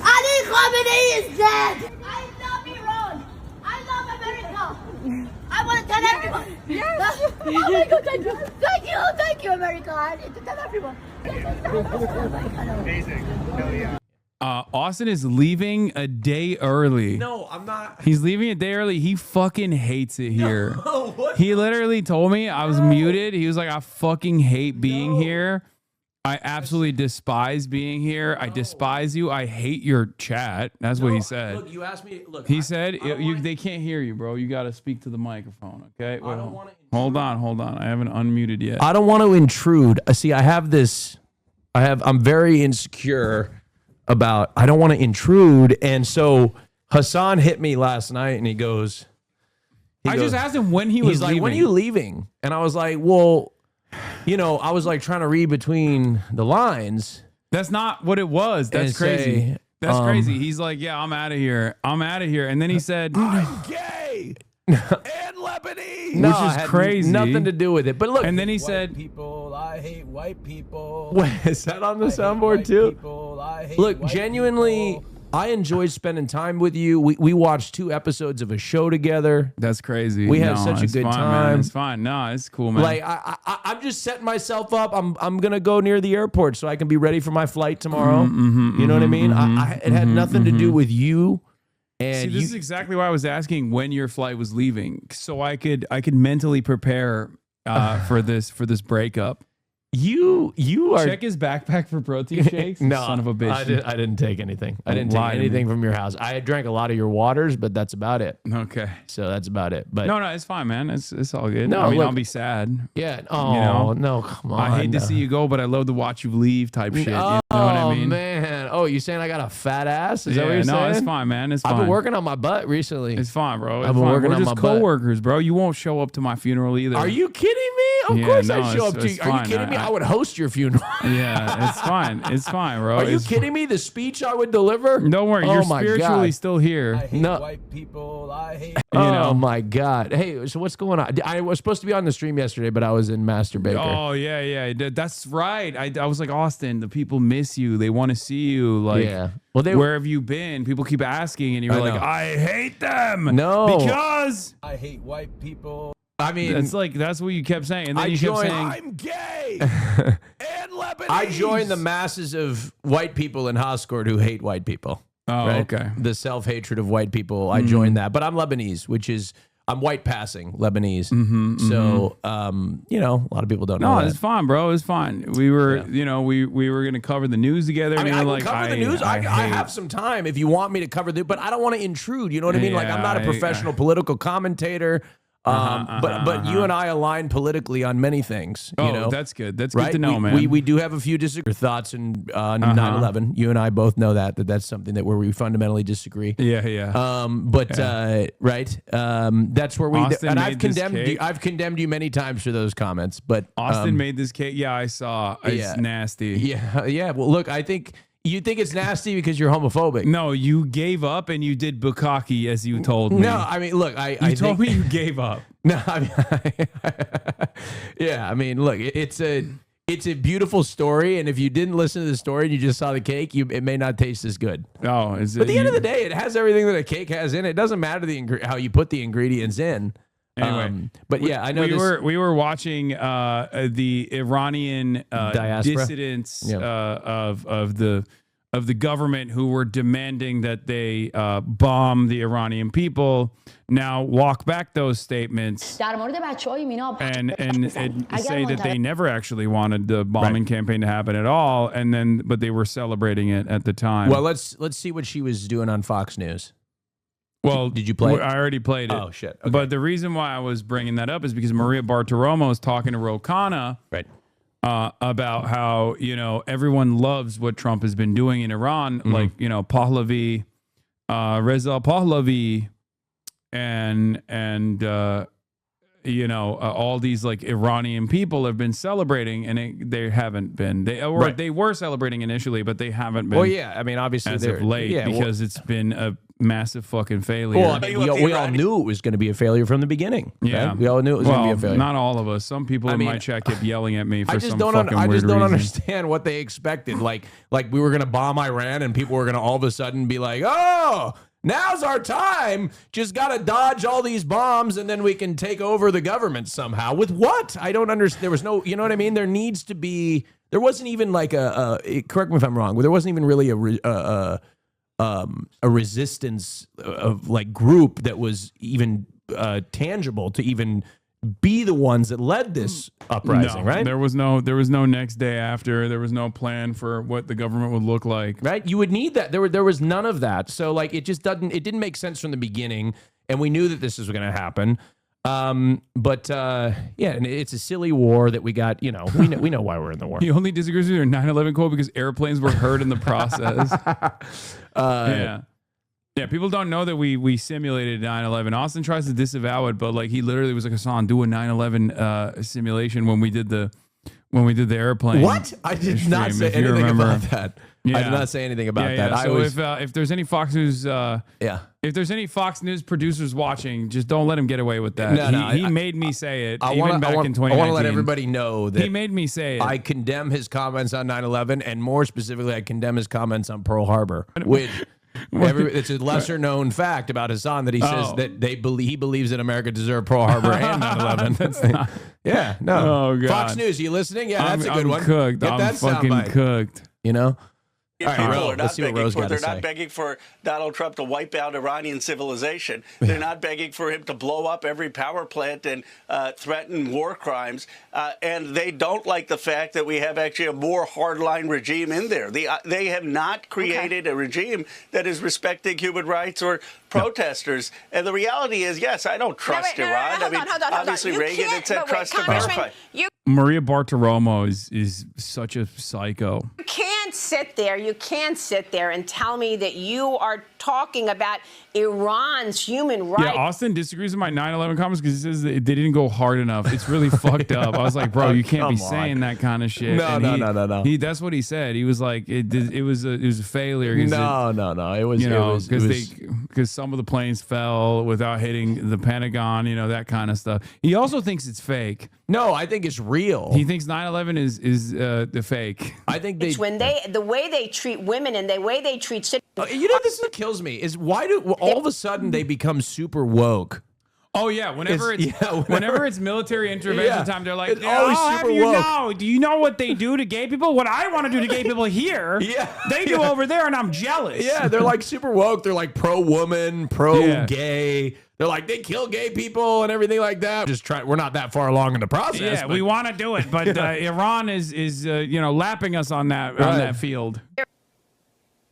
Ali Khamenei is dead! I love Iran! I love America! I want to tell everyone! Yes! Oh my God, thank you! Thank you! Thank you, America! I need to tell everyone! Amazing. Hell yeah. Austin is leaving a day early. No, I'm not. He's leaving a day early. He fucking hates it here. No, what? He literally told me I was muted. He was like, I fucking hate being here. I absolutely despise being here. I despise you. I hate your chat. That's what he said. Look, you asked me. Look, He said, they can't hear you, bro. You got to speak to the microphone, okay? Wait, hold on. I haven't unmuted yet. I don't want to intrude. See, I'm very insecure about, I don't want to intrude. And so Hasan hit me last night and he goes, I just asked him when he was leaving. He's like, when are you leaving? And I was like, well, I was like trying to read between the lines. That's not what it was. That's crazy. That's crazy. He's like, yeah, I'm out of here. And then he said, I'm gay and Lebanese. No, which is crazy. Nothing to do with it. But look. And then he said, people, I hate white people. Wait, is that on the soundboard too? People, look, genuinely, I enjoyed spending time with you. We watched 2 episodes of a show together. That's crazy. We had such a good time. Man. It's fine. No, it's cool, man. Like I'm just setting myself up. I'm gonna go near the airport so I can be ready for my flight tomorrow. You know what I mean? It had nothing to do with you. And see, this is exactly why I was asking when your flight was leaving, so I could mentally prepare for this breakup. You are check his backpack for protein shakes. No, son of a bitch. I didn't take anything. I didn't take anything from your house. I drank a lot of your waters, but that's about it. Okay, so that's about it. But no, it's fine, man. It's all good. No, I mean, look, I'll be sad. Yeah. Oh no, come on. I hate to see you go, but I love to watch you leave. Type shit. You know what I mean? Oh man. Oh, you saying I got a fat ass? Is that what you're saying? No, it's fine, man. It's fine. I've been working on my butt recently. It's fine, bro. I've been working on my butt. We're just coworkers, bro. You won't show up to my funeral either. Are you kidding me? Of course I show up to you. Are you kidding me? I would host your funeral. Yeah, it's fine. It's fine, bro. Are you kidding me? The speech I would deliver? Don't worry. You're spiritually still here. I hate white people. I hate. Oh my God. Hey, so what's going on? I was supposed to be on the stream yesterday, but I was in Master Baker. Oh yeah. That's right. I was like, Austin, the people miss you. They want to see you. Like, yeah. Well, where have you been? People keep asking, and you're like, I hate them. No, because I hate white people. I mean, that's what you kept saying, and then you kept saying, "I'm gay and Lebanese." I joined the masses of white people in Hoscourt who hate white people. Oh, right? okay. The self-hatred of white people. I joined that, but I'm Lebanese, which is I'm white passing Lebanese. So, a lot of people don't know. No, it's fine, bro. It's fine. We were, we were gonna cover the news together. I mean, and I we can cover the news. I have some time if you want me to cover but I don't want to intrude. You know what I mean? Like I'm not a professional political commentator. But you and I align politically on many things. That's good. That's good to know, man. We do have a few thoughts on 9/11. You and I both know that's something that where we fundamentally disagree. Yeah. Right. That's where we Austin and I've condemned you many times for those comments. But Austin made this cake. Yeah, I saw. It's nasty. Yeah. Well, look, I think. You think it's nasty because you're homophobic? No, you gave up and you did bukkake as you told me. No, I mean, look, you told me you gave up. No, I mean, yeah, I mean, look, it's it's a beautiful story, and if you didn't listen to the story and you just saw the cake, it may not taste as good. Oh, but at the end of the day, it has everything that a cake has in it. It doesn't matter how you put the ingredients in. Anyway, but yeah, I know we were watching the Iranian dissidents of the government who were demanding that they bomb the Iranian people now walk back those statements and say that they never actually wanted the bombing campaign to happen at all, but they were celebrating it at the time. Well, let's see what she was doing on Fox News. Well, did you play it? I already played it. Oh, shit. Okay. But the reason why I was bringing that up is because Maria Bartiromo is talking to Ro Khanna about how, everyone loves what Trump has been doing in Iran, like, Pahlavi, Reza Pahlavi, and all these like Iranian people have been celebrating, and they haven't been. They were celebrating initially, but they haven't been. Well, yeah, I mean, obviously as of late, because it's been a massive fucking failure. Well, I mean, we all knew it was going to be a failure from the beginning. Yeah, right? We all knew it was going to be a failure. Not all of us. Some people in my chat kept yelling at me for some fucking weird I just don't reason. understand what they expected. Like we were going to bomb Iran, and people were going to all of a sudden be like, "Oh, now's our time. Just got to dodge all these bombs, and then we can take over the government somehow." With what? I don't understand. There was no, you know what I mean? There needs to be. There wasn't even like correct me if I'm wrong, but there wasn't even really a resistance of like group that was even tangible to even be the ones that led this uprising, right? There was no next day after. There was no plan for what the government would look like. Right? You would need that. There was none of that. So like it didn't make sense from the beginning, and we knew that this was going to happen. But and it's a silly war that we got, we know why we're in the war. He only disagrees with your 9/11 quote because airplanes were hurt in the process. Yeah, people don't know that we simulated 9/11. Austin tries to disavow it, but like he literally was like, Hasan, do a 9/11 simulation when we did the airplane. What? I did not say anything about that. Yeah. I did not say anything about that. So if there's any Fox News, if there's any Fox News producers watching, just don't let him get away with that. He made me say it back in 2019. I want to let everybody know that he made me say it. I condemn his comments on 9/11, and more specifically, I condemn his comments on Pearl Harbor, which. It's a lesser known fact about Hasan that he says that he believes that America deserved Pearl Harbor and 9/11. Yeah, no. Oh, God. Fox News, you listening? Yeah, that's a good one. Cooked. Get that I'm fucking soundbite. cooked. All right, Ro, let's see what Ro's got to They're say. not begging for Donald Trump to wipe out Iranian civilization. They're not begging for him to blow up every power plant and threaten war crimes. And they don't like the fact that we have actually a more hardline regime in there. They have not created a regime that is respecting human rights or protesters. And the reality is, yes, I don't trust Iran. Hold on. Obviously, Reagan had said trust to verify. Maria Bartiromo is such a psycho. You can't sit there and tell me that you are talking about Iran's human rights. Yeah, Austin disagrees with my 9/11 comments because he says that they didn't go hard enough. It's really fucked up. I was like, bro, you can't be saying that kind of shit. No. That's what he said. He was like, it was a failure. No. It was because some of the planes fell without hitting the Pentagon. That kind of stuff. He also thinks it's fake. No, I think it's real. He thinks 9/11 is the fake. I think it's when the way they treat women and the way they treat citizens. This is what kills me is why do all of a sudden they become super woke? Oh yeah, whenever it's military intervention time, they're like, it's always super woke. Do you know what they do to gay people? What I want to do to gay people here, they do over there, and I'm jealous. Yeah, they're like super woke. They're like pro-woman, pro-gay. They're like, they kill gay people and everything like that. We're not that far along in the process. Yeah, we want to do it, but Iran is lapping us on that field.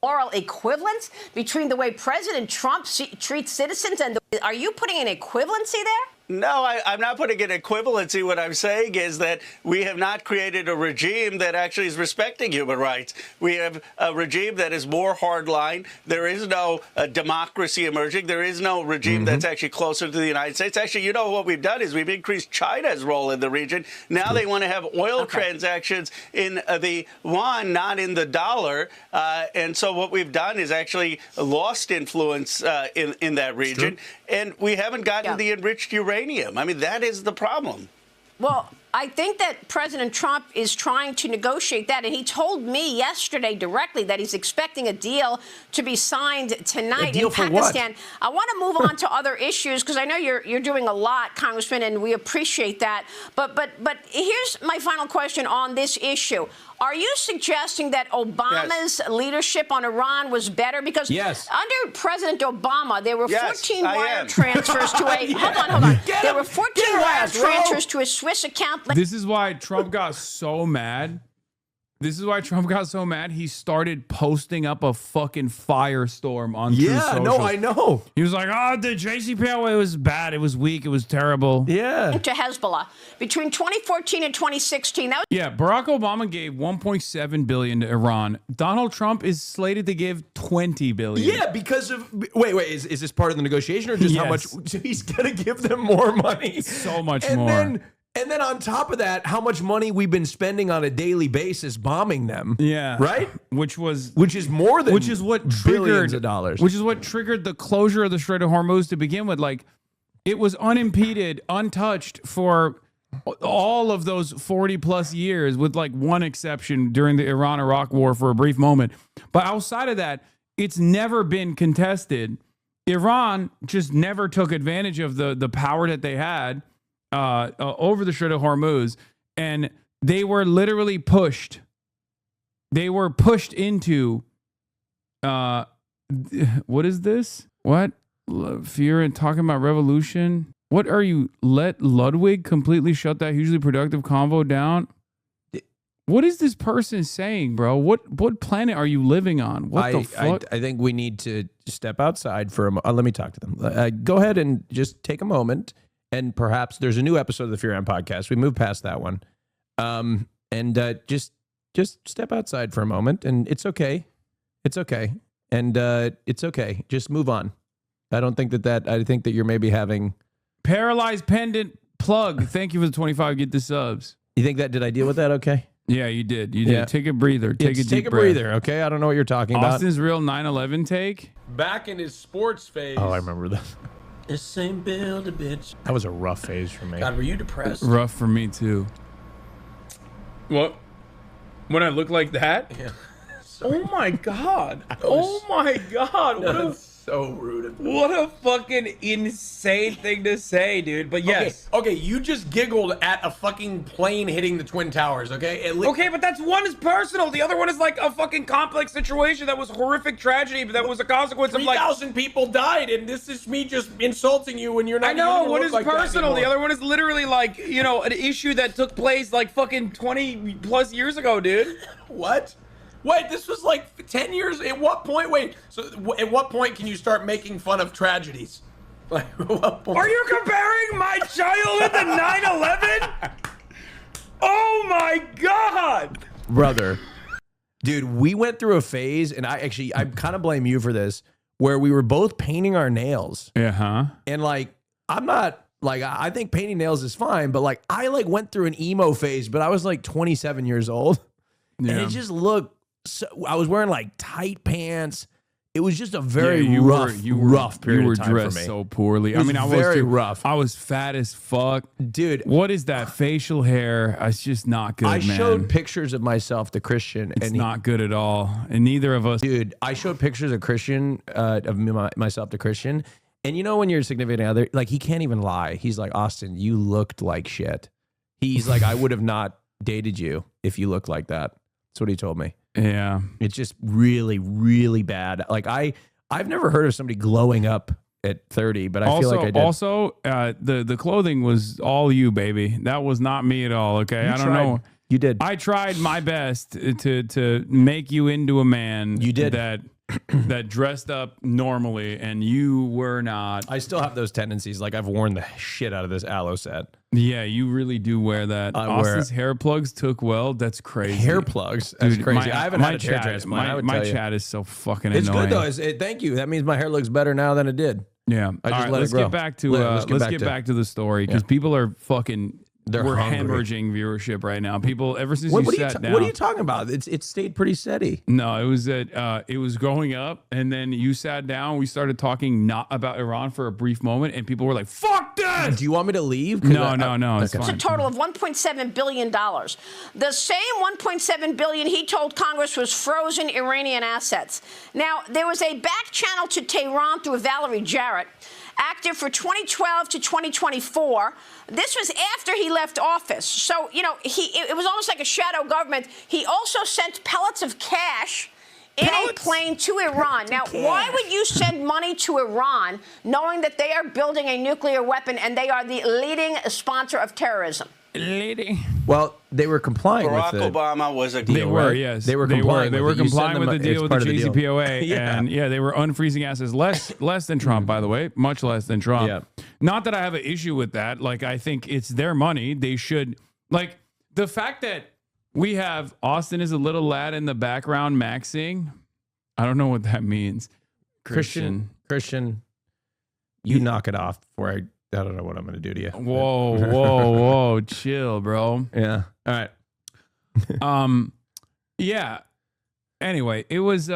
Moral equivalence between the way President Trump treats citizens and are you putting an equivalency there? No, I'm not putting an equivalency. What I'm saying is that we have not created a regime that actually is respecting human rights. We have a regime that is more hardline. There is no democracy emerging. There is no regime that's actually closer to the United States. Actually, what we've done is we've increased China's role in the region. Now they want to have oil transactions in the yuan, not in the dollar. And so what we've done is actually lost influence in that region. And we haven't gotten the enriched uranium. I mean, that is the problem. Well, I think that President Trump is trying to negotiate that, and he told me yesterday directly that he's expecting a deal to be signed tonight in Pakistan. I want to move on to other issues because I know you're doing a lot, Congressman, and we appreciate that. But here's my final question on this issue. Are you suggesting that Obama's leadership on Iran was better? Because under President Obama, there were 14 wire transfers to a hold on. There were 14 wire transfers to a Swiss account. This is why Trump got so mad. He started posting up a fucking firestorm on True Social. No, I know. He was like, "Oh, the JCPOA was bad. It was weak. It was terrible." Yeah. To Hezbollah between 2014 and 2016. That was Barack Obama gave $1.7 billion to Iran. Donald Trump is slated to give $20 billion. Yeah, because of wait, is this part of the negotiation or just how much he's gonna give them more money? So much more. And then on top of that, how much money we've been spending on a daily basis bombing them. Yeah. Right? Which is more than what triggered billions of dollars. Which is what triggered the closure of the Strait of Hormuz to begin with. Like, it was unimpeded, untouched for all of those 40 plus years, with like one exception during the Iran-Iraq war for a brief moment. But outside of that, it's never been contested. Iran just never took advantage of the power that they had over the Strait of Hormuz, and they were literally pushed. They were pushed into what is this? What? Fear and talking about revolution? What are you? Let Ludwig completely shut that hugely productive convo down? What is this person saying, bro? What planet are you living on? What the fuck? I think we need to step outside for a moment. Let me talk to them. Go ahead and just take a moment. And perhaps there's a new episode of the Fear and podcast. We moved past that one. Just step outside for a moment, and it's okay. It's okay. And it's okay. Just move on. I don't think I think that you're maybe having... Paralyzed Pendant Plug. Thank you for the 25. Get the subs. You think did I deal with that okay? Yeah, you did. You did. Yeah. Take a breather. Take a deep breath. Breather, okay? I don't know what you're talking about. Austin's real 9/11 take. Back in his sports phase. Oh, I remember that. The same build a bitch. That was a rough phase for me. God, were you depressed? Rough for me too. What? When I look like that? Yeah. Oh my god. Oh my god. What a so rude. What a fucking insane thing to say, dude. But yes. Okay, you just giggled at a fucking plane hitting the Twin Towers, okay? Okay, but that's one is personal. The other one is like a fucking complex situation that was horrific tragedy, but that was a consequence of like 3,000 people died, and this is me just insulting you when you're not. I know, one is like personal. The other one is literally like, you know, an issue that took place like fucking 20 plus years ago, dude. What? Wait, this was like 10 years? At what point? Wait, so at what point can you start making fun of tragedies? Like, what point? Are you comparing my childhood to 9/11? Oh my God! Brother. Dude, we went through a phase, and I kind of blame you for this, where we were both painting our nails. Uh-huh. And like, I'm not, like, I think painting nails is fine, but like, I like went through an emo phase, but I was like 27 years old. Yeah. And it just looked, so, I was wearing like tight pants. It was just a very rough period of time for me. You were dressed so poorly. I mean, I was very rough. I was fat as fuck. Dude. What is that facial hair? It's just not good, man. I showed pictures of myself to Christian. It's not good at all. And neither of us. Dude, I showed pictures of Christian, myself to Christian. And you know when you're a significant other, like, he can't even lie. He's like, Austin, you looked like shit. He's like, I would have not dated you if you looked like that. That's what he told me. Yeah. It's just really, really bad. Like, I've never heard of somebody glowing up at 30, but I feel like I did. Also, the clothing was all you, baby. That was not me at all, okay? I don't know. You did. I tried my best to make you into a man. You did. That dressed up normally, and you were not. I still have those tendencies. Like, I've worn the shit out of this aloe set. Yeah, you really do wear that. Austin's hair plugs took well. That's crazy. Hair plugs? That's Dude, crazy. I haven't had a hair transplant. My chat is so fucking it's annoying. It's good, though. Thank you. That means my hair looks better now than it did. Yeah. I just let let's it grow. Get back to let's get back to the story, because people are fucking we're hungry. hemorrhaging viewership right now. People, ever since What you are sat down. What are you talking about? It stayed pretty steady. No, it was that it was going up, and then you sat down. We started talking not about Iran for a brief moment, and people were like, "Fuck that!" Do you want me to leave? No, it's It's a fine. total of $1.7 billion. The same $1.7 billion he told Congress was frozen Iranian assets. Now, there was a back channel to Tehran through Valerie Jarrett, active for 2012 to 2024. This was after he left office. So, you know, it was almost like a shadow government. He also sent pellets of cash in a plane to Iran. Now, why would you send money to Iran knowing that they are building a nuclear weapon and they are the leading sponsor of terrorism? Well, they were complying Barack with the Obama was a deal, They were, right? yes. They were complying. They were with it. You send complying them with the it's deal with part the of deal. JCPOA. Yeah. And yeah, they were unfreezing assets. Less than Trump, by the way. Much less than Trump. Yeah. Not that I have an issue with that. Like, I think it's their money. They should, like, the fact that we have Austin is a little lad in the background maxing. I don't know what that means. Christian, you knock it off before I don't know what I'm going to do to you. Whoa, chill, bro. Yeah. All right. Yeah. Anyway, it was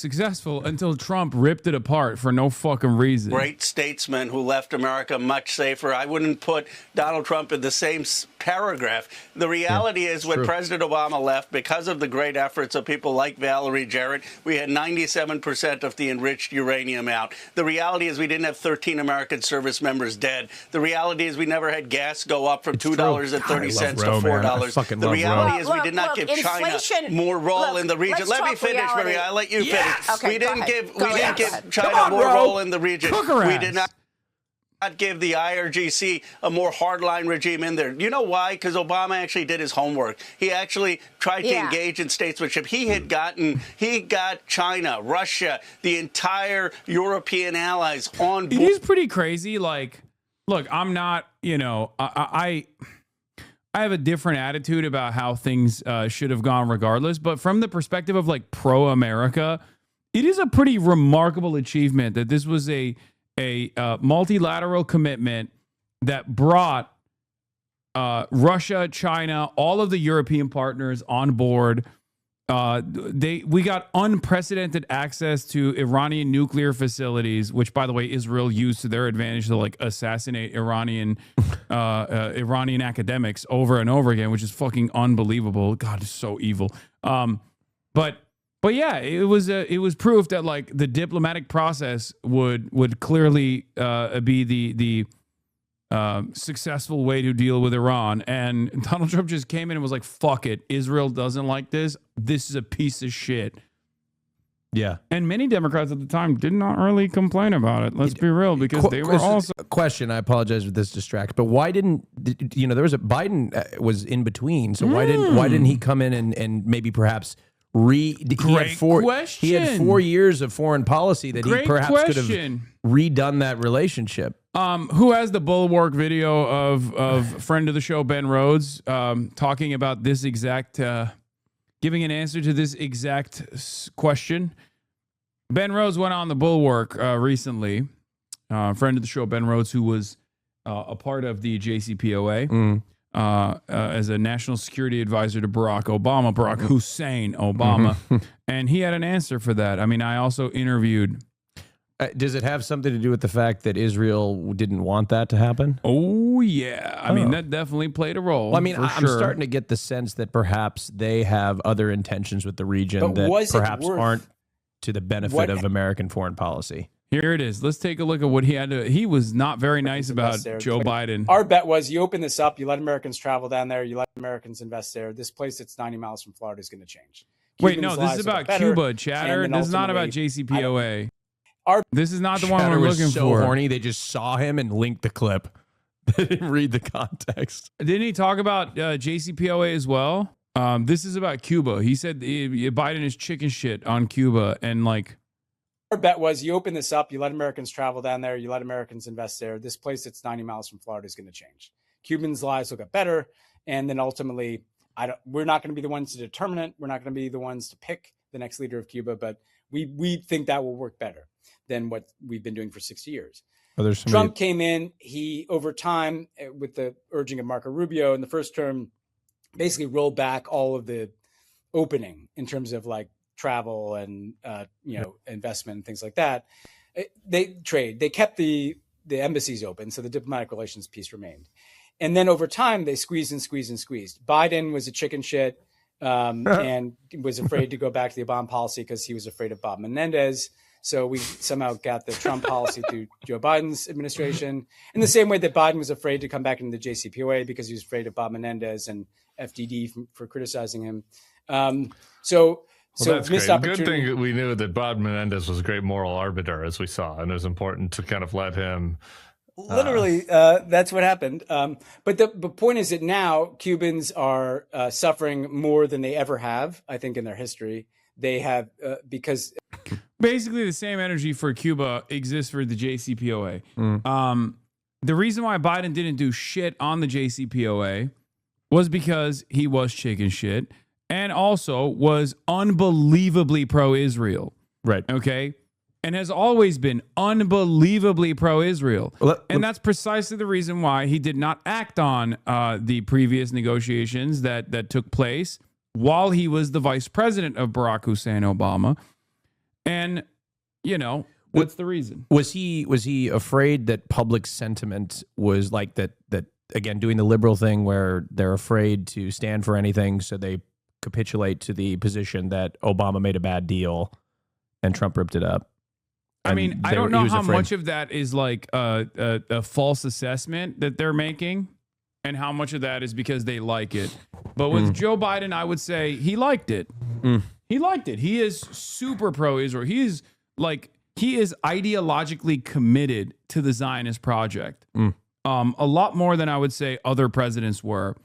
successful until Trump ripped it apart for no fucking reason. Great statesman who left America much safer. I wouldn't put Donald Trump in the same paragraph. The reality is when President Obama left, because of the great efforts of people like Valerie Jarrett, we had 97% of the enriched uranium out. The reality is we didn't have 13 American service members dead. The reality is we never had gas go up from $2.30 to $4. The reality is we did not give China more role in the region. Let me finish, Maria. I'll let you finish. Okay, we didn't give China China more role in the region. Cook her We ass. did not give the IRGC a more hardline regime in there. You know why? Because Obama actually did his homework. He actually tried to engage in statesmanship. He got China, Russia, the entire European allies on board. It is pretty crazy. Like, look, I'm not, you know, I have a different attitude about how things should have gone regardless. But from the perspective of like pro-America, it is a pretty remarkable achievement that this was a multilateral commitment that brought Russia, China, all of the European partners on board. We got unprecedented access to Iranian nuclear facilities, which, by the way, Israel used to their advantage to like assassinate Iranian academics over and over again, which is fucking unbelievable. God, it's so evil. But yeah, it was proof that like the diplomatic process would clearly be the successful way to deal with Iran. And Donald Trump just came in and was like, fuck it. Israel doesn't like this. This is a piece of shit. Yeah. And many Democrats at the time did not really complain about it. Let's be real, because they were also... Question, I apologize for this distract, but why didn't, you know, there was Biden was in between, so why didn't he come in and maybe perhaps... He had 4 years of foreign policy that he perhaps could have redone that relationship. Who has the bulwark video of friend of the show Ben Rhodes talking about this exact giving an answer to this exact question? Ben Rhodes went on the bulwark recently. Friend of the show Ben Rhodes, who was a part of the JCPOA. As a national security advisor to Barack Hussein Obama. And he had an answer for that. I mean, I also interviewed. Does it have something to do with the fact that Israel didn't want that to happen? Oh, yeah. I mean, that definitely played a role. Well, I mean, I'm starting to get the sense that perhaps they have other intentions with the region that perhaps aren't to the benefit of American foreign policy. Here it is. Let's take a look at what he had to. He was not very nice about Joe Biden. Our bet was you open this up, you let Americans travel down there, you let Americans invest there. This place that's 90 miles from Florida is going to change. Wait, no, this is about Cuba, Chatter. This is not about JCPOA. This is not the one we're looking so for. Horny, they just saw him and linked the clip. They didn't read the context. Didn't he talk about JCPOA as well? This is about Cuba. He said Biden is chicken shit on Cuba, and like. Our bet was you open this up, you let Americans travel down there, you let Americans invest there. This place that's 90 miles from Florida is going to change. Cubans' lives will get better. And then ultimately, we're not going to be the ones to determine it. We're not going to be the ones to pick the next leader of Cuba, but we think that will work better than what we've been doing for 60 years. Trump came in, he, over time, with the urging of Marco Rubio in the first term, basically rolled back all of the opening in terms of like travel and, investment and things like that. They kept the embassies open, so the diplomatic relations piece remained. And then over time, they squeezed and squeezed and squeezed. Biden was a chicken shit and was afraid to go back to the Obama policy because he was afraid of Bob Menendez. So we somehow got the Trump policy through Joe Biden's administration, in the same way that Biden was afraid to come back into the JCPOA because he was afraid of Bob Menendez and FDD for criticizing him. So that's missed great. opportunity. Good thing we knew that Bob Menendez was a great moral arbiter, as we saw, and it was important to kind of let him. Literally, that's what happened. But the point is that now Cubans are suffering more than they ever have, I think, in their history. They have because basically the same energy for Cuba exists for the JCPOA. The reason why Biden didn't do shit on the JCPOA was because he was chicken shit and also was unbelievably pro-Israel. Right. Okay. And has always been unbelievably pro-Israel. And that's precisely the reason why he did not act on the previous negotiations that took place while he was the vice president of Barack Hussein Obama. And, what's the reason? Was he afraid that public sentiment was like that again, doing the liberal thing where they're afraid to stand for anything, so they capitulate to the position that Obama made a bad deal and Trump ripped it up? I mean, I don't know how much of that is like a false assessment that they're making and how much of that is because they like it. But with Joe Biden, I would say he liked it. He liked it. He is super pro-Israel. He is ideologically committed to the Zionist project. A lot more than I would say other presidents were.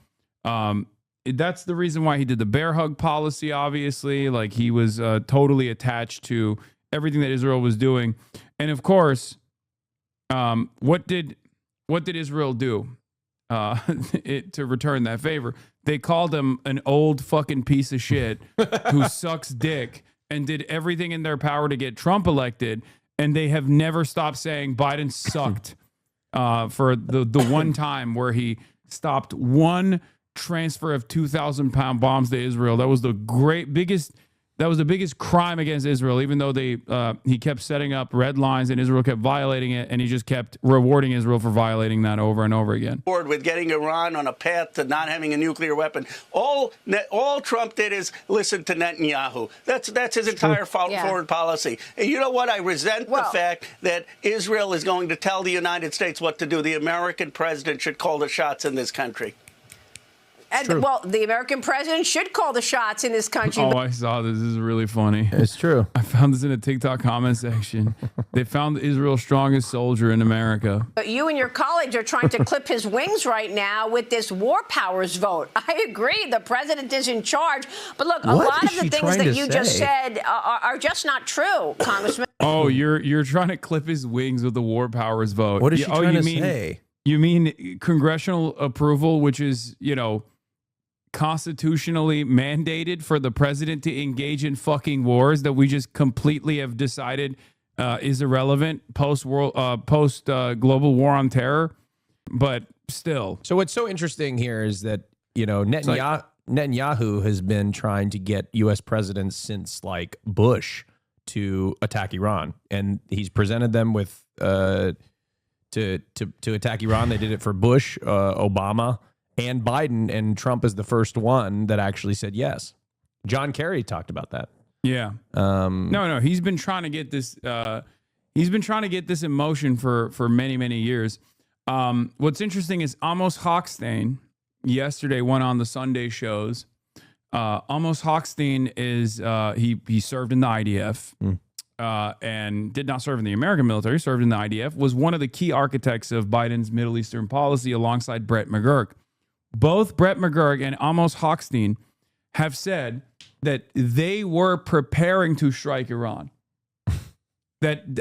That's the reason why he did the bear hug policy, obviously. Like, he was totally attached to everything that Israel was doing. And of course, what did Israel do to return that favor? They called him an old fucking piece of shit who sucks dick and did everything in their power to get Trump elected. And they have never stopped saying Biden sucked for the one time where he stopped one transfer of 2,000-pound bombs to Israel. That was the biggest crime against Israel, even though he kept setting up red lines and Israel kept violating it, and he just kept rewarding Israel for violating that over and over again. With getting Iran on a path to not having a nuclear weapon. All Trump did is listen to Netanyahu. That's his entire foreign policy. And you know what? I resent the fact that Israel is going to tell the United States what to do. The American president should call the shots in this country. Well, the American president should call the shots in this country. Oh, I saw this. This is really funny. It's true. I found this in a TikTok comment section. They found Israel's strongest soldier in America. But you and your colleagues are trying to clip his wings right now with this war powers vote. I agree. The president is in charge. But look, a lot of the things that you just said are just not true, Congressman. Oh, you're trying to clip his wings with the war powers vote. What is she trying to say? You mean congressional approval, which is, constitutionally mandated for the president to engage in fucking wars that we just completely have decided is irrelevant post global war on terror, but still. So what's so interesting here is that Netanyahu has been trying to get U.S. presidents since like Bush to attack Iran, and he's presented them with to attack Iran. They did it for Bush, Obama, and Biden, and Trump is the first one that actually said yes. John Kerry talked about that. Yeah. No. He's been trying to get this. He's been trying to get this in motion for many, many years. What's interesting is Amos Hochstein yesterday went on the Sunday shows. Amos Hochstein is he served in the IDF and did not serve in the American military. Served in the IDF. Was one of the key architects of Biden's Middle Eastern policy alongside Brett McGurk. Both Brett McGurk and Amos Hochstein have said that they were preparing to strike Iran. That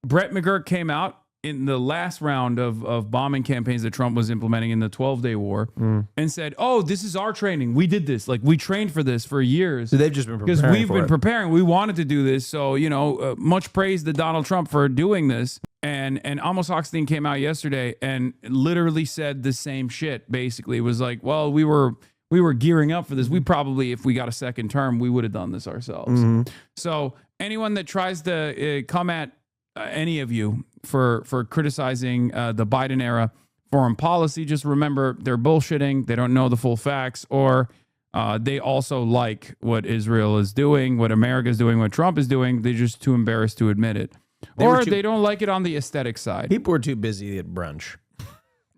Brett McGurk came out in the last round of bombing campaigns that Trump was implementing in the 12-day war and said, oh, this is our training. We did this. Like, we trained for this for years. So they've just been preparing. Because we've been preparing. We wanted to do this. So, much praise to Donald Trump for doing this. And Amos Hochstein came out yesterday and literally said the same shit. Basically, it was like, well, we were gearing up for this. We probably, if we got a second term, we would have done this ourselves. So anyone that tries to come at any of you for criticizing the Biden era foreign policy, just remember they're bullshitting. They don't know the full facts, or they also like what Israel is doing, what America is doing, what Trump is doing. They're just too embarrassed to admit it. They don't like it on the aesthetic side. People were too busy at brunch.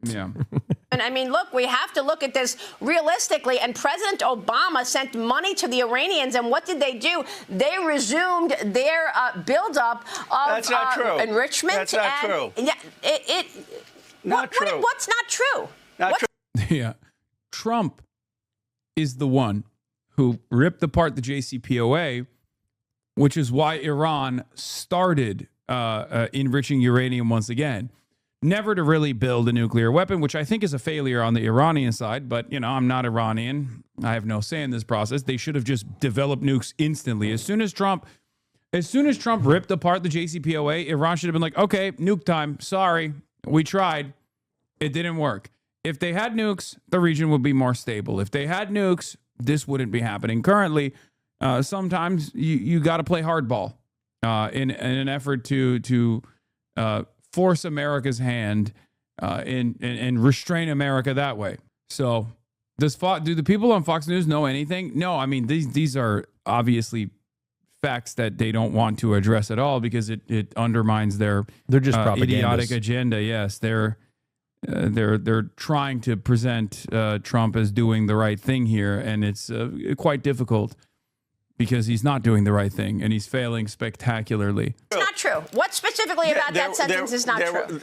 Yeah. And I mean, look, we have to look at this realistically. And President Obama sent money to the Iranians. And what did they do? They resumed their buildup of That's not true. Enrichment. That's not true. Yeah, Not true. What's not true? Not true. Yeah. Trump is the one who ripped apart the JCPOA, which is why Iran started enriching uranium once again. Never to really build a nuclear weapon, which I think is a failure on the Iranian side. But, you know, I'm not Iranian. I have no say in this process. They should have just developed nukes instantly. As soon as Trump ripped apart the JCPOA, Iran should have been like, okay, nuke time. Sorry, we tried. It didn't work. If they had nukes, the region would be more stable. If they had nukes, this wouldn't be happening. Currently, sometimes you got to play hardball in an effort to force America's hand and restrain America that way. So do the people on Fox News know anything? No, I mean, these are obviously facts that they don't want to address at all because it undermines their They're just idiotic propagandists. agenda. Yes, they're trying to present Trump as doing the right thing here, and it's quite difficult because he's not doing the right thing and he's failing spectacularly. It's not true. What specifically about that sentence is not true?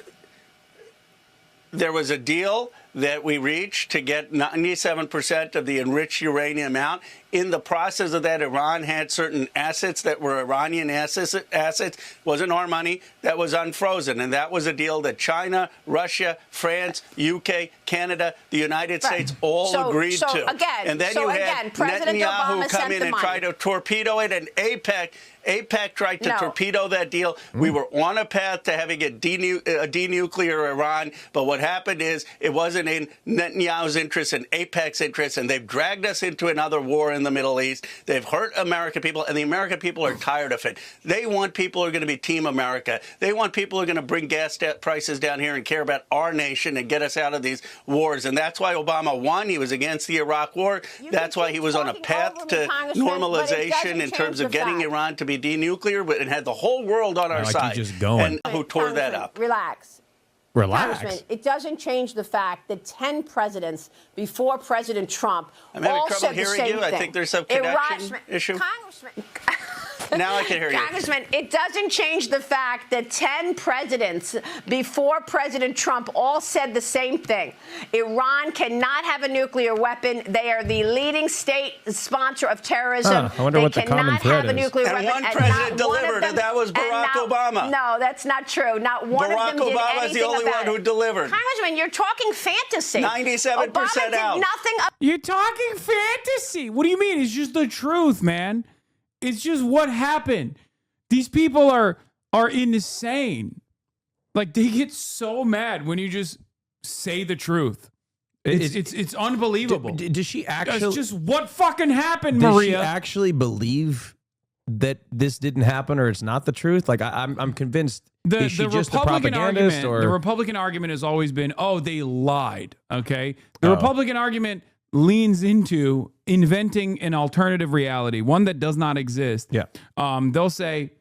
There was a deal that we reached to get 97% of the enriched uranium out. In the process of that, Iran had certain assets that were Iranian assets. Wasn't our money. That was unfrozen. And that was a deal that China, Russia, France, UK, Canada, the United States all agreed to. And then you had President Netanyahu Obama come in and try to torpedo it, and AIPAC tried to torpedo that deal. We were on a path to having a denuclear Iran, but what happened is it wasn't in Netanyahu's interest and AIPAC's interest, and they've dragged us into another war in the Middle East. They've hurt American people, and the American people are tired of it. They want people who are going to be Team America. They want people who are going to bring gas prices down here and care about our nation and get us out of these wars. And that's why Obama won. He was against the Iraq War. That's why he was on a path to normalization in terms of getting Iran to be denuclear, and had the whole world on our side. And who tore that up? Relax. Relax. It doesn't change the fact that 10 presidents before President Trump I'm having all trouble said the hearing same you. thing. I think there's some connection issue. Congressman. Now I can hear you. Congressman, it doesn't change the fact that 10 presidents before President Trump all said the same thing. Iran cannot have a nuclear weapon. They are the leading state sponsor of terrorism. I wonder what the common thread have a is. nuclear And weapon. one president not delivered, one of them, and that was Barack Obama. No, that's not true. Not one Barack of them did Obama is anything the only about one who it. delivered. Congressman, you're talking fantasy. 97% Obama did out. nothing. You're talking fantasy. What do you mean? It's just the truth, man. It's just what happened. These people are insane. Like, they get so mad when you just say the truth. It's unbelievable. Does she actually? That's just what fucking happened, Does Maria. she actually believe that this didn't happen, or it's not the truth? Like, I'm convinced. Is she just a propagandist? The Republican argument has always been, oh, they lied. Okay, the Oh. Republican argument leans into inventing an alternative reality, one that does not exist. Yeah. They'll say,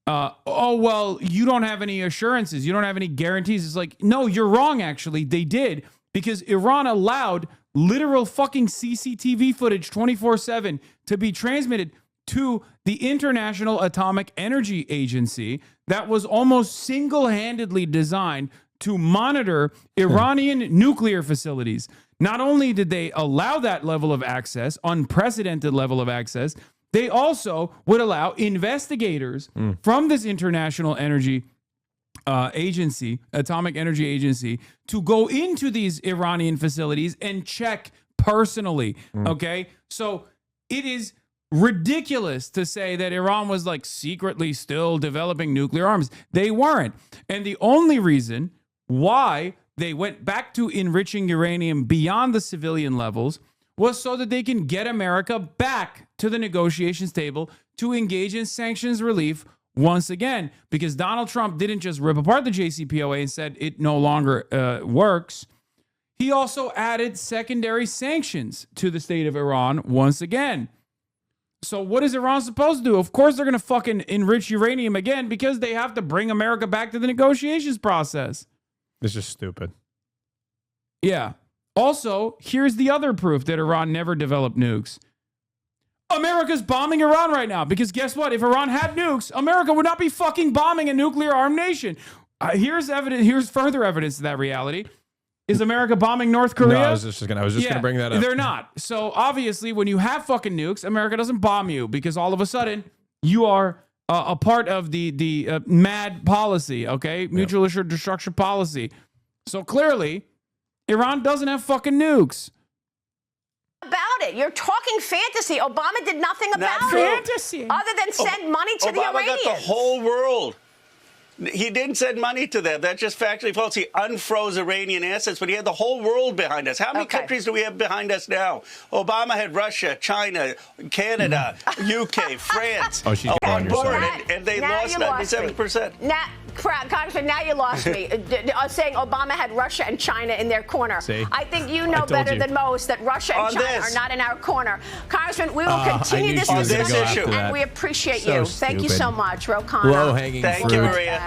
oh, well, you don't have any assurances. You don't have any guarantees. It's like, no, you're wrong, actually. They did, because Iran allowed literal fucking CCTV footage 24/7 to be transmitted to the International Atomic Energy Agency that was almost single-handedly designed to monitor Iranian nuclear facilities. Not only did they allow that level of access, unprecedented level of access, they also would allow investigators from this International Energy Agency, Atomic Energy Agency, to go into these Iranian facilities and check personally. Okay? So it is ridiculous to say that Iran was like secretly still developing nuclear arms. They weren't. And the only reason why they went back to enriching uranium beyond the civilian levels was so that they can get America back to the negotiations table to engage in sanctions relief once again, because Donald Trump didn't just rip apart the JCPOA and said it no longer works. He also added secondary sanctions to the state of Iran once again. So what is Iran supposed to do? Of course, they're going to fucking enrich uranium again because they have to bring America back to the negotiations process. It's just stupid. Yeah. Also, here's the other proof that Iran never developed nukes. America's bombing Iran right now because guess what? If Iran had nukes, America would not be fucking bombing a nuclear armed nation. Here's evidence. Here's further evidence of that reality. Is America bombing North Korea? No, I was just gonna bring that up. They're not. So obviously, when you have fucking nukes, America doesn't bomb you because all of a sudden you are a part of the MAD policy, okay? Mutual assured destruction policy. So clearly, Iran doesn't have fucking nukes. About it. You're talking fantasy. Obama did nothing about it. Fantasy. Other than send money to the Obama Iranians. got the whole world. He didn't send money to them. That's just factually false. He unfroze Iranian assets, but he had the whole world behind us. How many countries do we have behind us now? Obama had Russia, China, Canada, UK, France on board, and they lost 97%. Now, Congressman, now you lost me. Saying Obama had Russia and China in their corner. See? I think you know better than most that Russia and China are not in our corner. Congressman, we will continue this discussion, and we appreciate you. Thank you so much, Ro Khanna. Low-hanging fruit. Thank you, Maria.